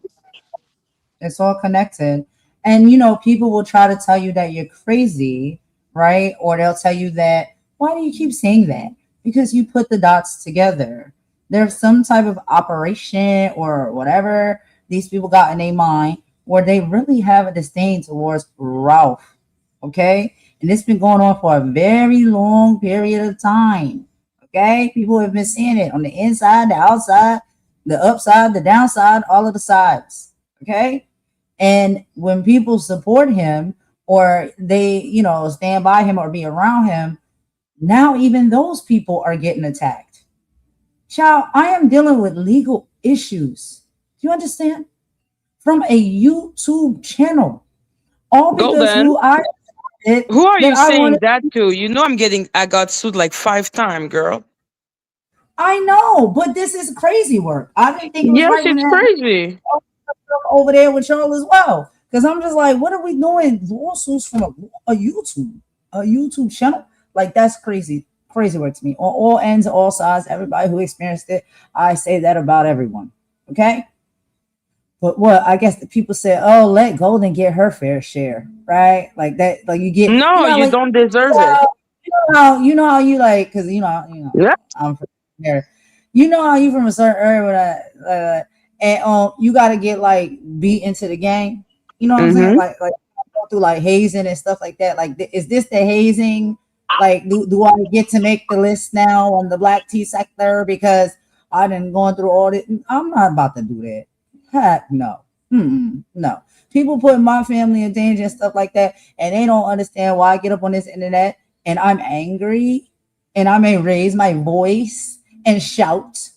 Speaker 2: It's all connected. And people will try to tell you that you're crazy, right? Or they'll tell you that, why do you keep saying that? Because you put the dots together. There's some type of operation or whatever these people got in their mind where they really have a disdain towards Ralph. Okay? And it's been going on for a very long period of time. Okay? People have been seeing it on the inside, the outside, the upside, the downside, all of the sides. Okay? And when people support him or they, stand by him or be around him, now even those people are getting attacked. Child, I am dealing with legal issues. Do you understand? From a YouTube channel. All because
Speaker 5: Golden,
Speaker 2: who I did
Speaker 5: who are
Speaker 2: that
Speaker 5: you
Speaker 2: I
Speaker 5: saying
Speaker 2: wanted.
Speaker 5: that to? I got sued like 5 times, girl.
Speaker 2: I know, but this is crazy work. I didn't think it was
Speaker 5: Yes,
Speaker 2: right when
Speaker 5: it's
Speaker 2: it happened
Speaker 5: crazy.
Speaker 2: over there with y'all as well. Because I'm just like, what are we doing? Lawsuits from a YouTube channel? Like that's crazy, crazy work to me. On all ends, all sides, everybody who experienced it, I say that about everyone. Okay. But what I guess the people say, oh, let Golden get her fair share, right? Like that, like you get,
Speaker 5: No, you
Speaker 2: like
Speaker 5: don't deserve it.
Speaker 2: you know how you like, because
Speaker 5: Yeah.
Speaker 2: I'm from there. You know how you from a certain area and you got to get like beat into the game. You know what I'm saying?
Speaker 5: Mm-hmm.
Speaker 2: Like go through like hazing and stuff like that. Like, is this the hazing? Like, do I get to make the list now on the black tea sector because I didn't going through all this? I'm not about to do that. Heck no. No. People put my family in danger and stuff like that, and they don't understand why I get up on this internet and I'm angry and I may raise my voice and shout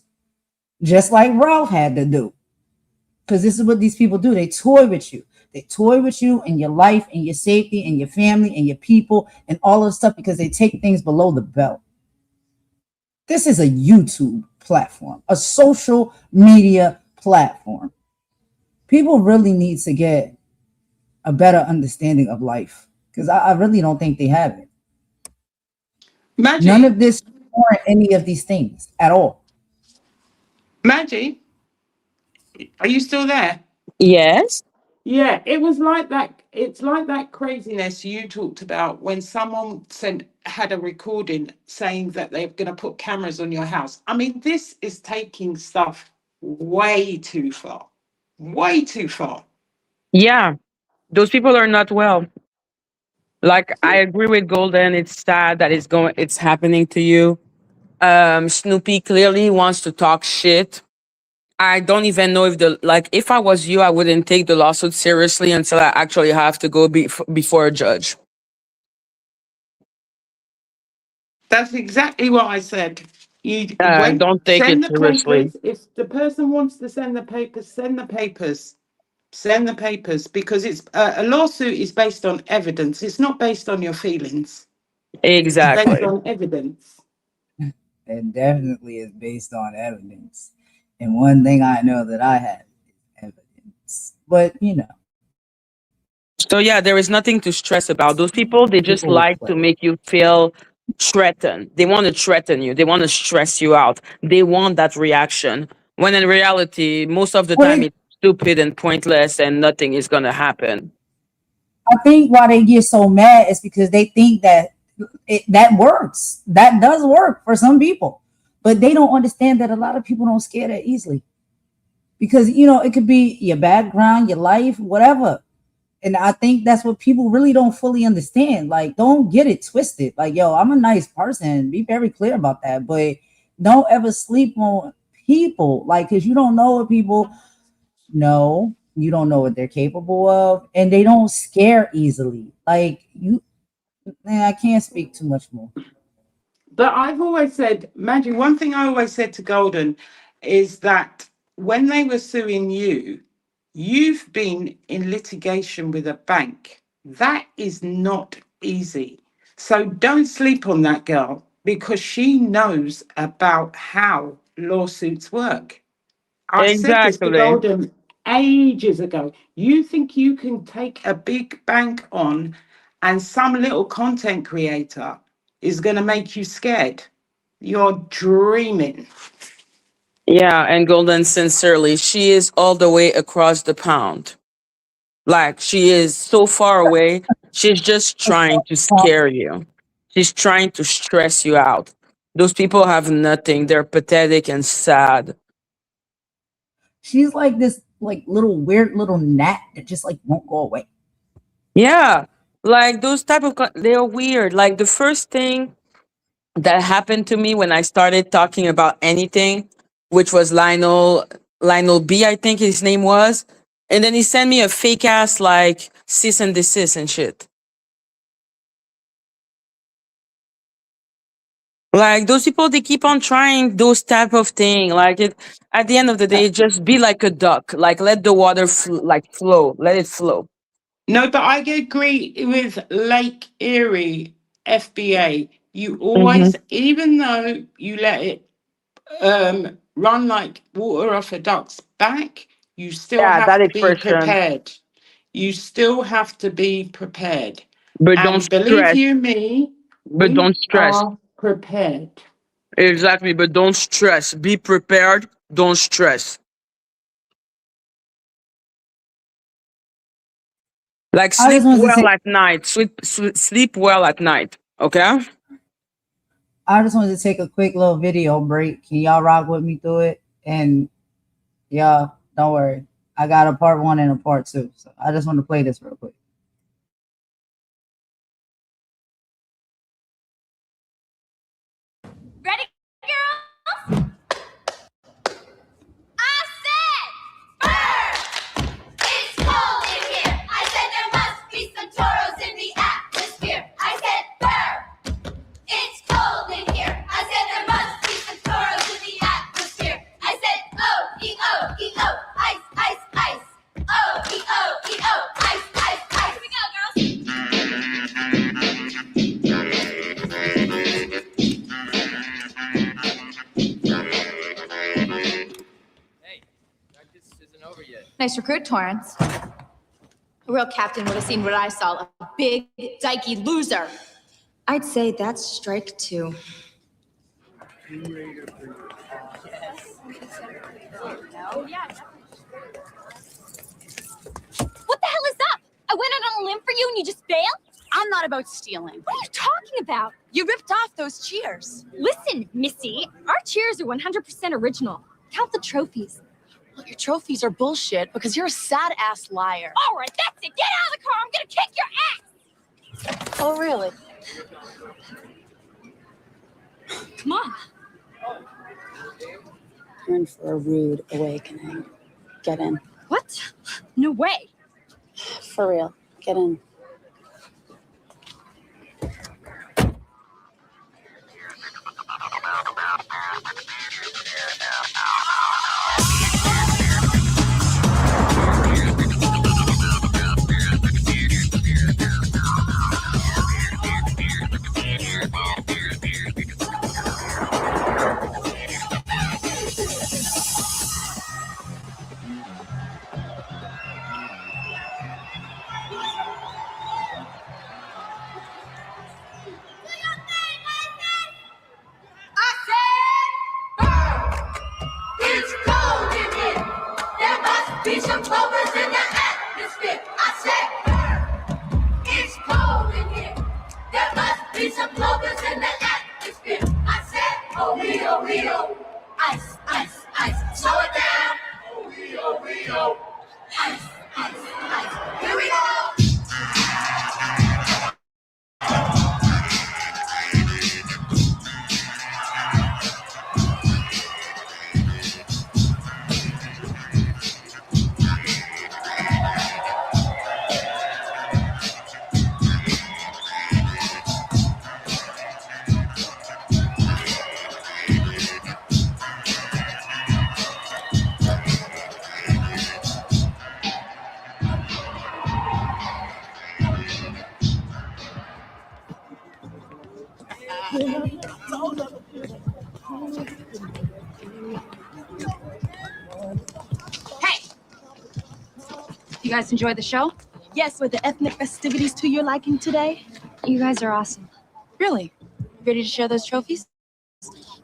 Speaker 2: just like Ralph had to do. Because this is what these people do. They toy with you. They toy with you and your life and your safety and your family and your people and all of the stuff because they take things below the belt. This is a YouTube platform, a social media platform. People really need to get a better understanding of life because I really don't think they have it. None
Speaker 6: Maggie,
Speaker 2: of this or any of these things at all.
Speaker 6: Maggie, are you still there?
Speaker 5: Yes.
Speaker 6: Yeah, it was like that. It's like that craziness you talked about when someone had a recording saying that they're going to put cameras on your house. I mean, this is taking stuff way too far, way too far.
Speaker 5: Yeah. Those people are not well. Like I agree with Golden. It's sad that it's happening to you. Snoopy clearly wants to talk shit. I don't even know if I was you, I wouldn't take the lawsuit seriously until I actually have to go before a judge.
Speaker 6: That's exactly what I said. When
Speaker 5: Don't take
Speaker 6: send
Speaker 5: it
Speaker 6: the
Speaker 5: seriously.
Speaker 6: papers. If the person wants to send the papers, send the papers. Send the papers because it's a lawsuit is based on evidence. It's not based on your feelings. It's based
Speaker 5: Exactly.
Speaker 6: on evidence.
Speaker 2: It definitely is based on evidence. And one thing I know that I have is evidence. But
Speaker 5: So yeah, there is nothing to stress about. Those people, they just
Speaker 2: people will
Speaker 5: like
Speaker 2: play.
Speaker 5: to make you feel threatened. They want to threaten you. They want to stress you out. They want that reaction. When in reality, most of the
Speaker 2: What
Speaker 5: time
Speaker 2: it,
Speaker 5: it's stupid and pointless and nothing is gonna happen.
Speaker 2: I think why they get so mad is because they think that that works. That does work for some people. But they don't understand that a lot of people don't scare that easily. Because it could be your background, your life, whatever. And I think that's what people really don't fully understand. Like, don't get it twisted. Like, yo, I'm a nice person. Be very clear about that. But don't ever sleep on people. Like, because you don't know what people know. You don't know what they're capable of. And they don't scare easily. Like, man, I can't speak too much more.
Speaker 6: But I've always said, Maggie, one thing I always said to Golden is that when they were suing you, you've been in litigation with a bank. That is not easy. So don't sleep on that girl because she knows about how lawsuits work. I said this to
Speaker 5: Exactly.
Speaker 6: Golden ages ago. You think you can take a big bank on And some little content creator is going to make you scared. You're dreaming.
Speaker 5: Yeah, and Golden, sincerely, she is all the way across the pond. Like, she is so far away. She's just trying to scare you. She's trying to stress you out. Those people have nothing. They're pathetic and sad.
Speaker 2: She's like this like little weird little gnat that just like won't go away.
Speaker 5: Yeah. Like those type of they're weird. Like the first thing that happened to me when I started talking about anything, which was Lionel B, I think his name was. And then he sent me a fake ass like cease and desist and shit. Like those people, they keep on trying those type of thing. Like it, at the end of the day, just be like a duck. Like let the water flow. Let it flow.
Speaker 6: No, but I agree with Lake Erie FBA. You
Speaker 5: Hmm.
Speaker 6: always, even though you let it run like water off a duck's back, you still
Speaker 5: Yeah,
Speaker 6: have
Speaker 5: that
Speaker 6: to be
Speaker 5: expression.
Speaker 6: prepared. You still have to be prepared.
Speaker 5: But don't
Speaker 6: And believe
Speaker 5: stress.
Speaker 6: you me,
Speaker 5: But
Speaker 6: we
Speaker 5: don't stress.
Speaker 6: are prepared.
Speaker 5: Exactly. But don't stress. Be prepared. Don't stress. Like
Speaker 2: I
Speaker 5: sleep
Speaker 2: just wanted to
Speaker 5: well
Speaker 2: take
Speaker 5: at night. Sleep well at night. Okay.
Speaker 2: I just wanted to take a quick little video break. Can y'all rock with me through it? And yeah, don't worry. I got a part one and a part two. So I just want to play this real quick.
Speaker 1: Ready, girls? I said, burn! It's cold in here. I said there must be some toros in the atmosphere. I said, burn! It's cold in here. I said there must be some toros in the atmosphere. I said, oh, E-O, ice, ice, ice. Oh, E-O, ice, ice, ice. Here we go, girls.
Speaker 7: Nice recruit, Torrance. A real captain would have seen what I saw, a big, dykey loser. I'd say that's strike two.
Speaker 1: What the hell is up? I went out on a limb for you and you just bailed? I'm not about stealing. What are you talking about? You ripped off those cheers. Listen, Missy, our cheers are 100% original. Count the trophies.
Speaker 8: Well, your trophies are bullshit because you're a sad-ass liar.
Speaker 1: All right, that's it. Get out of the car. I'm gonna kick your ass.
Speaker 8: Oh, really?
Speaker 1: Come on.
Speaker 8: You're in for a rude awakening. Get in.
Speaker 1: What? No way.
Speaker 8: For real. Get in.
Speaker 1: I said, burn! It's cold in here. There must be some bubbles in the atmosphere. I said, burn! It's cold in here. There must be some bubbles in the atmosphere. I said, oh, Rio. Ice, ice, ice. Slow it down. Oh, Rio. Ice, ice, ice. Here we go. Hey! You guys enjoy the show?
Speaker 8: Yes, were the ethnic festivities to your liking today?
Speaker 7: You guys are awesome.
Speaker 8: Really? Ready to share those trophies?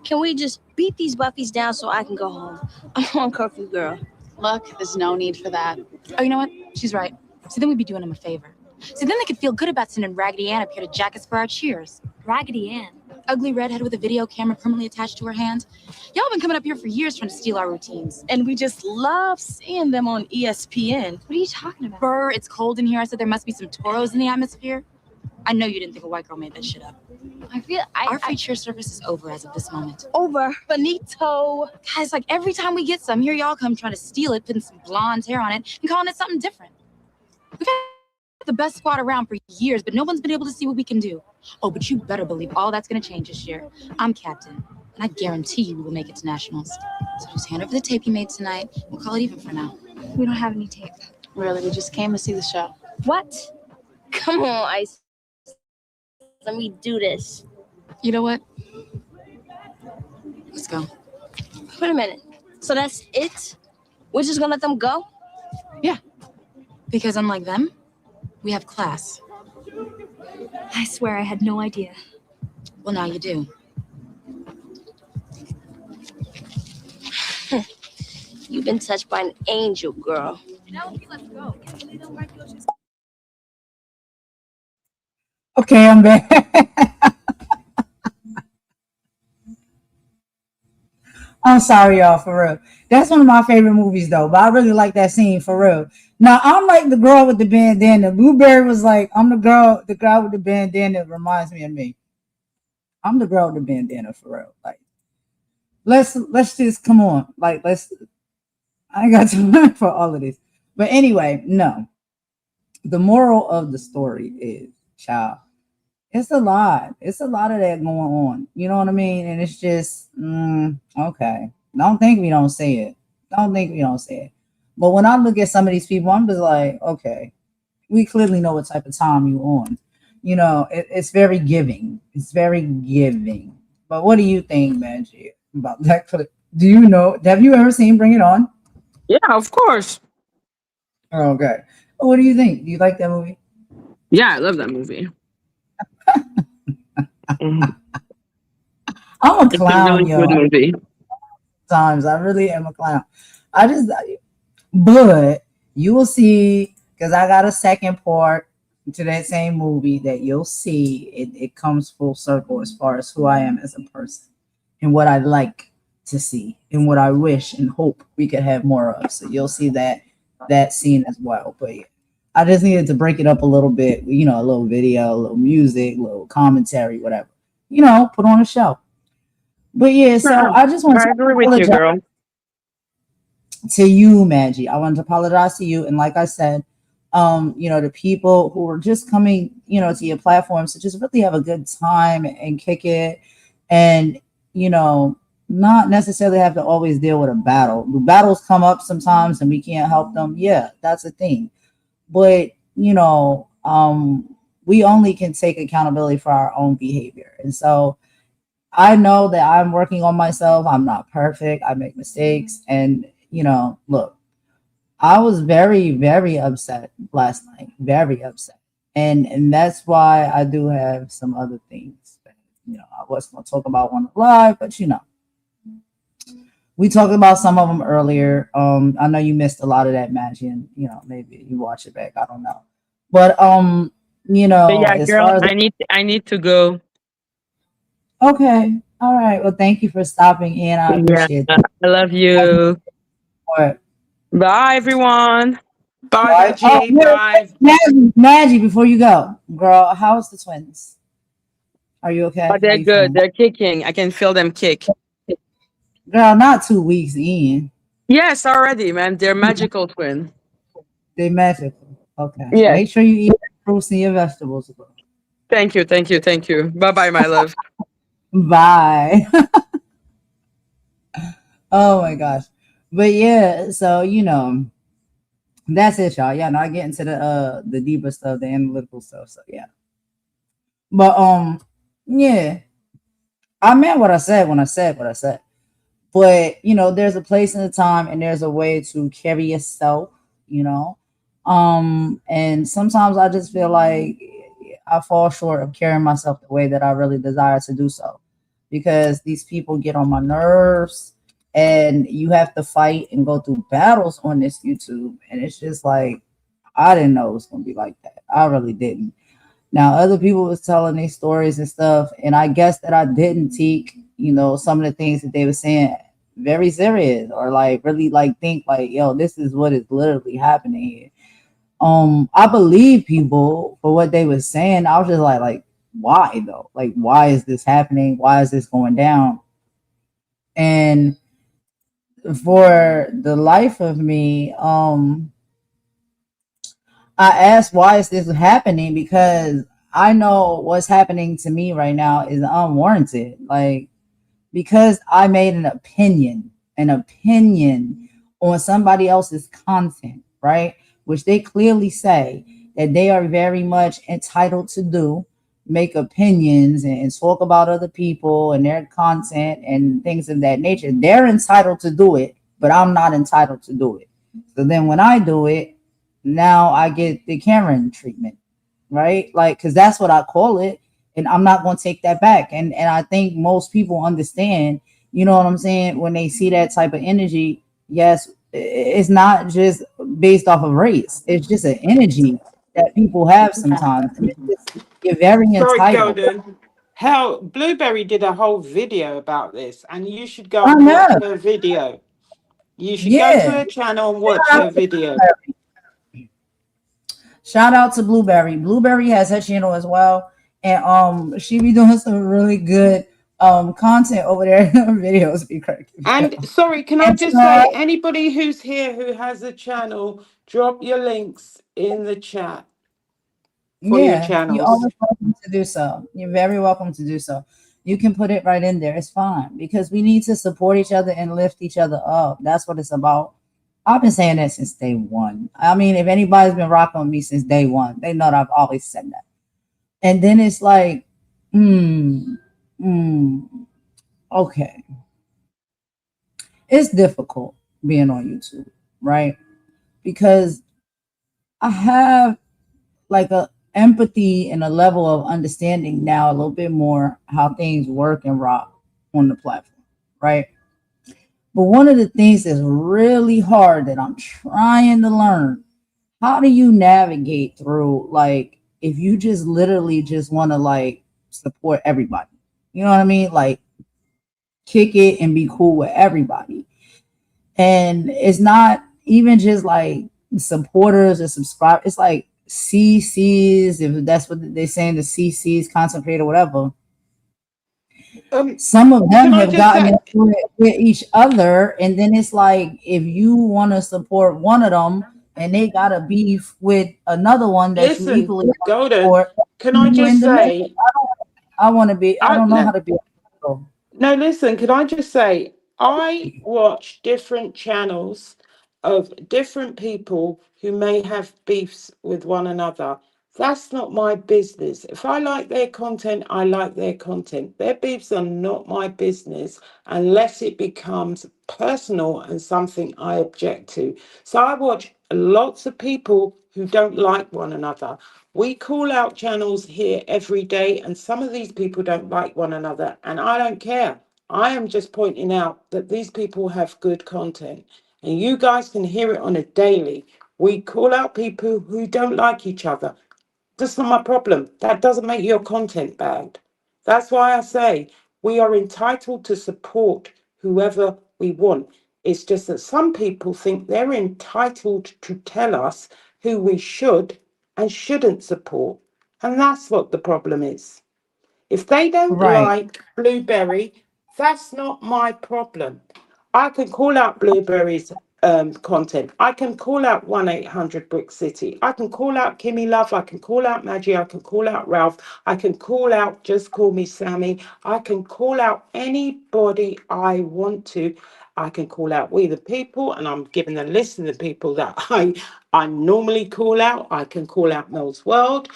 Speaker 7: Can we just beat these Buffys down so I can go home? I'm on curfew, girl.
Speaker 8: Look, there's no need for that. Oh, you know what? She's right. So then we'd be doing them a favor. So then they could feel good about sending Raggedy Ann up here to jack us for our cheers.
Speaker 7: Raggedy Ann.
Speaker 8: Ugly redhead with a video camera permanently attached to her hand. Y'all been coming up here for years trying to steal our routines. And we just love seeing them on ESPN.
Speaker 7: What are you talking about?
Speaker 8: Burr, it's cold in here. I said there must be some toros in the atmosphere. I know you didn't think a white girl made that shit up. Our free cheer service is over as of this moment.
Speaker 7: Over.
Speaker 8: Finito. Guys, like every time we get some, here y'all come trying to steal it, putting some blonde hair on it, and calling it something different. We've had the best squad around for years, but no one's been able to see what we can do. Oh, but you better believe all that's gonna change this year. I'm captain, and I guarantee you we will make it to nationals. So just hand over the tape you made tonight. We'll call it even for now.
Speaker 7: We don't have any tape.
Speaker 8: Really, we just came to see the show.
Speaker 7: What? Come on, Ice. Let me do this.
Speaker 8: You know what? Let's go.
Speaker 7: Wait a minute. So that's it? We're just gonna let them go?
Speaker 8: Yeah. Because unlike them, we have class.
Speaker 7: I swear I had no idea.
Speaker 8: Well, now you do.
Speaker 7: You've been touched by an angel, girl.
Speaker 8: Let's go.
Speaker 2: Okay, I'm back. I'm sorry, y'all, for real. That's one of my favorite movies, though. But I really like that scene, for real. Now, I'm like the girl with the bandana. Blueberry was like, I'm the girl with the bandana reminds me of me. I'm the girl with the bandana, for real. Like, let's just come on. Like, I ain't got time for all of this. But anyway, no. The moral of the story is, child, it's a lot. It's a lot of that going on. You know what I mean? And it's just, okay. Don't think we don't say it. Don't think we don't say it. But when I look at some of these people, I'm just like, okay, we clearly know what type of time you're on. You know, it's very giving. It's very giving. But what do you think, Magic, about that clip? Do you know? Have you ever seen Bring It On?
Speaker 5: Yeah, of course.
Speaker 2: Okay. What do you think? Do you like that movie?
Speaker 5: Yeah, I love that movie. Mhm.
Speaker 2: I'm a
Speaker 5: It's a
Speaker 2: clown,
Speaker 5: really
Speaker 2: yo.
Speaker 5: good movie.
Speaker 2: Times I really am a clown. But you will see, because I got a second part to that same movie that you'll see it comes full circle as far as who I am as a person and what I like to see and what I wish and hope we could have more of. So you'll see that scene as well. But yeah, I just needed to break it up a little bit, you know, a little video, a little music, a little commentary, whatever, you know, put on a show. But yeah, so
Speaker 5: Yeah,
Speaker 2: I just want
Speaker 5: I
Speaker 2: to
Speaker 5: agree with you,
Speaker 2: apologize
Speaker 5: girl.
Speaker 2: to you, Maggie. I wanted to apologize to you. And like I said, you know, the people who are just coming, you know, to your platforms to just really have a good time and kick it. And, you know, not necessarily have to always deal with a battle. The battles come up sometimes and we can't help them. Yeah, that's a thing. But, you know, we only can take accountability for our own behavior. And so I know that I'm working on myself. I'm not perfect. I make mistakes. And, you know, look, I was very, very upset last night. Very upset. And that's why I do have some other things that, you know, I wasn't going to talk about on the live, but, you know, we talked about some of them earlier. I know you missed a lot of that match, and, you know, maybe you watch it back. I don't know. But, you know,
Speaker 5: But yeah,
Speaker 2: as
Speaker 5: girl,
Speaker 2: far as
Speaker 5: I need to go.
Speaker 2: okay. All right. Well, thank you for stopping in. I
Speaker 5: Yeah,
Speaker 2: appreciate that.
Speaker 5: I love you.
Speaker 2: All right.
Speaker 5: Bye, everyone.
Speaker 6: Bye,
Speaker 2: Right. Oh,
Speaker 6: Reggie. Bye.
Speaker 2: Maggie, before you go, girl, how's the twins? Are you okay?
Speaker 5: Oh,
Speaker 2: How
Speaker 5: they're
Speaker 2: you
Speaker 5: good.
Speaker 2: feeling?
Speaker 5: They're kicking. I can feel them kick.
Speaker 2: Girl, not 2 weeks in.
Speaker 5: Yes, already, man. They're magical twin.
Speaker 2: They magical. Okay.
Speaker 5: Yes.
Speaker 2: Make sure you eat fruits and your vegetables. Girl.
Speaker 5: Thank you. Thank you. Thank you. Bye bye, my love.
Speaker 2: Bye. Oh my gosh. But yeah, so you know, that's it, y'all. Yeah, not getting to the deeper stuff, the analytical stuff. So yeah. But yeah, I meant what I said when I said what I said. But you know, there's a place and a time and there's a way to carry yourself, you know. And sometimes I just feel like I fall short of carrying myself the way that I really desire to do so, because these people get on my nerves, and you have to fight and go through battles on this YouTube, and it's just like I didn't know it was gonna be like that. I really didn't. Now other people was telling their stories and stuff, and I guess that I didn't take, some of the things that they were saying very serious, or like really like think like, yo, this is what is literally happening here. I believe people for what they were saying. I was just like why though? Like, why is this happening? Why is this going down? And for the life of me, I asked, why is this happening? Because I know what's happening to me right now is unwarranted. Like, because I made an opinion on somebody else's content, right? Which they clearly say that they are very much entitled to do, make opinions and talk about other people and their content and things of that nature. They're entitled to do it, but I'm not entitled to do it. So then when I do it, now I get the Karen treatment, right? Like, because that's what I call it, and I'm not going to take that back. And I think most people understand, you know what I'm saying, when they see that type of energy. Yes, it's not just based off of race. It's just an energy that people have sometimes, and it's just, you're very
Speaker 6: Sorry,
Speaker 2: entitled.
Speaker 6: Golden. How Blueberry did a whole video about this, and you should go
Speaker 2: I
Speaker 6: and watch
Speaker 2: know.
Speaker 6: her video. You should go to
Speaker 2: Yeah.
Speaker 6: her channel and watch her video.
Speaker 2: Shout out to Blueberry. Blueberry has her channel as well, and she be doing some really good content over there. Her videos be cracking me
Speaker 6: And
Speaker 2: up.
Speaker 6: sorry, can I
Speaker 2: And
Speaker 6: just say, anybody who's here who has a channel, drop your links in the chat for your
Speaker 2: yeah, you're
Speaker 6: channels.
Speaker 2: always welcome to do so. You're very welcome to do so. You can put it right in there. It's fine, because we need to support each other and lift each other up. That's what it's about. I've been saying that since day one. I mean, if anybody's been rocking with me since day one, they know that I've always said that. And then it's like, hmm, hmm, okay, it's difficult being on YouTube, right? Because I have like a empathy and a level of understanding now a little bit more how things work and rock on the platform, right? But one of the things that's really hard that I'm trying to learn, how do you navigate through, like, if you just literally just want to like support everybody, you know what I mean? Like, kick it and be cool with everybody. And it's not even just like supporters or subscribers, it's like CCs, if that's what they're saying, the CCs, content creator, whatever. Some of them
Speaker 6: Can I
Speaker 2: have
Speaker 6: just
Speaker 2: gotten
Speaker 6: say,
Speaker 2: into it with each other, and then it's like, if you want to support one of them and they got a beef with another one that you
Speaker 6: listen,
Speaker 2: equally want to
Speaker 6: Golden,
Speaker 2: support,
Speaker 6: can I
Speaker 2: you in
Speaker 6: just
Speaker 2: the middle.
Speaker 6: say,
Speaker 2: I want to be, I
Speaker 6: I
Speaker 2: don't know how
Speaker 6: no,
Speaker 2: to be.
Speaker 6: no, listen, can I just say, I watch different channels of different people who may have beefs with one another. That's not my business. If I like their content, I like their content. Their beefs are not my business unless it becomes personal and something I object to. So I watch lots of people who don't like one another. We call out channels here every day, and some of these people don't like one another, and I don't care. I am just pointing out that these people have good content, and you guys can hear it on a daily. We call out people who don't like each other. That's not my problem. That doesn't make your content bad. That's why I say we are entitled to support whoever we want. It's just that some people think they're entitled to tell us who we should and shouldn't support. And that's what the problem is. If they don't
Speaker 2: Right,
Speaker 6: like Blueberry, that's not my problem. I can call out Blueberry's content. I can call out 1-800 Brick City. I can call out Kimmy Love. I can call out Maggie. I can call out Ralph. I can call out Just Call Me Sammy. I can call out anybody I want to. I can call out We the People, and I'm giving a list of the people that I normally call out. I can call out Mel's World.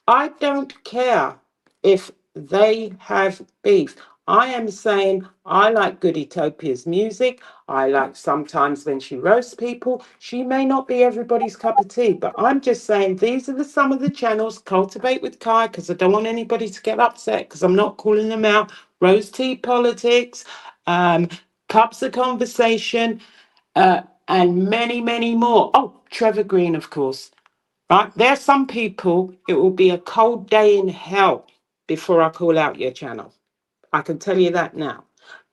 Speaker 6: I don't care if they have beef. I am saying I like Goody Topia's music. I like sometimes when she roasts people. She may not be everybody's cup of tea, but I'm just saying these are some of the channels. Cultivate with Kai, because I don't want anybody to get upset because I'm not calling them out. Rose Tea Politics, um, Cups of Conversation, and many, many more. Oh, Trevor Green, of course. Right? There are some people, it will be a cold day in hell before I call out your channel. I can tell you that now.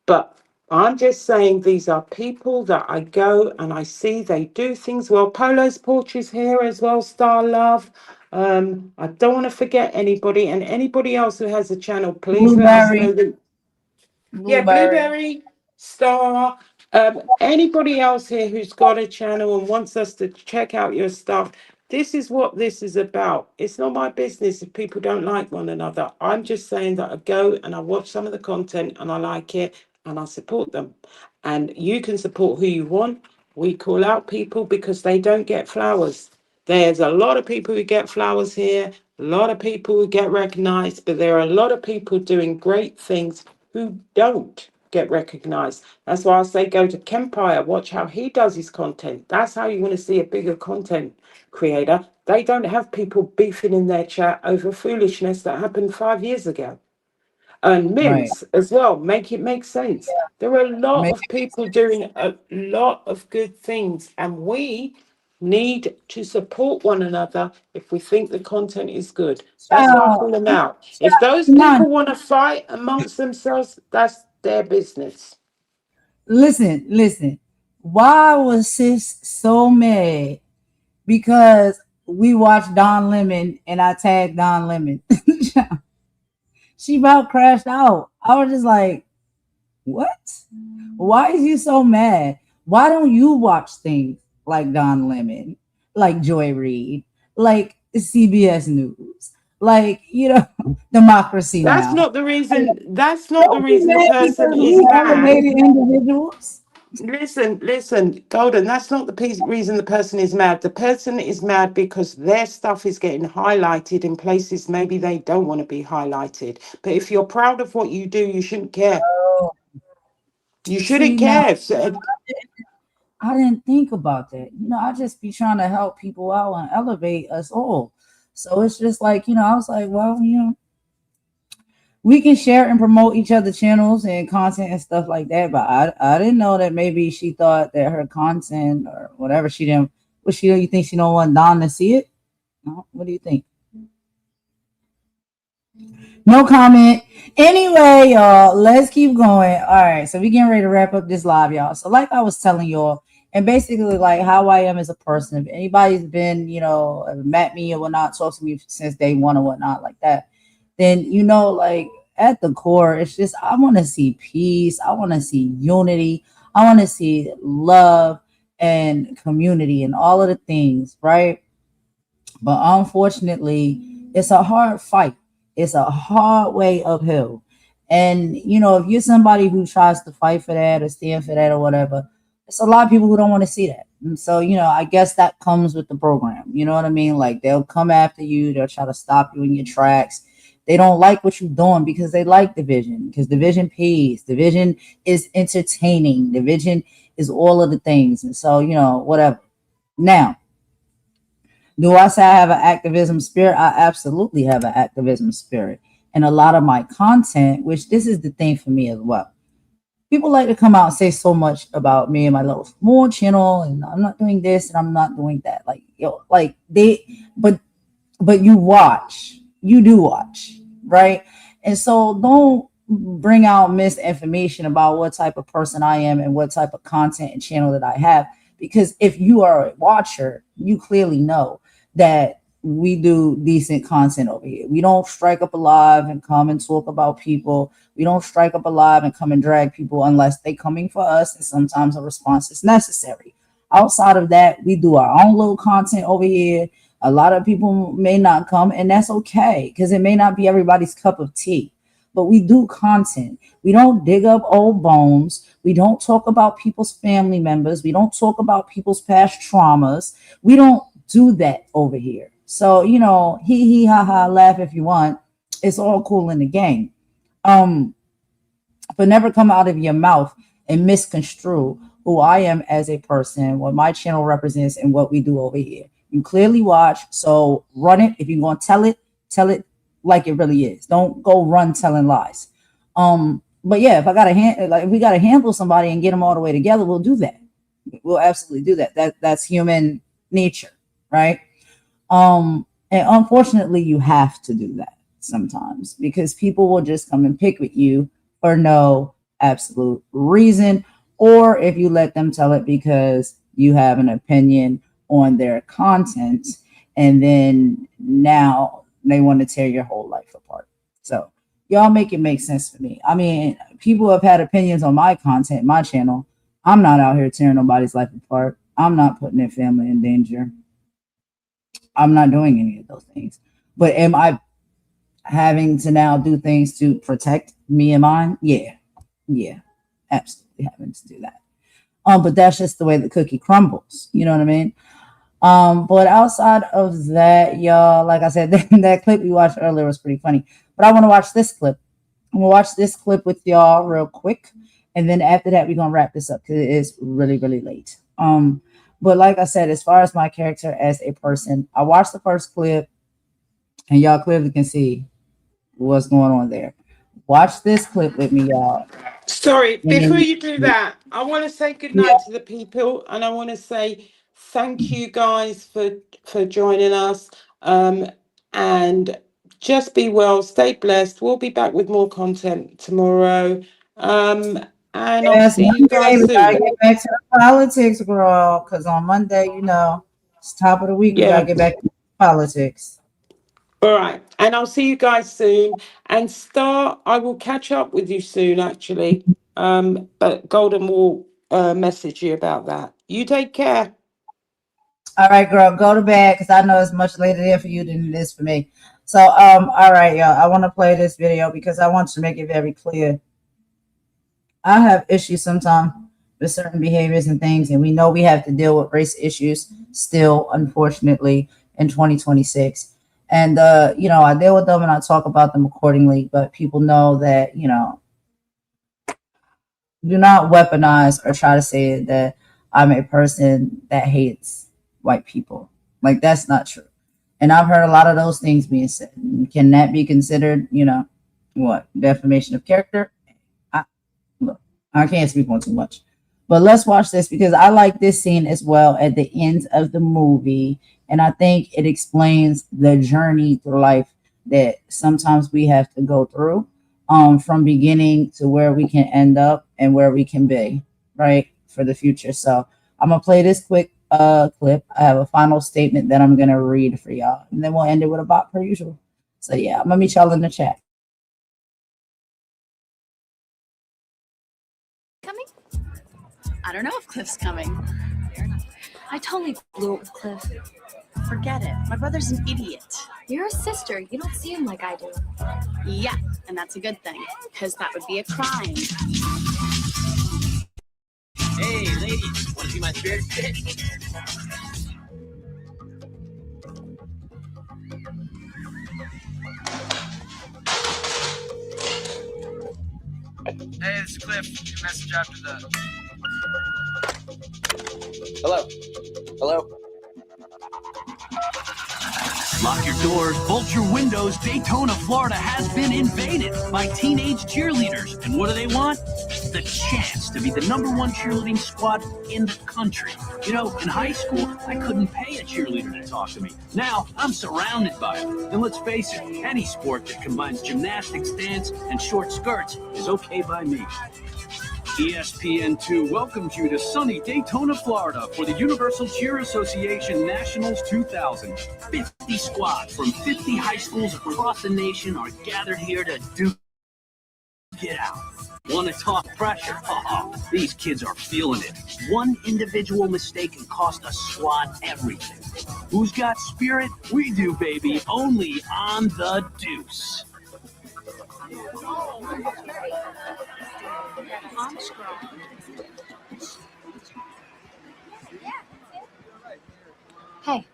Speaker 6: But I'm just saying these are people that I go and I see they do things well. Polo's Porch is here as well, Star Love. I don't want to forget anybody, and anybody else who has a channel, please let us
Speaker 2: Blueberry,
Speaker 6: know that. Yeah,
Speaker 2: blueberry.
Speaker 6: Blueberry, Star, anybody else here who's got a channel and wants us to check out your stuff. This is what this is about. It's not my business if people don't like one another. I'm just saying that I go and I watch some of the content and I like it and I support them. And you can support who you want. We call out people because they don't get flowers. There's a lot of people who get flowers here, a lot of people who get recognized, but there are a lot of people doing great things who don't get recognized. That's why I say go to Kempire, watch how he does his content. That's how you want to see a bigger content creator. They don't have people beefing in their chat over foolishness that happened 5 years ago. And
Speaker 2: Right.
Speaker 6: Mims as well, make it make sense. There are a lot
Speaker 2: Make
Speaker 6: of people doing a lot of good things, and we need to support one another if we think the content is good. That's why I
Speaker 2: child,
Speaker 6: call them out. If
Speaker 2: child,
Speaker 6: those
Speaker 2: Iman,
Speaker 6: people want to fight amongst themselves, that's their business.
Speaker 2: listen. Why was sis so mad? Because we watched Don Lemon and I tagged Don Lemon. She about crashed out. I was just like, what? Why is you so mad? Why don't you watch things like Don Lemon, like Joy Reid, like CBS News, like, Democracy
Speaker 6: That's
Speaker 2: Now?
Speaker 6: not the reason. That's not the
Speaker 2: Don't be
Speaker 6: reason the
Speaker 2: mad
Speaker 6: person
Speaker 2: because
Speaker 6: is
Speaker 2: we
Speaker 6: mad.
Speaker 2: elevated individuals.
Speaker 6: Listen, Golden, that's not the reason the person is mad. The person is mad because their stuff is getting highlighted in places maybe they don't want to be highlighted. But if you're proud of what you do, you shouldn't care.
Speaker 2: Oh,
Speaker 6: You
Speaker 2: see,
Speaker 6: shouldn't
Speaker 2: now
Speaker 6: care. So,
Speaker 2: I didn't think about that. I just be trying to help people out and elevate us all. So it's just like, I was like, well, we can share and promote each other channels and content and stuff like that. But I didn't know that maybe she thought that her content or whatever she didn't. You think she don't want Don to see it? No? What do you think? No comment. Anyway, y'all, let's keep going. All right, so we getting ready to wrap up this live, y'all. So, like I was telling y'all, and basically, like how I am as a person. If anybody's been, met me or whatnot, talked to me since day one or whatnot, like that, then like at the core, it's just I want to see peace. I want to see unity. I want to see love and community and all of the things, right? But unfortunately, it's a hard fight. It's a hard way uphill. And if you're somebody who tries to fight for that or stand for that or whatever, it's a lot of people who don't want to see that. And so, I guess that comes with the program. You know what I mean? Like they'll come after you, they'll try to stop you in your tracks. They don't like what you're doing because they like division, because division pays. Division is entertaining. Division is all of the things. And so, whatever. Now, do I say I have an activism spirit? I absolutely have an activism spirit. And a lot of my content, which this is the thing for me as well. People like to come out and say so much about me and my little small channel, and I'm not doing this and I'm not doing that. Like, but you do watch, right? And so don't bring out misinformation about what type of person I am and what type of content and channel that I have. Because if you are a watcher, you clearly know that we do decent content over here. We don't strike up a live and come and talk about people. We don't strike up a live and come and drag people unless they coming for us, and sometimes a response is necessary. Outside of that, we do our own little content over here. A lot of people may not come, and that's okay because it may not be everybody's cup of tea. But we do content. We don't dig up old bones. We don't talk about people's family members. We don't talk about people's past traumas. We don't do that over here. So, hee hee ha ha, laugh if you want. It's all cool in the game. but never come out of your mouth and misconstrue who I am as a person, what my channel represents, and what we do over here. You clearly watch, so run it. If you're gonna tell it like it really is. Don't go run telling lies. But yeah, if we gotta handle somebody and get them all the way together, we'll do that. We'll absolutely do that. That's human nature, right? And unfortunately, you have to do that sometimes because people will just come and pick with you for no absolute reason, or if you let them tell it because you have an opinion on their content, and then now they want to tear your whole life apart. So y'all make it make sense for me. I mean, people have had opinions on my content, my channel. I'm not out here tearing nobody's life apart. I'm not putting their family in danger. I'm not doing any of those things. But am I having to now do things to protect me and mine? Yeah, absolutely having to do that. But that's just the way the cookie crumbles. You know what I mean? But outside of that, y'all, like I said, that clip we watched earlier was pretty funny. But I want to watch this clip. I'm gonna watch this clip with y'all real quick, and then after that, we're gonna wrap this up because it is really, really late. But like I said, as far as my character as a person, I watched the first clip, and y'all clearly can see what's going on there. Watch this clip with me, y'all.
Speaker 6: Sorry,
Speaker 2: And
Speaker 6: before
Speaker 2: then,
Speaker 6: you do that, I want to say good
Speaker 2: yeah,
Speaker 6: night to the people, and I want to say thank you guys for joining us. And just be well, stay blessed. We'll be back with more content tomorrow. And I'll
Speaker 2: yes,
Speaker 6: see you
Speaker 2: Monday
Speaker 6: guys
Speaker 2: we gotta
Speaker 6: soon.
Speaker 2: get back to the politics, girl. Because on Monday, it's top of the week. We gotta
Speaker 6: Yeah.
Speaker 2: get back to politics.
Speaker 6: All right. And I'll see you guys soon. And Star, I will catch up with you soon, actually. But Golden will message you about that. You take care.
Speaker 2: All right, girl, go to bed because I know it's much later there for you than it is for me. So, all right, y'all. I want to play this video because I want to make it very clear. I have issues sometimes with certain behaviors and things, and we know we have to deal with race issues still, unfortunately, in 2026. And I deal with them and I talk about them accordingly, but people know that, do not weaponize or try to say that I'm a person that hates white people. Like, that's not true. And I've heard a lot of those things being said. Can that be considered, defamation of character? Look, I can't speak on too much. But let's watch this because I like this scene as well at the end of the movie. And I think it explains the journey through life that sometimes we have to go through, from beginning to where we can end up and where we can be, right, for the future. So I'm going to play this quick clip. I have a final statement that I'm going to read for y'all. And then we'll end it with a bot per usual. So yeah, I'm going to meet y'all in the chat.
Speaker 9: Coming? I don't know if Cliff's coming. I totally blew it with Cliff. Forget it. My brother's an idiot.
Speaker 7: You're a sister. You don't see him like I do.
Speaker 9: Yeah, and that's a good thing, because that would be a crime.
Speaker 10: Hey, ladies, want to see my spirit stick? Hey, this is Cliff. Your message after the... Hello? Hello?
Speaker 11: Lock your doors, bolt your windows. Daytona, Florida has been invaded by teenage cheerleaders. And what do they want? The chance to be the #1 cheerleading squad in the country. You know, in high school, I couldn't pay a cheerleader to talk to me. Now, I'm surrounded by them. And let's face it, any sport that combines gymnastics, dance, and short skirts is okay by me. ESPN2 welcomes you to sunny Daytona, Florida for the Universal Cheer Association Nationals 2000. 50 squads from 50 high schools across the nation are gathered here to duke it out. Want to talk pressure? Oh, these kids are feeling it. One individual mistake can cost a squad everything. Who's got spirit? We do, baby. Only on the Deuce.
Speaker 7: Hey,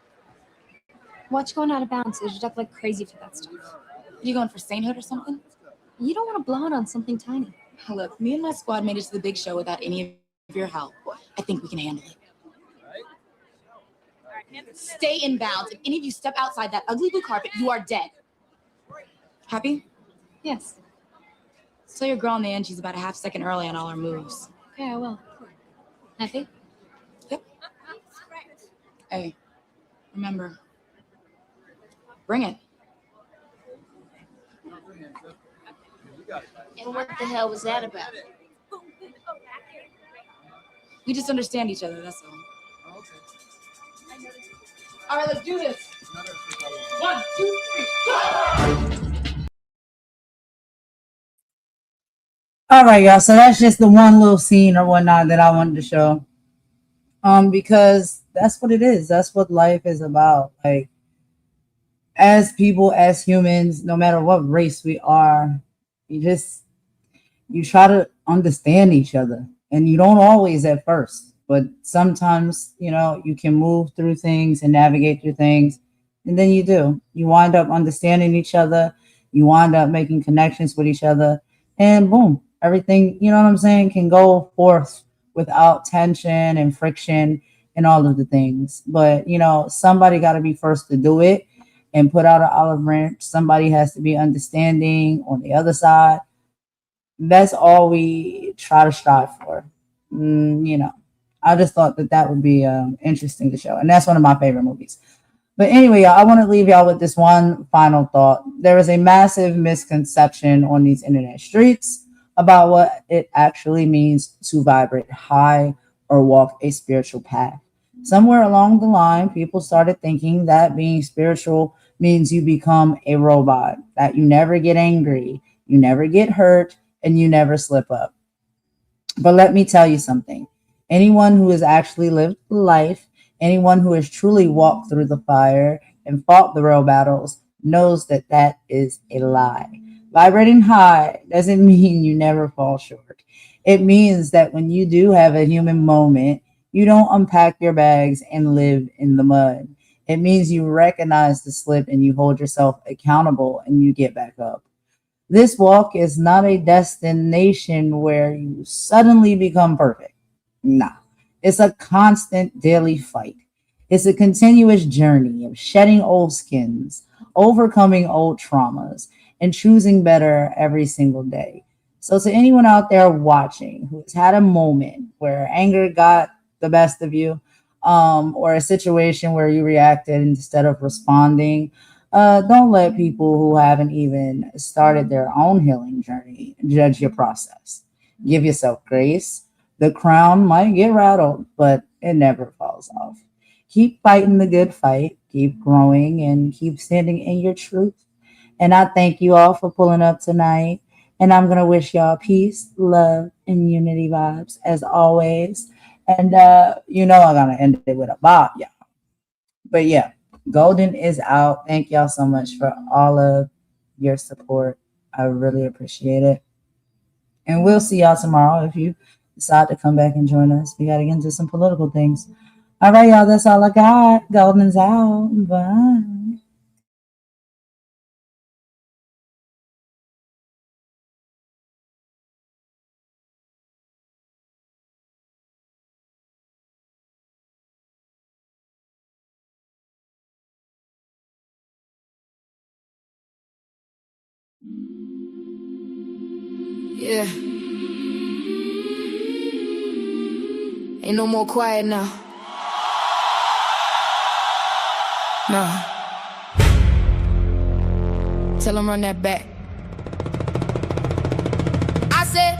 Speaker 7: watch going out of bounds. You should act like crazy for that stuff.
Speaker 8: You going for sainthood or something?
Speaker 7: You don't want to blow it on something tiny.
Speaker 8: Look, me and my squad made it to the big show without any of your help. I think we can handle it. Stay in bounds. If any of you step outside that ugly blue carpet, you are dead. Happy?
Speaker 7: Yes.
Speaker 8: Tell your girl in the end she's about a half second early on all her moves.
Speaker 7: Okay, I will. Happy?
Speaker 8: Yep. Hey, remember, bring it.
Speaker 9: And what the hell was that about?
Speaker 8: We just understand each other, that's all. All right, let's do this. 1, 2, 3, go!
Speaker 2: All right, y'all. So that's just the one little scene or whatnot that I wanted to show. Because that's what it is. That's what life is about. Like, as people, as humans, no matter what race we are, you try to understand each other. And you don't always at first. But sometimes, you can move through things and navigate through things. And then you do. You wind up understanding each other. You wind up making connections with each other. And boom, everything, you know what I'm saying, can go forth without tension and friction and all of the things. But, somebody got to be first to do it and put out an olive branch. Somebody has to be understanding on the other side. That's all we try to strive for. I just thought that would be interesting to show. And that's one of my favorite movies. But anyway, y'all, I want to leave y'all with this one final thought. There is a massive misconception on these internet streets about what it actually means to vibrate high or walk a spiritual path. Somewhere along the line, people started thinking that being spiritual means you become a robot, that you never get angry, you never get hurt, and you never slip up. But let me tell you something. Anyone who has actually lived life, anyone who has truly walked through the fire and fought the real battles knows that that is a lie. Vibrating high doesn't mean you never fall short. It means that when you do have a human moment, you don't unpack your bags and live in the mud. It means you recognize the slip and you hold yourself accountable and you get back up. This walk is not a destination where you suddenly become perfect. No, it's a constant daily fight. It's a continuous journey of shedding old skins, overcoming old traumas, and choosing better every single day. So to anyone out there watching who's had a moment where anger got the best of you, or a situation where you reacted instead of responding, don't let people who haven't even started their own healing journey judge your process. Give yourself grace. The crown might get rattled, but it never falls off. Keep fighting the good fight, keep growing, and keep standing in your truth. And I thank you all for pulling up tonight. And I'm going to wish y'all peace, love, and unity vibes as always. And, I'm going to end it with a bob, y'all. But yeah, Golden is out. Thank y'all so much for all of your support. I really appreciate it. And we'll see y'all tomorrow if you decide to come back and join us. We got to get into some political things. All right, y'all. That's all I got. Golden's out. Bye.
Speaker 1: Yeah. Ain't no more quiet now. Nah. Tell them run that back. I said,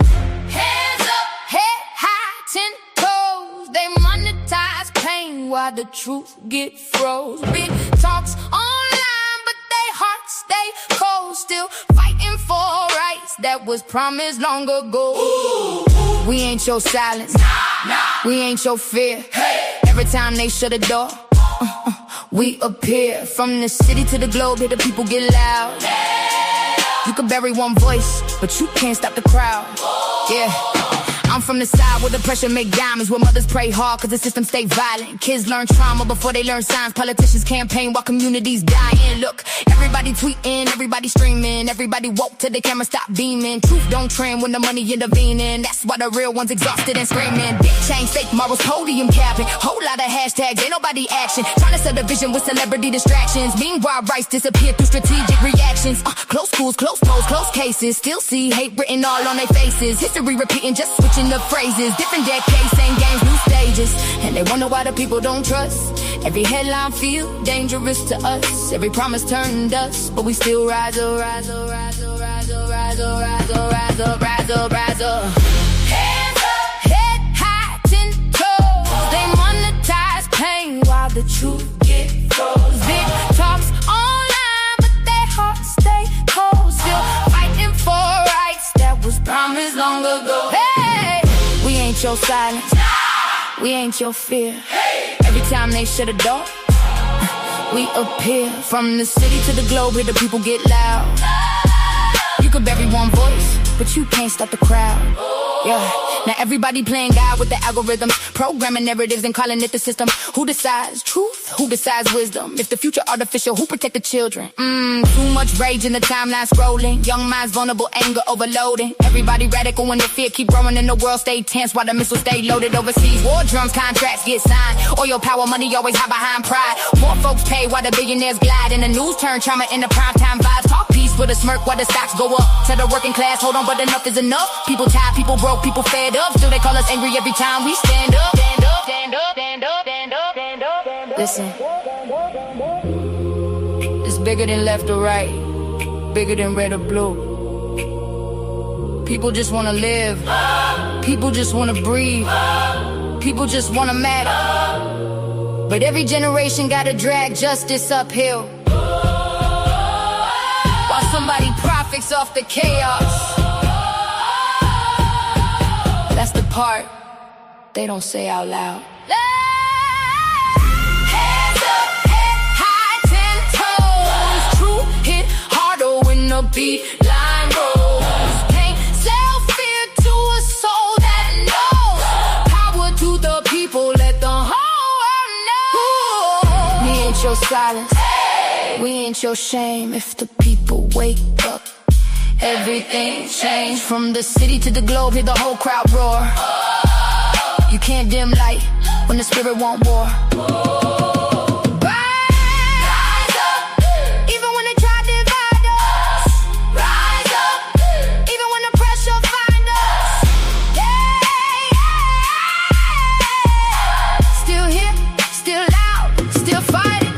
Speaker 1: hands up, head high, 10 toes. They monetize pain while the truth get froze. Big talks online, but they hearts stay cold. Still fighting for rights that was promised long ago. Ooh. We ain't your silence, nah. We ain't your fear. Hey. Every time they shut a door, we appear. From the city to the globe, here the people get loud. You can bury one voice, but you can't stop the crowd. Yeah, I'm from the side where the pressure make diamonds, where mothers pray hard cause the system stay violent. Kids learn trauma before they learn signs. Politicians campaign while communities dying. Look, everybody tweeting, everybody streaming, everybody woke till the camera stop beaming. Truth don't trend when the money intervening. That's why the real ones exhausted and screaming. Big change, fake morals, podium capping. Whole lot of hashtags, ain't nobody action. Trying to set a vision with celebrity distractions. Meanwhile, rights disappear through strategic reactions. Close schools, close polls, close cases. Still see hate written all on their faces. History repeating, just switching the phrases. Different decades, same games, new stages. And they wonder why the people don't trust. Every headline feel dangerous to us. Every promise turned dust, but we still rise up, rise up, rise up, rise up, rise up, rise up, rise up, rise up, rise up. Hands up, head high, 10 toes. They monetize pain while the truth gets froze. Big talks online, but their hearts stay cold. Still fighting for rights that was promised long ago. Hey, we ain't your silence, we ain't your fear. Every time they shut a door, we appear. From the city to the globe, here the people get loud. You could bury one voice, but you can't stop the crowd. Yeah, now everybody playing God with the algorithms, programming narratives and calling it the system. Who decides truth? Who decides wisdom? If the future artificial, who protect the children? Too much rage in the timeline scrolling. Young minds vulnerable, anger overloading. Everybody radical when the fear keep growing and the world stay tense while the missiles stay loaded overseas. War drums, contracts get signed. Oil, power, money always hide behind pride. More folks pay while the billionaires glide. And the news turn trauma into primetime vibes. Talk peace with a smirk while the stocks go up. Tell the working class, hold on, but enough is enough. People tired, people broke, people fed up. Still they call us angry every time we stand up. Stand up, stand up, stand up, stand up, stand up, stand up. Listen, it's bigger than left or right, bigger than red or blue. People just wanna live, people just wanna breathe, people just wanna matter. But every generation gotta drag justice uphill, while somebody profits off the chaos. That's the part they don't say out loud. Hands up, head high, 10 toes. True hit harder when the beat line rolls. Can't sell fear to a soul that knows. Power to the people, let the whole world know. We ain't your silence, we ain't your shame. If the people wake up, everything changed. From the city to the globe, hear the whole crowd roar. You can't dim light when the spirit want war. Rise up, even when they try to divide us. Rise up, even when the pressure find us. Yeah, still here, still loud, still fighting.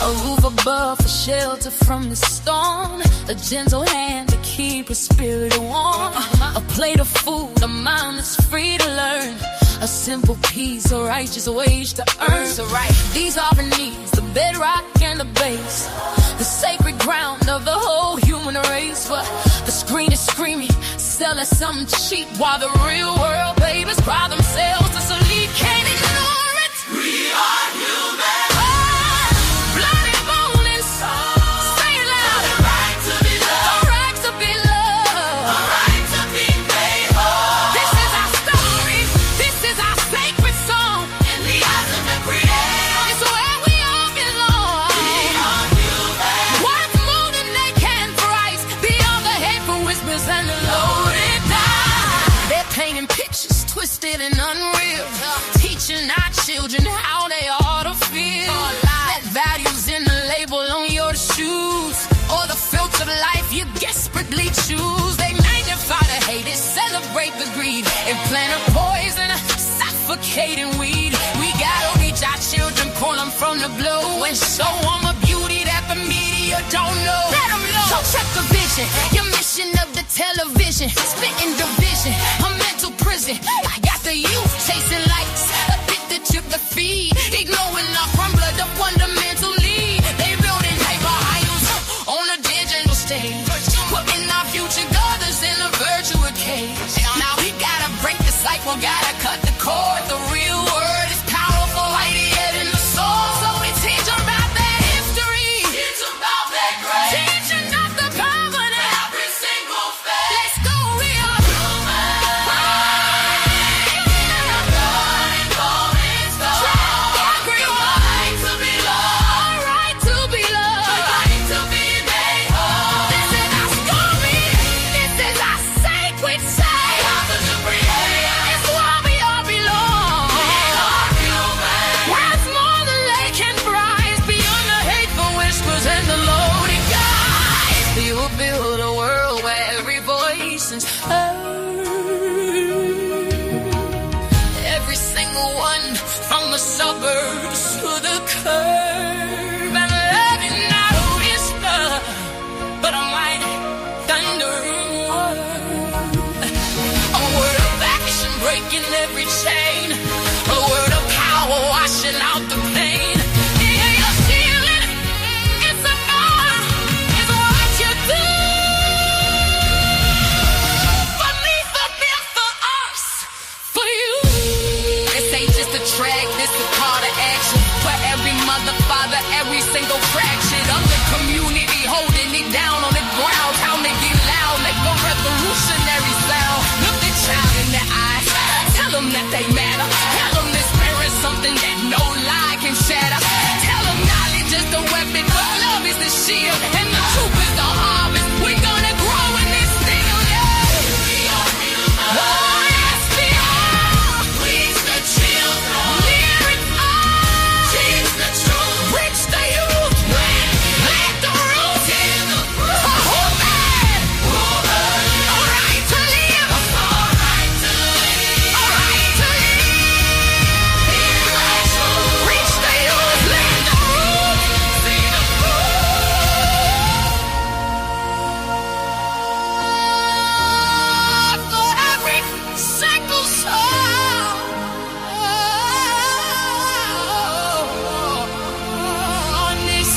Speaker 12: A roof above, a shelter from the storm, a gentle hand to keep a spirit warm, a plate of food, a mind that's free to learn, a simple peace, a righteous wage to earn. So these are the needs, the bedrock and the base, the sacred ground of the whole human race. But the screen is screaming, sell us something cheap, while the real world babies cry themselves to sleep. Can't ignore it. We are human. Twisted and unreal, teaching our children how they ought to feel. That value's in the label on your shoes, or the filtered life you desperately choose. They magnify the hate, they celebrate the greed, and plant a poison, suffocating weed. So I'm a beauty that the media don't know. Let 'em know. So check the vision, your mission of the television, spitting division, a mental prison. I got the youth chasing lights, addicted to the feed, ignoring our crumbler, the fundamentally. They building hyper idols on a digital stage, putting our future brothers in a virtual cage. Now we gotta break the cycle, gotta cut the cord. The real word is powerful, mighty head in the soul. So we teach about that history, teach about that grace, teaching of the covenant, every single faith. Let's go, we are human. Right to be loved, right to be loved, right to be made whole. This is our story, this is our sacred say. It's where we all belong. Worth more than lake and prize, beyond the hateful whispers and the loaded guys. You will build a world where every voice is heard. Every single one, from the suburbs to the curb. And love is not a whisper, but a mighty thundering word. A word of action breaking every chain, a word of power washing out the pain. Yeah, you're feeling, it's a power, it's what you do. For me, for them, for us, for you. This ain't just a track, this a call to action. For every mother, father, every single fraction of the community holding it down on the ground. Time to get loud, make a revolutionary sound. Look the child in the eyes, tell them that they matter. Tell them this parent's something that no lie can shatter. Tell them knowledge is the weapon, but love is the shield, and the truth is the harvest. We're gonna grow in this field, yeah. Oh, yes, we are. Reach the children, lyric art, teach the truth, reach the youth, plant the roots in the fruit. Oh, man. All right to live, all right to live, all right to live. Reach the youth, plant the roots, see the fruit. For every single soul on this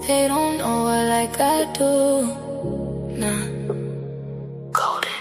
Speaker 12: They don't know her like I do. Nah. Golden.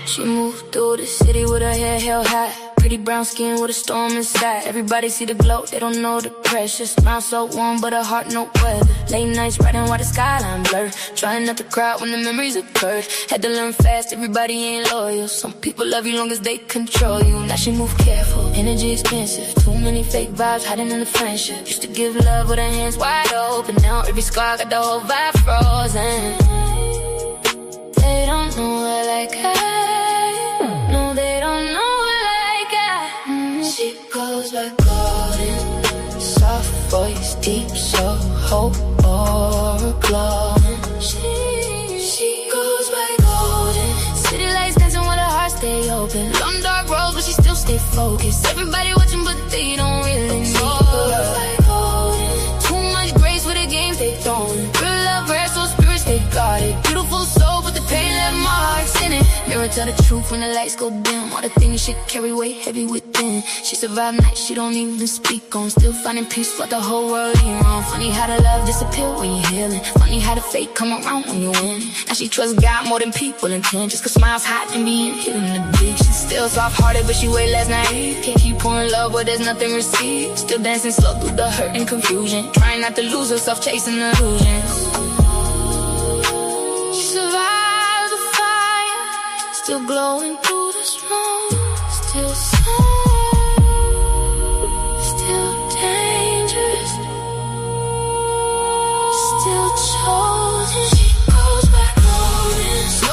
Speaker 12: She moved through the city with her hair held high. Pretty brown skin with a storm inside. Everybody see the glow, they don't know the pressure. Smile so warm, but her heart no weather. Late nights riding while the skyline blur. Trying not to cry when the memories occurred. Had to learn fast, everybody ain't loyal. Some people love you long as they control you. Now she move careful, energy expensive. Too many fake vibes hiding in the friendship. Used to give love with her hands wide open. Now every scar got the whole vibe frozen. They don't know her like I. No, they don't know her like I. She goes by golden, soft voice, deep soul, hope or glowing. She goes by golden. City lights dancing with her heart stay open. Long dark roads, but she still stay focused. Everybody watching, but they don't really know her. Too much grace for the games they throwing. Real love, rare, so spirits they got it. Beautiful soul, but the pain left marks in it. Mirror tell the truth when the lights go dim. All the things she carry weight heavy within. She survived nights she don't even speak on. Still finding peace while the whole world ain't wrong. Funny how the love disappear when you're healing. Funny how the fate come around when you win. Now she trusts God more than people intend. Just 'cause smiles hot and being hitting the big. She's still soft-hearted, but she way less naive. Can't keep pouring love where there's nothing received. Still dancing slow through the hurt and confusion. Trying not to lose herself chasing illusions. She survived the fire, still glowing through the storm. Still still dangerous, still chosen. She goes back golden, so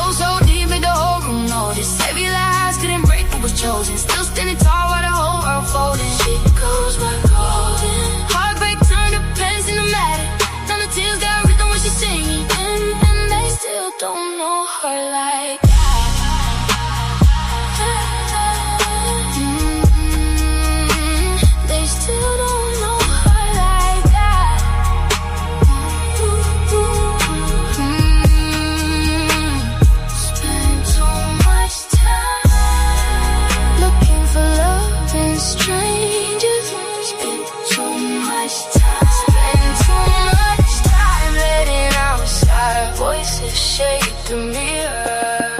Speaker 12: to shake the mirror.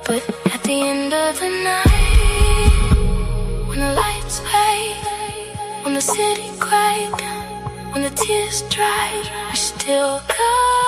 Speaker 12: But at the end of the night, when the lights fade, when the city quake, when the tears dry, we still go.